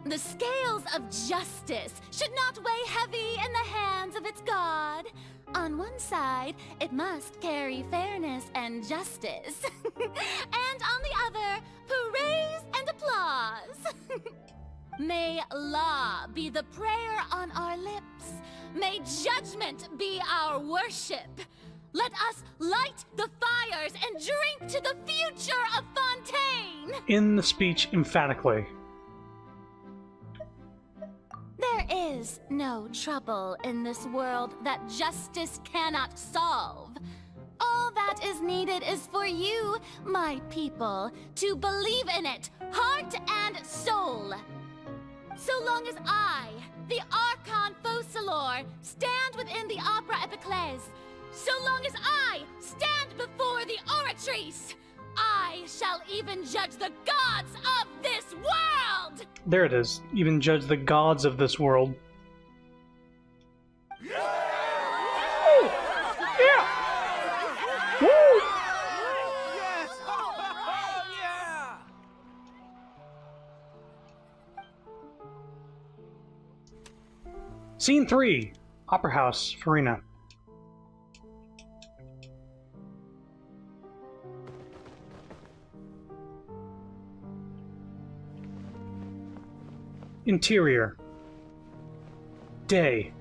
The scales of justice should not weigh heavy in the hands of its god. On one side, it must carry fairness and justice. And on the other, praise and applause. May law be the prayer on our lips. May judgment be our worship. Let us light the fires and drink to the future of Fontaine! In the speech, emphatically. There is no trouble in this world that justice cannot solve. All that is needed is for you, my people, to believe in it, heart and soul. So long as I, the Archon Focalor, stand within the Opera Epiclese, so long as I stand before the Oratrice, I shall even judge the gods of this world! There it is. Even judge the gods of this world. Yeah! Woo! Yes! Scene 3. Opera House, Farina. Interior. Day.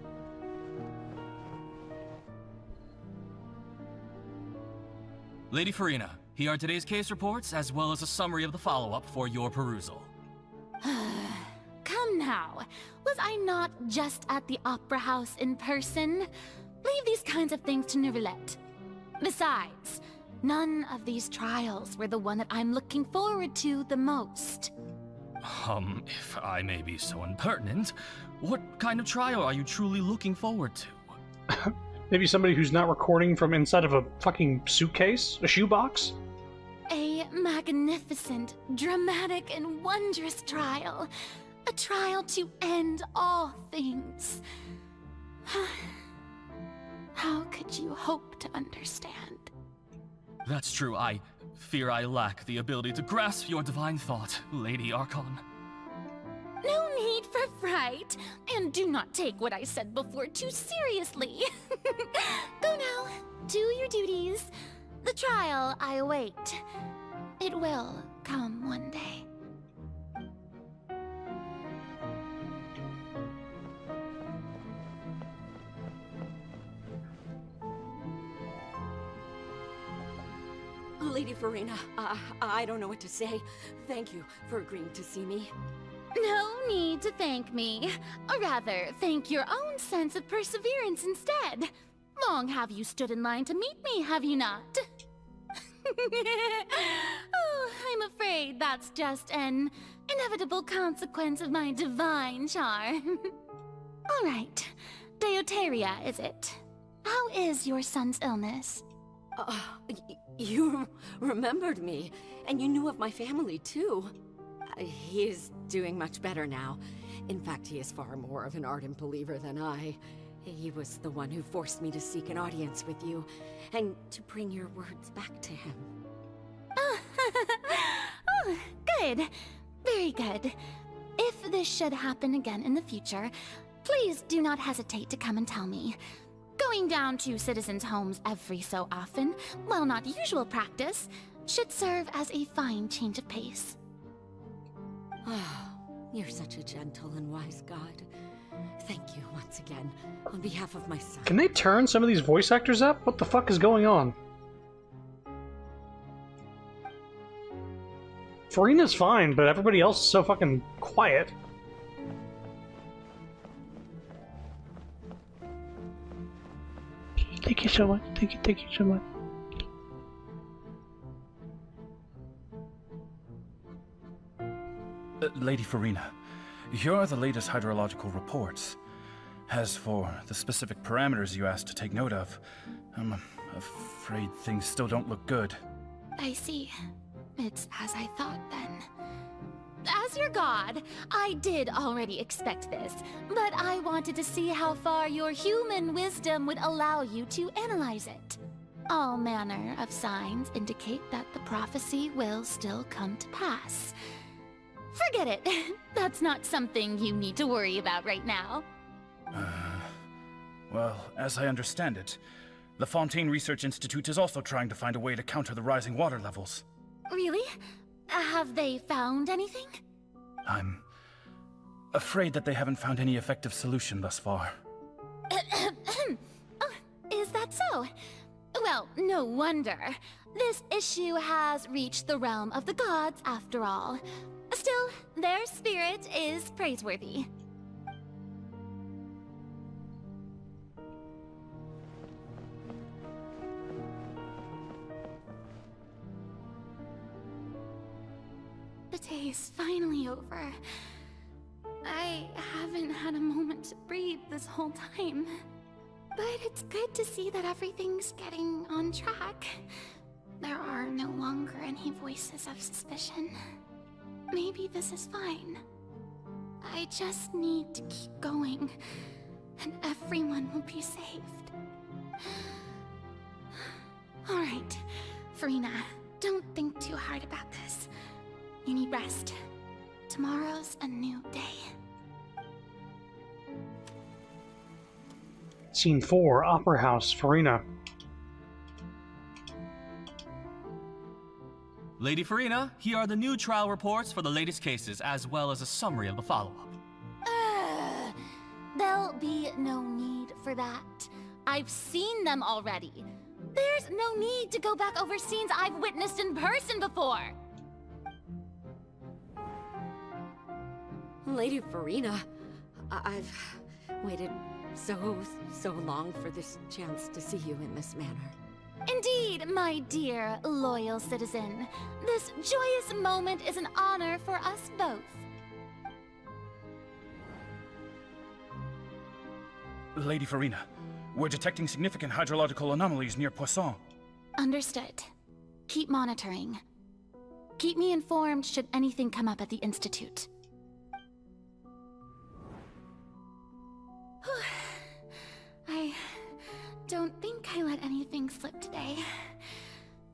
Lady Farina, here are today's case reports, as well as a summary of the follow-up for your perusal. Come now. Was I not just at the Opera House in person? Leave these kinds of things to Neuvillette. Besides, none of these trials were the one that I'm looking forward to the most. If I may be so impertinent, what kind of trial are you truly looking forward to? Maybe somebody who's not recording from inside of a fucking suitcase? A shoebox? A magnificent, dramatic, and wondrous trial. A trial to end all things. How could you hope to understand? That's true. I fear I lack the ability to grasp your divine thought, Lady Archon. No need for fright, and do not take what I said before too seriously. Go now, do your duties. The trial I await. It will come one day. Lady Farina, I don't know what to say. Thank you for agreeing to see me. No need to thank me. Or rather, thank your own sense of perseverance instead. Long have you stood in line to meet me, have you not? Oh, I'm afraid that's just an inevitable consequence of my divine charm. All right, Deoteria, is it? How is your son's illness? You remembered me, and you knew of my family, too. He is doing much better now. In fact, he is far more of an ardent believer than I. He was the one who forced me to seek an audience with you, and to bring your words back to him. Oh, good. Very good. If this should happen again in the future, please do not hesitate to come and tell me. Going down to citizens' homes every so often, while not usual practice, should serve as a fine change of pace. You're such a gentle and wise god. Thank you once again, on behalf of my son. Can they turn some of these voice actors up? What the fuck is going on? Farina's fine, but everybody else is so fucking quiet. Thank you so much. Thank you so much. Lady Farina, here are the latest hydrological reports. As for the specific parameters you asked to take note of, I'm afraid things still don't look good. I see. It's as I thought then. As your god, I did already expect this, but I wanted to see how far your human wisdom would allow you to analyze it. All manner of signs indicate that the prophecy will still come to pass. Forget it. That's not something you need to worry about right now. Well, as I understand it, the Fontaine Research Institute is also trying to find a way to counter the rising water levels. Really? Have they found anything? I'm afraid that they haven't found any effective solution thus far. Oh, is that so? Well, no wonder. This issue has reached the realm of the gods, after all. Still, their spirit is praiseworthy. The day is finally over. I haven't had a moment to breathe this whole time. But it's good to see that everything's getting on track. There are no longer any voices of suspicion. Maybe this is fine. I just need to keep going, and everyone will be saved. Alright, Farina, don't think too hard about this. You need rest. Tomorrow's a new day. Scene 4, Opera House, Farina. Lady Farina, here are the new trial reports for the latest cases, as well as a summary of the follow-up. There'll be no need for that. I've seen them already. There's no need to go back over scenes I've witnessed in person before. Lady Farina, I've waited so long for this chance to see you in this manner. Indeed, my dear, loyal citizen. This joyous moment is an honor for us both. Lady Farina, we're detecting significant hydrological anomalies near Poisson. Understood. Keep monitoring. Keep me informed should anything come up at the Institute. I don't think I let anything slip today.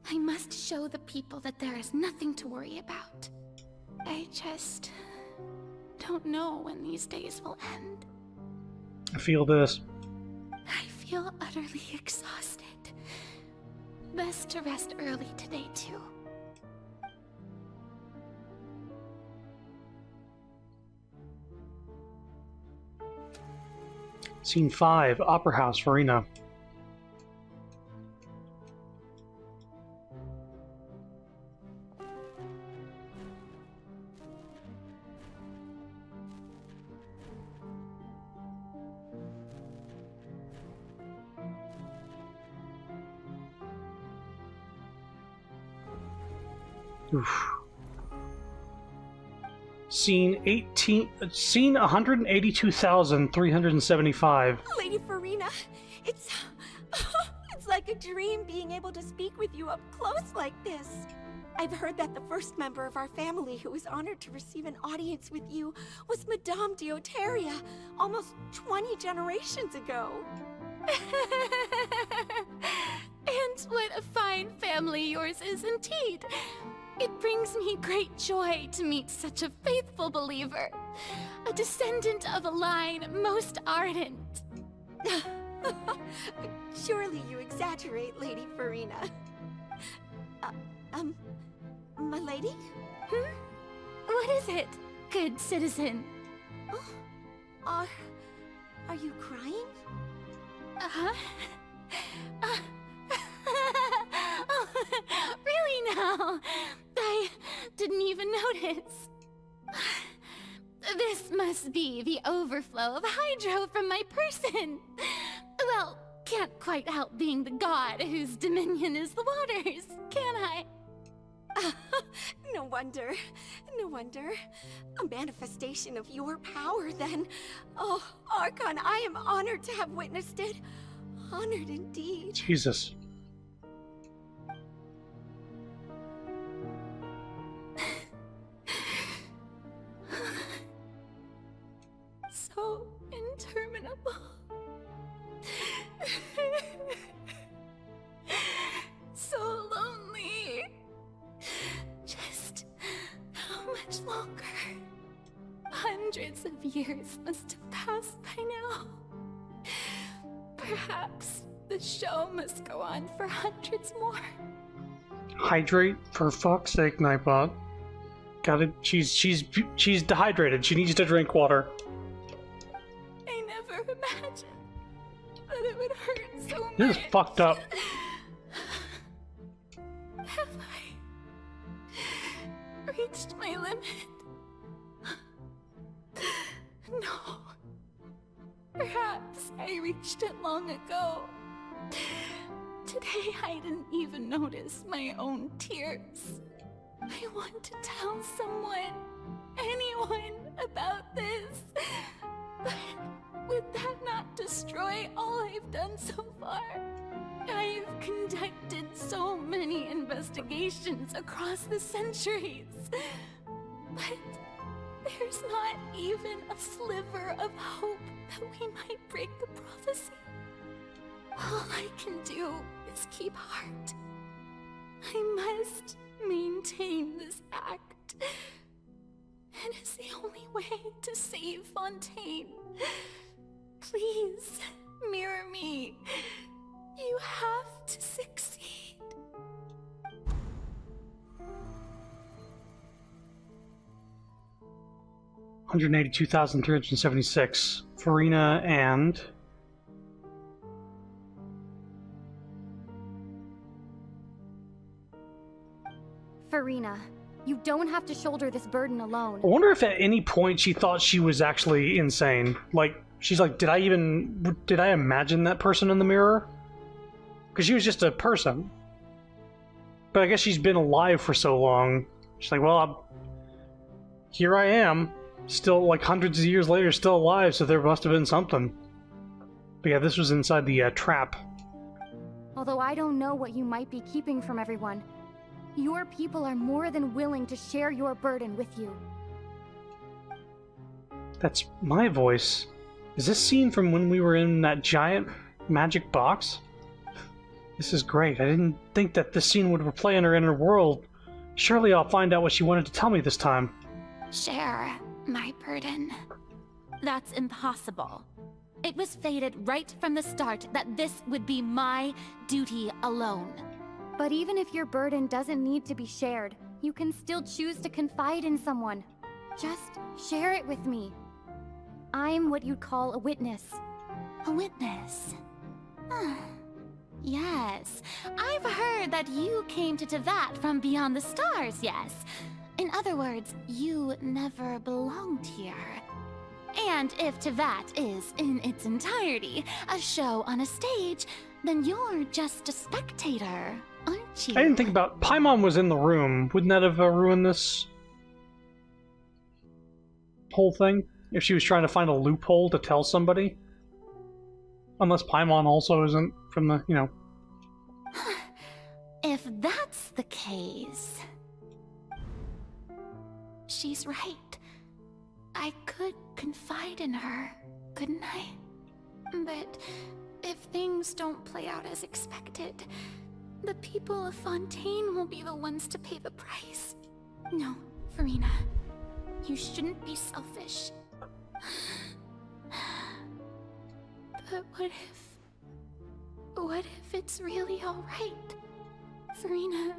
I must show the people that there is nothing to worry about. I just don't know when these days will end. I feel this. I feel utterly exhausted. Best to rest early today, too. Scene 5, Opera House, Farina. Oof. Scene 182,375. Lady Farina, it's like a dream being able to speak with you up close like this. I've heard that the first member of our family who was honored to receive an audience with you was Madame Deoteria, almost 20 generations ago. And what a fine family yours is indeed. It brings me great joy to meet such a faithful believer, a descendant of a line most ardent. Surely you exaggerate, Lady Farina. My lady? What is it, good citizen? Are you crying? Uh-huh. Oh, really now? I didn't even notice. This must be the overflow of hydro from my person. Well, can't quite help being the god whose dominion is the waters, can I? No wonder. No wonder. A manifestation of your power, then. Oh, Archon, I am honored to have witnessed it. Honored indeed. Jesus. So interminable. So lonely. Just how much longer? Hundreds of years must have passed by now. Perhaps the show must go on for hundreds more. Hydrate, for fuck's sake, Nightbot. She's dehydrated. She needs to drink water. I never imagined that it would hurt so much. This is fucked up. Have I reached my limit? No. Perhaps I reached it long ago. Today I didn't even notice my own tears. I want to tell someone, anyone, about this. But would that not destroy all I've done so far? I've conducted so many investigations across the centuries. But there's not even a sliver of hope that we might break the prophecy. All I can do is keep heart. I must maintain this act. It is the only way to save Fontaine. Please, Mirror me. You have to succeed. $182,376. Farina and... Farina, you don't have to shoulder this burden alone. I wonder if at any point she thought she was actually insane. Like, she's like, did I imagine that person in the mirror? Because she was just a person. But I guess she's been alive for so long. She's like, well, here I am. Still, like, hundreds of years later, still alive, so there must have been something. But yeah, this was inside the trap. Although I don't know what you might be keeping from everyone, your people are more than willing to share your burden with you. That's my voice. Is this scene from when we were in that giant magic box? This is great. I didn't think that this scene would replay in her inner world. Surely I'll find out what she wanted to tell me this time. Share my burden. That's impossible. It was fated right from the start that this would be my duty alone. But even if your burden doesn't need to be shared, you can still choose to confide in someone. Just share it with me. I'm what you'd call a witness. A witness? Yes, I've heard that you came to Tevat from beyond the stars, yes. In other words, you never belonged here. And if Tevat is, in its entirety, a show on a stage, then you're just a spectator, aren't you? I didn't think about... Paimon was in the room. Wouldn't that have ruined this whole thing? If she was trying to find a loophole to tell somebody? Unless Paimon also isn't from the, you know... If that's the case... She's right. I could confide in her, couldn't I? But if things don't play out as expected, the people of Fontaine will be the ones to pay the price. No, Farina, you shouldn't be selfish. But what if it's really all right? Farina,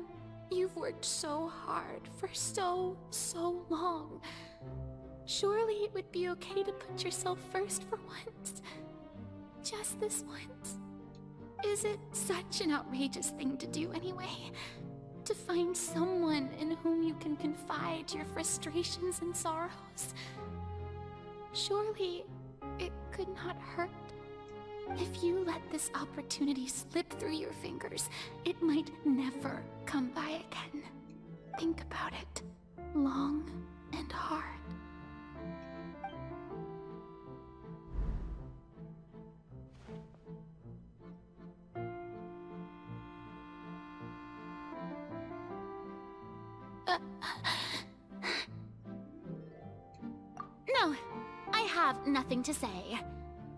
you've worked so hard for so long. Surely it would be okay to put yourself first for once. Just this once. Is it such an outrageous thing to do anyway? To find someone in whom you can confide your frustrations and sorrows? Surely it could not hurt. If you let this opportunity slip through your fingers, it might never come by again. Think about it long and hard. No, I have nothing to say.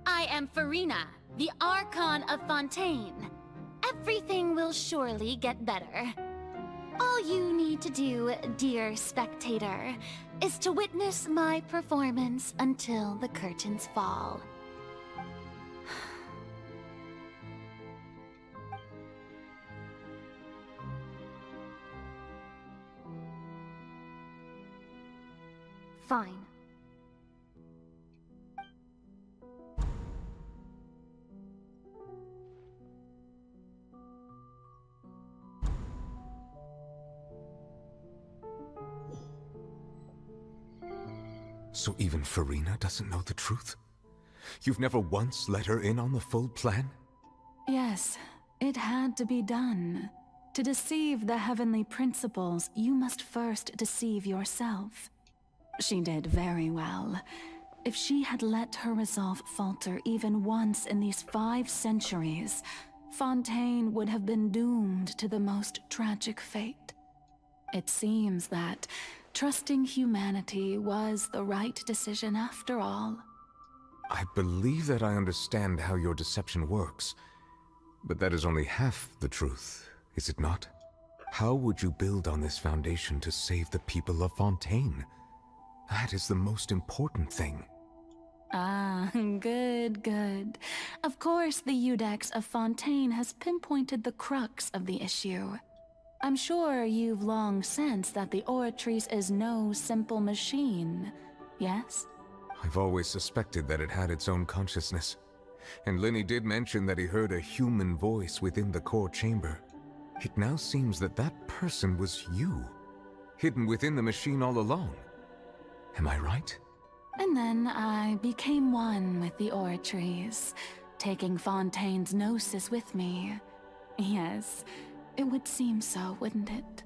I am Farina, the Archon of Fontaine. Everything will surely get better. All you need to do, dear spectator, is to witness my performance until the curtains fall. Fine. So even Farina doesn't know the truth? You've never once let her in on the full plan? Yes, it had to be done. To deceive the heavenly principles, you must first deceive yourself. She did very well. If she had let her resolve falter even once in these 5 centuries, Fontaine would have been doomed to the most tragic fate. It seems that trusting humanity was the right decision after all. I believe that I understand how your deception works, but that is only half the truth, is it not? How would you build on this foundation to save the people of Fontaine? That is the most important thing. Ah, Good, good. Of course, the Iudex of Fontaine has pinpointed the crux of the issue. I'm sure you've long sensed that the Oratrice is no simple machine, yes? I've always suspected that it had its own consciousness. And Lenny did mention that he heard a human voice within the core chamber. It now seems that that person was you, hidden within the machine all along. Am I right? And then I became one with the Oratrice, taking Fontaine's gnosis with me. Yes, it would seem so, wouldn't it?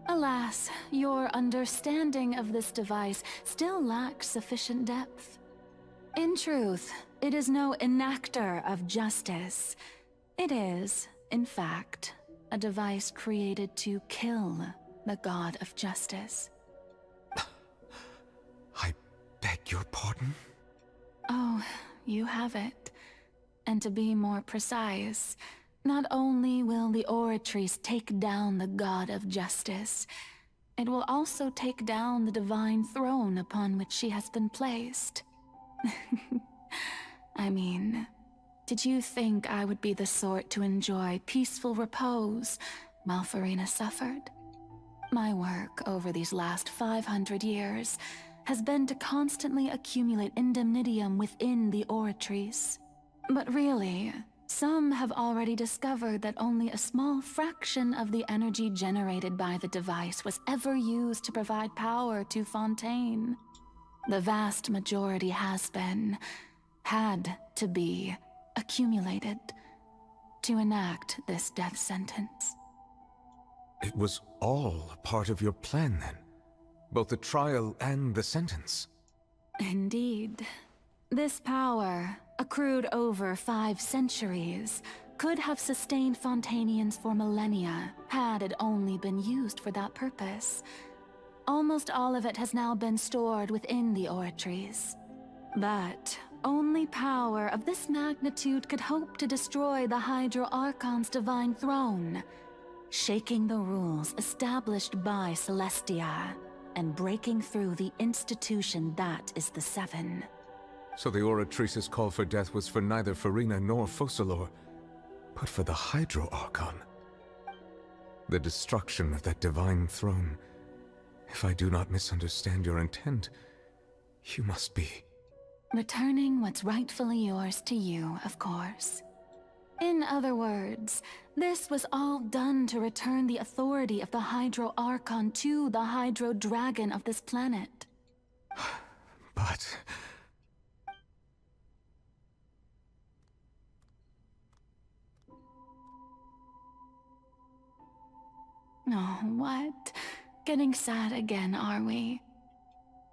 Alas, your understanding of this device still lacks sufficient depth. In truth, it is no enactor of justice. It is, in fact, a device created to kill the god of justice. I beg your pardon? Oh, you have it. And to be more precise, not only will the Oratrice take down the god of justice, it will also take down the divine throne upon which she has been placed. I mean, did you think I would be the sort to enjoy peaceful repose while Farina suffered? My work over these last 500 years has been to constantly accumulate indemnitium within the Oratrice. But really, some have already discovered that only a small fraction of the energy generated by the device was ever used to provide power to Fontaine. The vast majority has been, had to be, accumulated to enact this death sentence. It was all part of your plan, then? Both the trial and the sentence? Indeed. This power, accrued over 5 centuries, could have sustained Fontainians for millennia had it only been used for that purpose. Almost all of it has now been stored within the Oratrice. But only power of this magnitude could hope to destroy the Hydro Archon's divine throne, shaking the rules established by Celestia and breaking through the institution that is the Seven. So the Oratrice's call for death was for neither Farina nor Focalor, but for the Hydro Archon. The destruction of that divine throne. If I do not misunderstand your intent, you must be... Returning what's rightfully yours to you, of course. In other words, this was all done to return the authority of the Hydro Archon to the Hydro Dragon of this planet. But... Oh, what? Getting sad again, are we?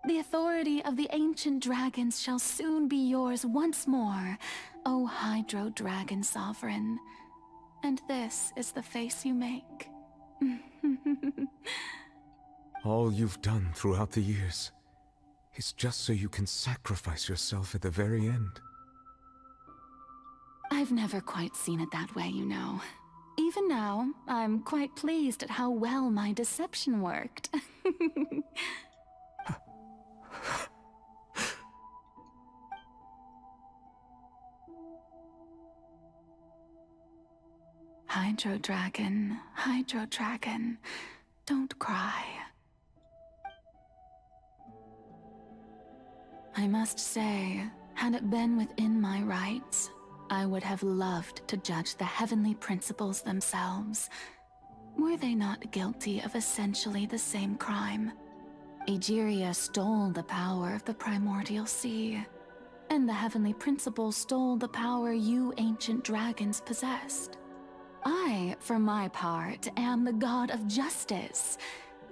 The authority of the ancient dragons shall soon be yours once more, O Hydro Dragon Sovereign. And this is the face you make. All you've done throughout the years is just so you can sacrifice yourself at the very end. I've never quite seen it that way, you know. Even now, I'm quite pleased at how well my deception worked. Hydro Dragon, don't cry. I must say, had it been within my rights, I would have loved to judge the heavenly principles themselves. Were they not guilty of essentially the same crime? Egeria stole the power of the primordial sea, and the heavenly principles stole the power you ancient dragons possessed. I, for my part, am the god of justice.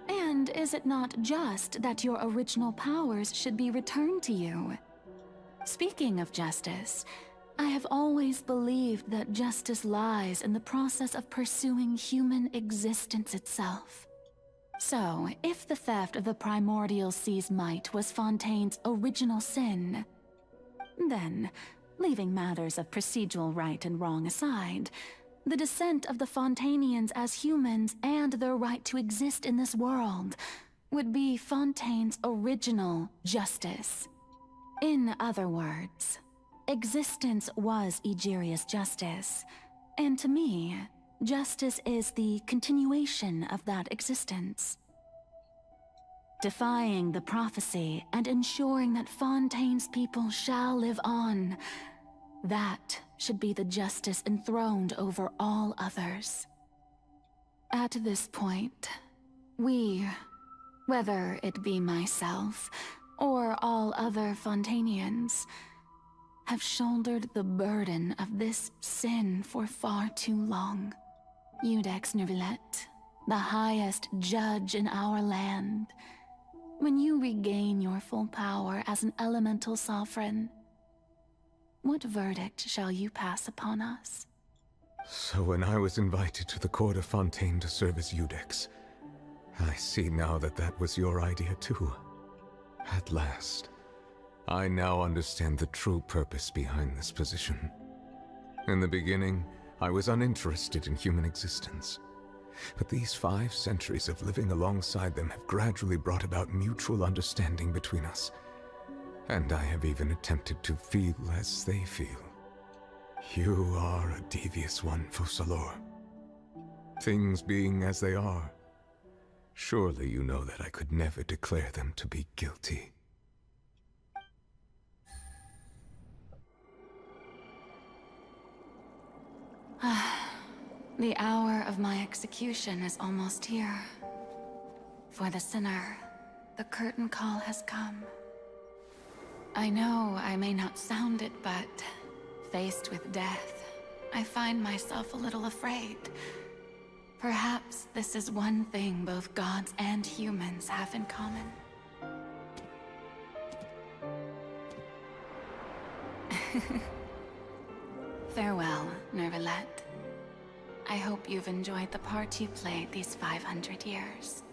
And is it not just that your original powers should be returned to you? Speaking of justice, I have always believed that justice lies in the process of pursuing human existence itself. So, if the theft of the primordial sea's might was Fontaine's original sin, then, leaving matters of procedural right and wrong aside, the descent of the Fontainians as humans and their right to exist in this world would be Fontaine's original justice. In other words, Existence was Egeria's justice, and to me, justice is the continuation of that existence. Defying the prophecy and ensuring that Fontaine's people shall live on, that should be the justice enthroned over all others. At this point, we, whether it be myself or all other Fontainians, have shouldered the burden of this sin for far too long. Iudex Neuvillette, the highest judge in our land, when you regain your full power as an elemental sovereign, what verdict shall you pass upon us? So when I was invited to the court of Fontaine to serve as Iudex, I see now that that was your idea too. At last, I now understand the true purpose behind this position. In the beginning, I was uninterested in human existence. But these 5 centuries of living alongside them have gradually brought about mutual understanding between us. And I have even attempted to feel as they feel. You are a devious one, Focalors. Things being as they are, surely you know that I could never declare them to be guilty. The hour of my execution is almost here. For the sinner, the curtain call has come. I know I may not sound it, but faced with death, I find myself a little afraid. Perhaps this is one thing both gods and humans have in common. Farewell, Neuvillette. I hope you've enjoyed the part you played these 500 years.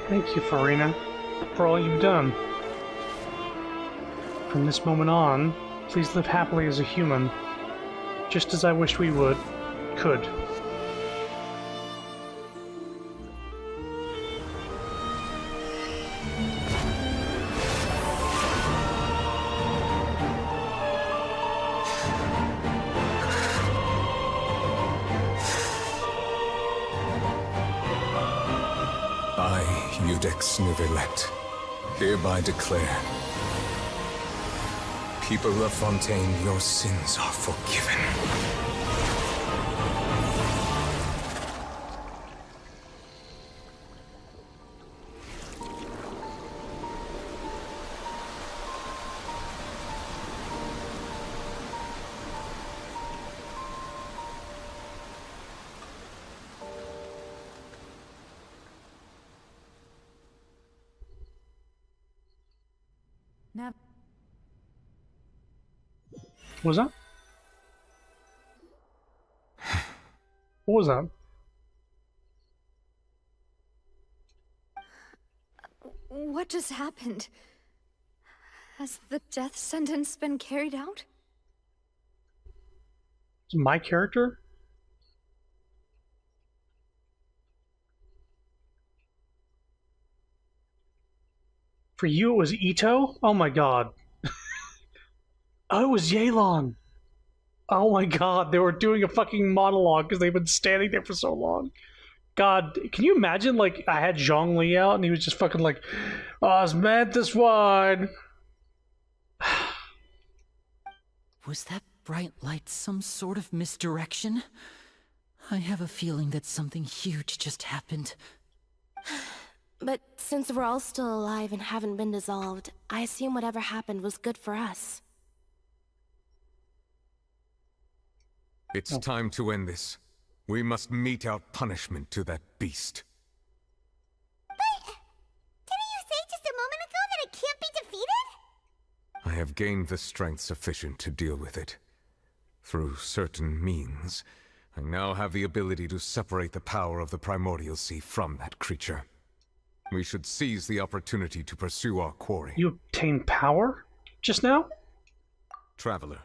Thank you, Farina, for all you've done. From this moment on, please live happily as a human, just as I wished we could. Iudex Neuvillette, hereby declare, people of Fontaine, your sins are forgiven. Now, What was that? What was that? What just happened? Has the death sentence been carried out? My character? For you, it was Ito? Oh my god. Oh, it was Yelan. Oh my god, they were doing a fucking monologue because they've been standing there for so long. God, can you imagine, like, I had Zhongli out and he was just fucking like, Osmanthus one. Was that bright light some sort of misdirection? I have a feeling that something huge just happened. But since we're all still alive and haven't been dissolved, I assume whatever happened was good for us. It's time to end this. We must mete out punishment to that beast. But didn't you say just a moment ago that it can't be defeated? I have gained the strength sufficient to deal with it. Through certain means, I now have the ability to separate the power of the Primordial Sea from that creature. We should seize the opportunity to pursue our quarry. You obtained power? Just now? Traveler,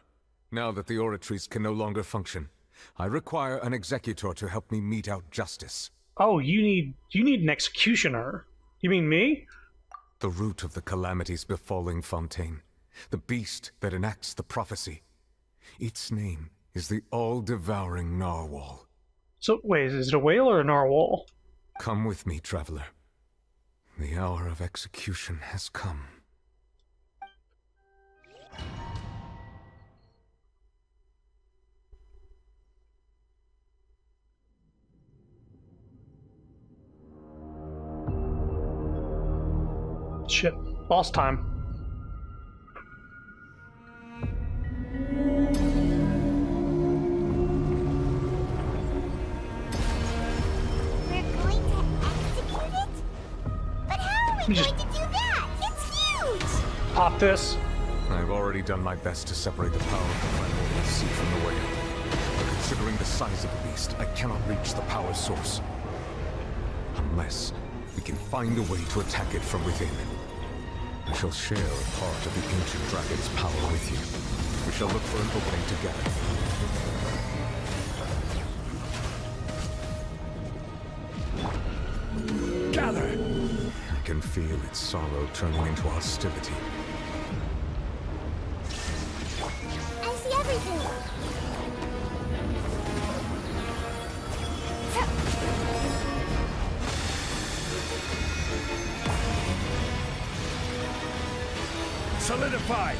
now that the oratories can no longer function, I require an executor to help me mete out justice. Oh, you need an executioner. You mean me? The root of the calamities befalling Fontaine. The beast that enacts the prophecy. Its name is the all-devouring narwhal. So, wait, is it a whale or a narwhal? Come with me, traveler. The hour of execution has come. Shit, boss time. Just going to do that? It's huge! Pop this. I've already done my best to separate the power of the Primordial Sea from the whale. But considering the size of the beast, I cannot reach the power source. Unless we can find a way to attack it from within. I shall share a part of the ancient dragon's power with you. We shall look for an opening together. Gather! I can feel its sorrow turning into hostility. I see everything! Solidify!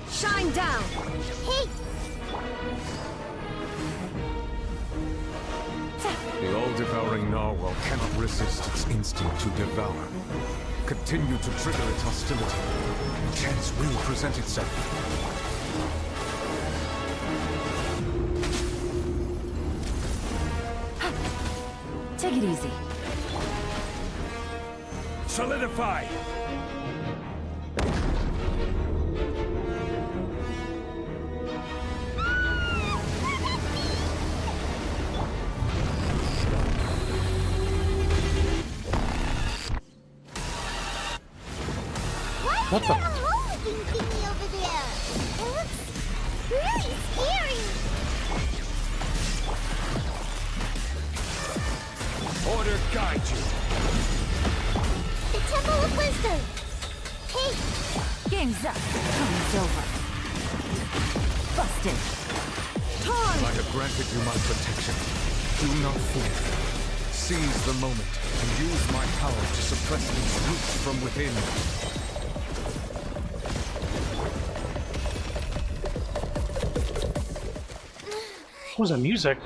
Shine down! Hey! The all-devouring narwhal cannot resist its instinct to devour. Continue to trigger its hostility. Chance will present itself. Take it easy. Solidify! What the? Looking thingy over there. It looks really scary. Order guide you. The Temple of Wisdom. Hey. Game's up. Time's over. Busted. I have granted you my protection. Do not fear. Seize the moment and use my power to suppress its roots from within. What was that music?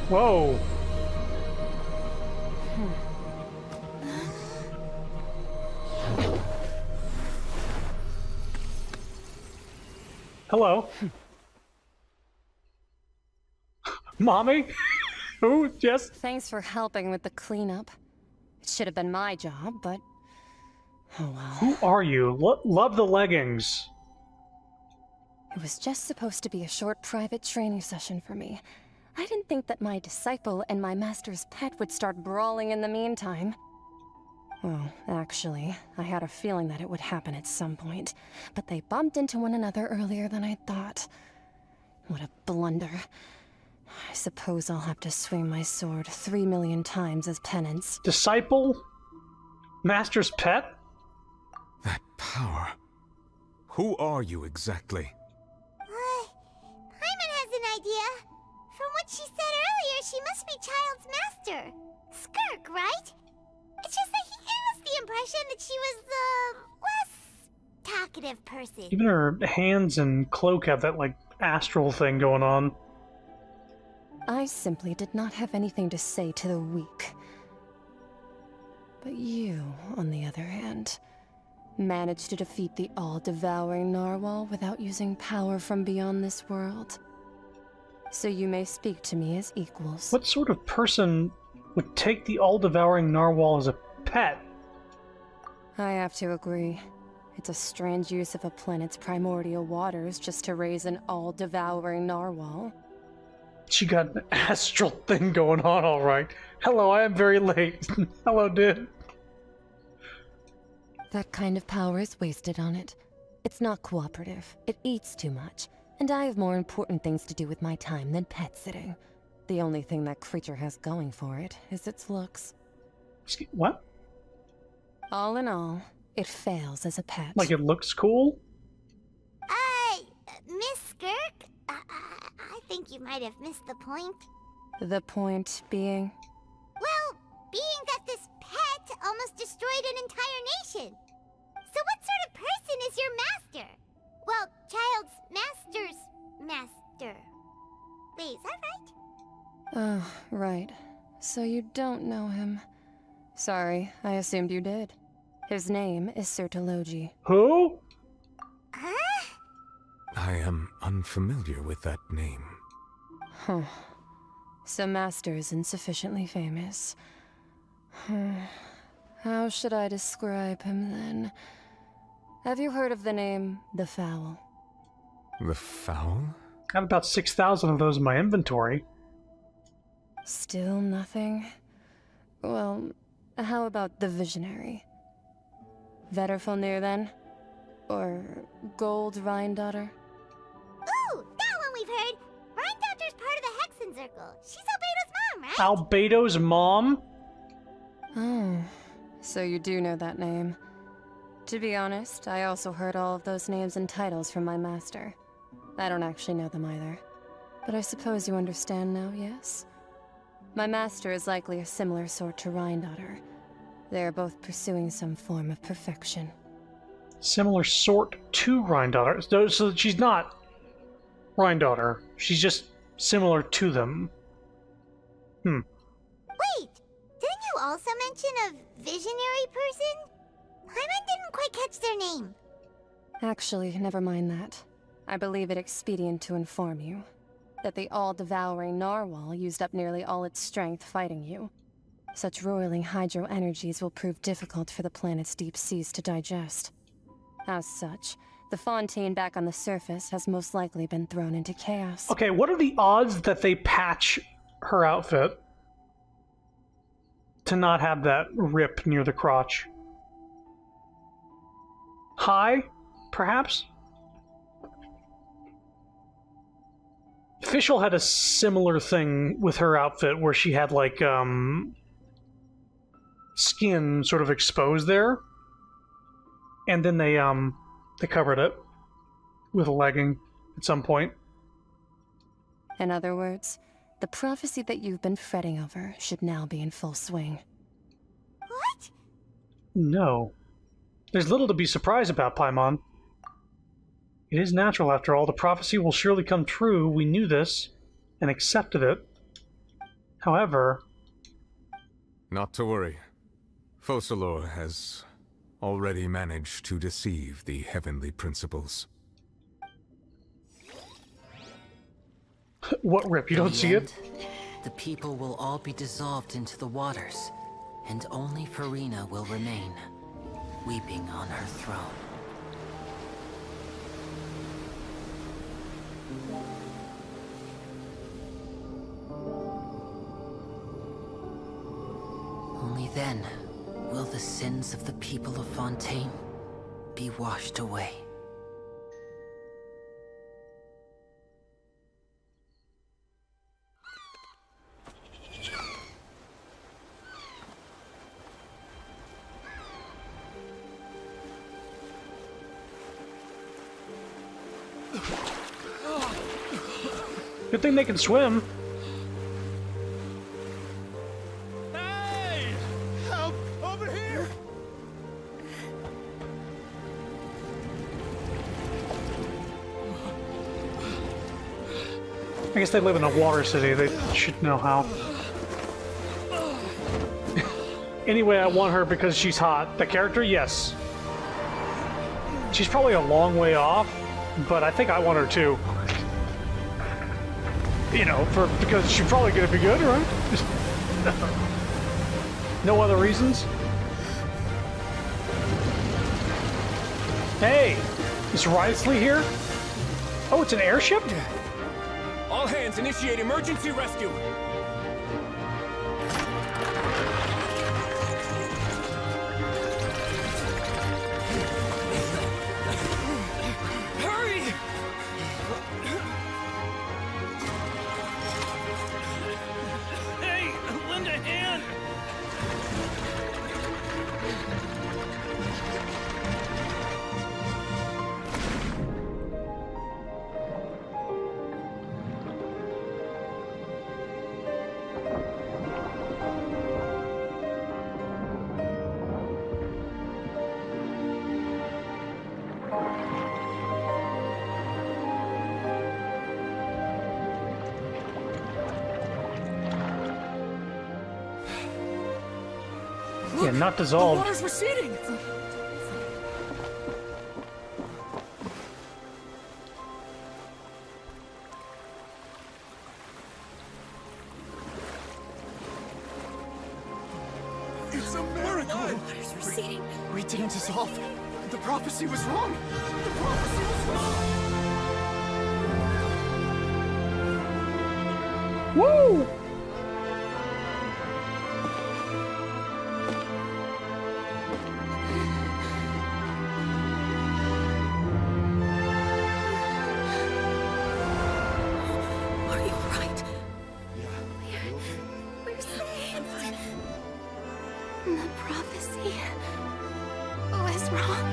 Whoa. Hello. Mommy? Oh, yes. Thanks for helping with the cleanup. It should have been my job, but oh well. Who are you? Love the leggings. It was just supposed to be a short private training session for me. I didn't think that my disciple and my master's pet would start brawling in the meantime. Well, actually, I had a feeling that it would happen at some point, but they bumped into one another earlier than I thought. What a blunder. I suppose I'll have to swing my sword 3 million times as penance. Disciple? Master's pet? That power. Who are you exactly? Paimon has an idea. From what she said earlier, she must be Child's master. Skirk, right? It's just that he gave us the impression that she was the less talkative person. Even her hands and cloak have that, like, astral thing going on. I simply did not have anything to say to the weak. But you, on the other hand, managed to defeat the all-devouring narwhal without using power from beyond this world. So you may speak to me as equals. What sort of person would take the all-devouring narwhal as a pet? I have to agree. It's a strange use of a planet's primordial waters just to raise an all-devouring narwhal. She got an astral thing going on, all right. Hello, I am very late. Hello, dude. That kind of power is wasted on it. It's not cooperative. It eats too much. And I have more important things to do with my time than pet sitting. The only thing that creature has going for it is its looks. What? All in all, it fails as a pet. Like it looks cool? Miss Skirk? I think you might have missed the point. The point being? Well, being that this pet almost destroyed an entire nation. So what sort of person is your master? Well, Child's master's master. Wait, is that right? Oh, right. So you don't know him. Sorry, I assumed you did. His name is Sertologi. Who? Huh? I am unfamiliar with that name. Huh. So Master isn't sufficiently famous. How should I describe him then? Have you heard of the name The Fowl? The Fowl? I have about 6,000 of those in my inventory. Still nothing? Well, how about the Visionary? Vetterfulnir then? Or Gold Rhine-daughter? Ooh, that one we've heard. Rhine-daughter's part of the Hexen Circle. She's Albedo's mom, right? Albedo's mom? Oh, so you do know that name. To be honest, I also heard all of those names and titles from my master. I don't actually know them either. But I suppose you understand now, yes? My master is likely a similar sort to Rhine-daughter. They are both pursuing some form of perfection. Similar sort to Rhine-daughter. So she's not Rhine-daughter. She's just similar to them. Wait, didn't you also mention a visionary person? Paimon didn't quite catch their name. Actually, never mind that. I believe it expedient to inform you that the all-devouring narwhal used up nearly all its strength fighting you. Such roiling hydro energies will prove difficult for the planet's deep seas to digest. As such, the fontaine back on the surface has most likely been thrown into chaos. Okay, what are the odds that they patch her outfit to not have that rip near the crotch? High, perhaps? Fischl had a similar thing with her outfit where she had like skin sort of exposed there, and then they covered it with a legging at some point. In other words, the prophecy that you've been fretting over should now be in full swing. What? No. There's little to be surprised about, Paimon. It is natural, after all. The prophecy will surely come true. We knew this and accepted it. However... Not to worry. Focalor has already managed to deceive the heavenly principles. What rip? You don't see it? the people will all be dissolved into the waters, and only Farina will remain, weeping on her throne. Only then will the sins of the people of Fontaine be washed away. Good thing they can swim. Hey! Help! Over here! I guess they live in a water city. They should know how. Anyway, I want her because she's hot. The character, yes. She's probably a long way off, but I think I want her too. You know, because she's probably gonna be good, right? No other reasons? Hey! Is Risley here? Oh, it's an airship? All hands, initiate emergency rescue! Hurry! Hey, lend a hand! Yeah, not dissolved. The water's receding! It's a miracle! Water's receding. We didn't dissolve. The prophecy was wrong! The prophecy was wrong! Woo! Are you alright? We're safe. The prophecy was wrong.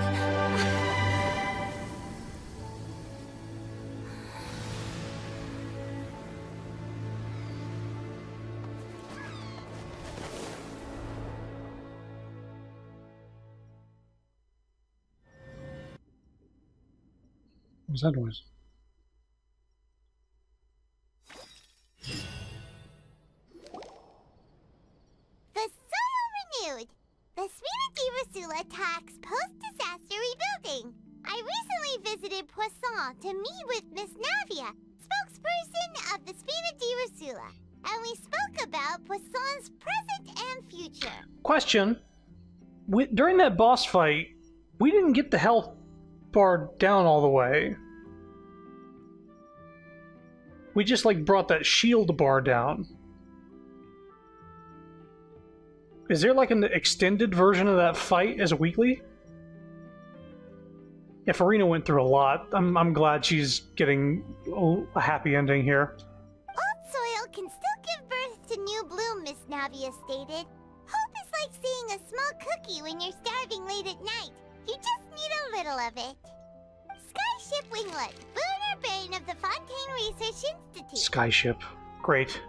What was that noise? The soil renewed. The Spina di Rosula talks post-disaster rebuilding. I recently visited Poisson to meet with Miss Navia, spokesperson of the Spina di Rosula, and we spoke about Poisson's present and future. Question. During that boss fight, we didn't get the health bar down all the way. We just, like, brought that shield bar down. Is there, like, an extended version of that fight as a weekly? Yeah, Farina went through a lot. I'm glad she's getting a happy ending here. Old soil can still give birth to new bloom, Miss Navia stated. Hope is like seeing a small cookie when you're starving late at night. You just need a little of it. Skyship Winglet, boon or bane of the Fontaine Research Institute. Skyship. Great.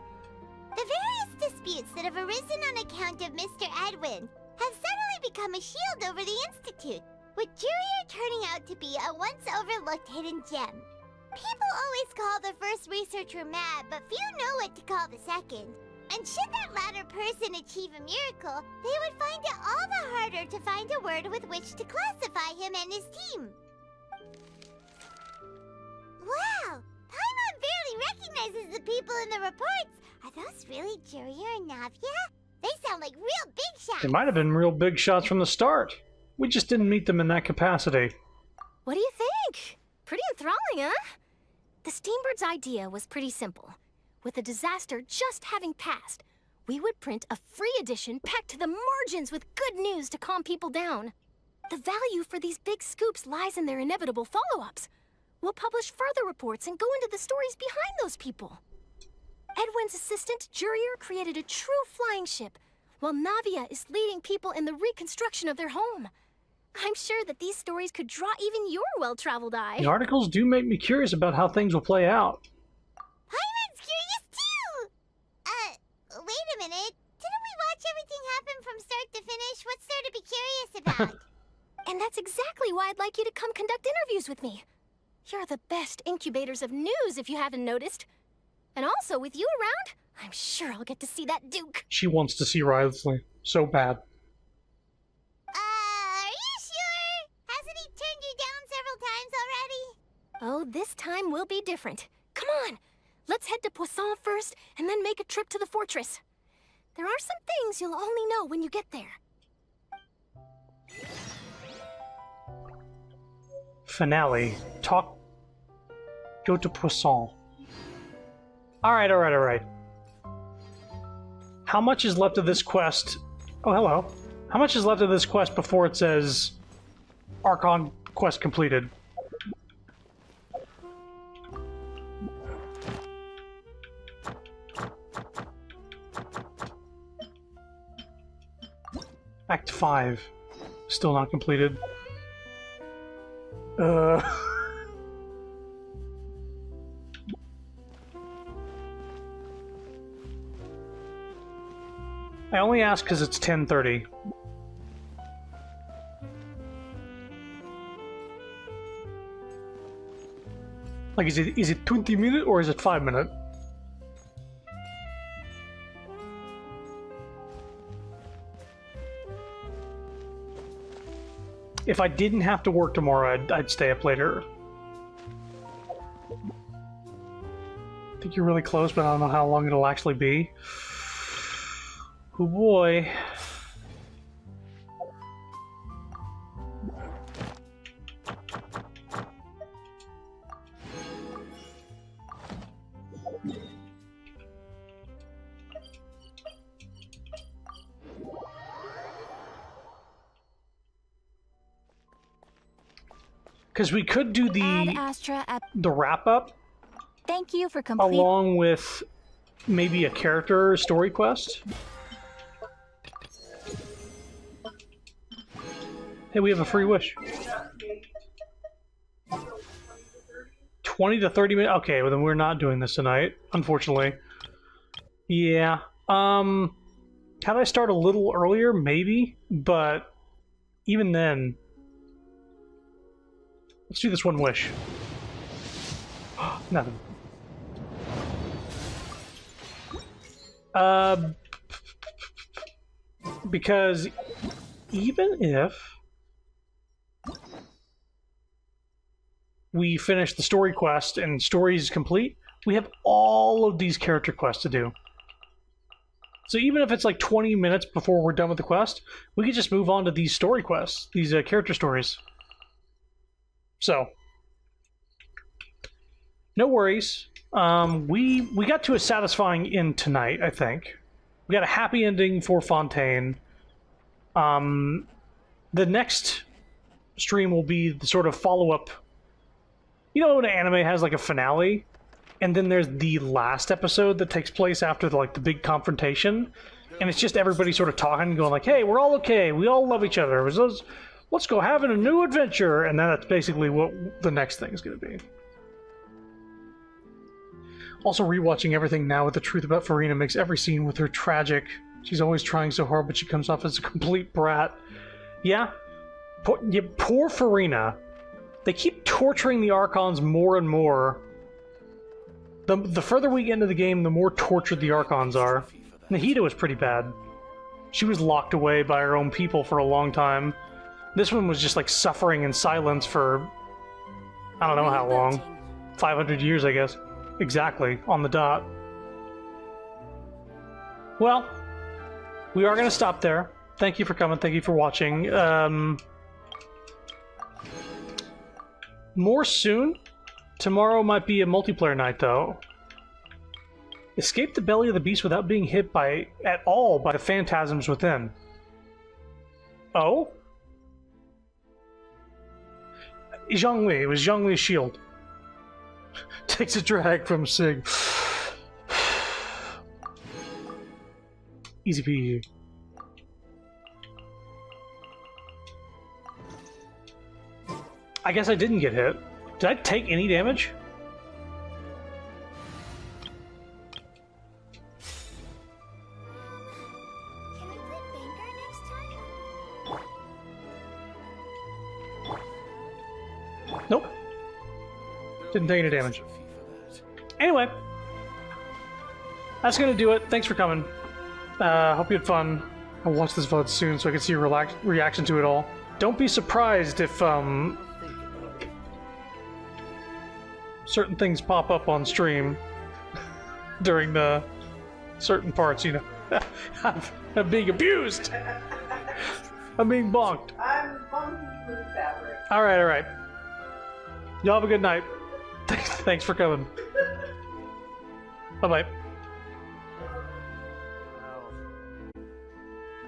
The various disputes that have arisen on account of Mr. Edwin have suddenly become a shield over the Institute, with Jurier turning out to be a once overlooked hidden gem. People always call the first researcher mad, but few know what to call the second. And should that latter person achieve a miracle, they would find it all the harder to find a word with which to classify him and his team. Wow! Paimon barely recognizes the people in the reports. Are those really Jurier and Navia? They sound like real big shots. They might have been real big shots from the start. We just didn't meet them in that capacity. What do you think? Pretty enthralling, huh? The Steambird's idea was pretty simple. With the disaster just having passed, we would print a free edition packed to the margins with good news to calm people down. The value for these big scoops lies in their inevitable follow-ups. We'll publish further reports and go into the stories behind those people. Edwin's assistant, Jurier, created a true flying ship, while Navia is leading people in the reconstruction of their home. I'm sure that these stories could draw even your well-traveled eye. The articles do make me curious about how things will play out. Paimon's curious too! Wait a minute. Didn't we watch everything happen from start to finish? What's there to be curious about? And that's exactly why I'd like you to come conduct interviews with me. You're the best incubators of news, if you haven't noticed. And also, with you around, I'm sure I'll get to see that Duke. She wants to see Riley so bad. Are you sure? Hasn't he turned you down several times already? Oh, this time will be different. Come on, let's head to Poisson first, and then make a trip to the fortress. There are some things you'll only know when you get there. Finale. Go to Poisson. Alright. How much is left of this quest? Oh, hello. How much is left of this quest before it says Archon quest completed? Act 5. Still not completed. I only ask because it's 10:30. Like, is it 20 minutes or is it 5 minutes? If I didn't have to work tomorrow, I'd stay up later. I think you're really close, but I don't know how long it'll actually be. Oh boy. Because we could do the wrap-up. Thank you for completing. Along with maybe a character story quest. Hey, we have a free wish. 20 to 30 minutes. Okay, well then we're not doing this tonight, unfortunately. Yeah. Had I start a little earlier? Maybe, but even then, let's do this one wish. Nothing. Because even if we finish the story quest and story is complete, we have all of these character quests to do. So even if it's like 20 minutes before we're done with the quest, we could just move on to these story quests, these character stories. So, no worries. We got to a satisfying end tonight, I think. We got a happy ending for Fontaine. The next stream will be the sort of follow-up. You know when an anime has like a finale, and then there's the last episode that takes place after the big confrontation, and it's just everybody sort of talking, going like, "Hey, we're all okay. We all love each other. Let's go having a new adventure," and that's basically what the next thing is going to be. Also, rewatching everything now with the truth about Farina makes every scene with her tragic. She's always trying so hard, but she comes off as a complete brat. Yeah, poor Farina. They keep torturing the Archons more and more. The further we get into the game, the more tortured the Archons are. Nahida was pretty bad. She was locked away by her own people for a long time. This one was just like suffering in silence for I don't know how long. 500 years, I guess. Exactly, on the dot. Well, we are going to stop there. Thank you for coming. Thank you for watching. More soon. Tomorrow might be a multiplayer night, though. Escape the belly of the beast without being hit at all by the phantasms within. Oh? Zhongli. It was Zhongli's shield. Takes a drag from Sig. Easy peasy. I guess I didn't get hit. Did I take any damage? Nope. Didn't take any damage. Anyway, that's gonna do it. Thanks for coming. Hope you had fun. I'll watch this VOD soon so I can see your reaction to it all. Don't be surprised if certain things pop up on stream during the certain parts, you know. I'm being abused. I'm being bonked. I'm bunking you with fabric. Alright. Y'all have a good night. Thanks for coming. Bye-bye.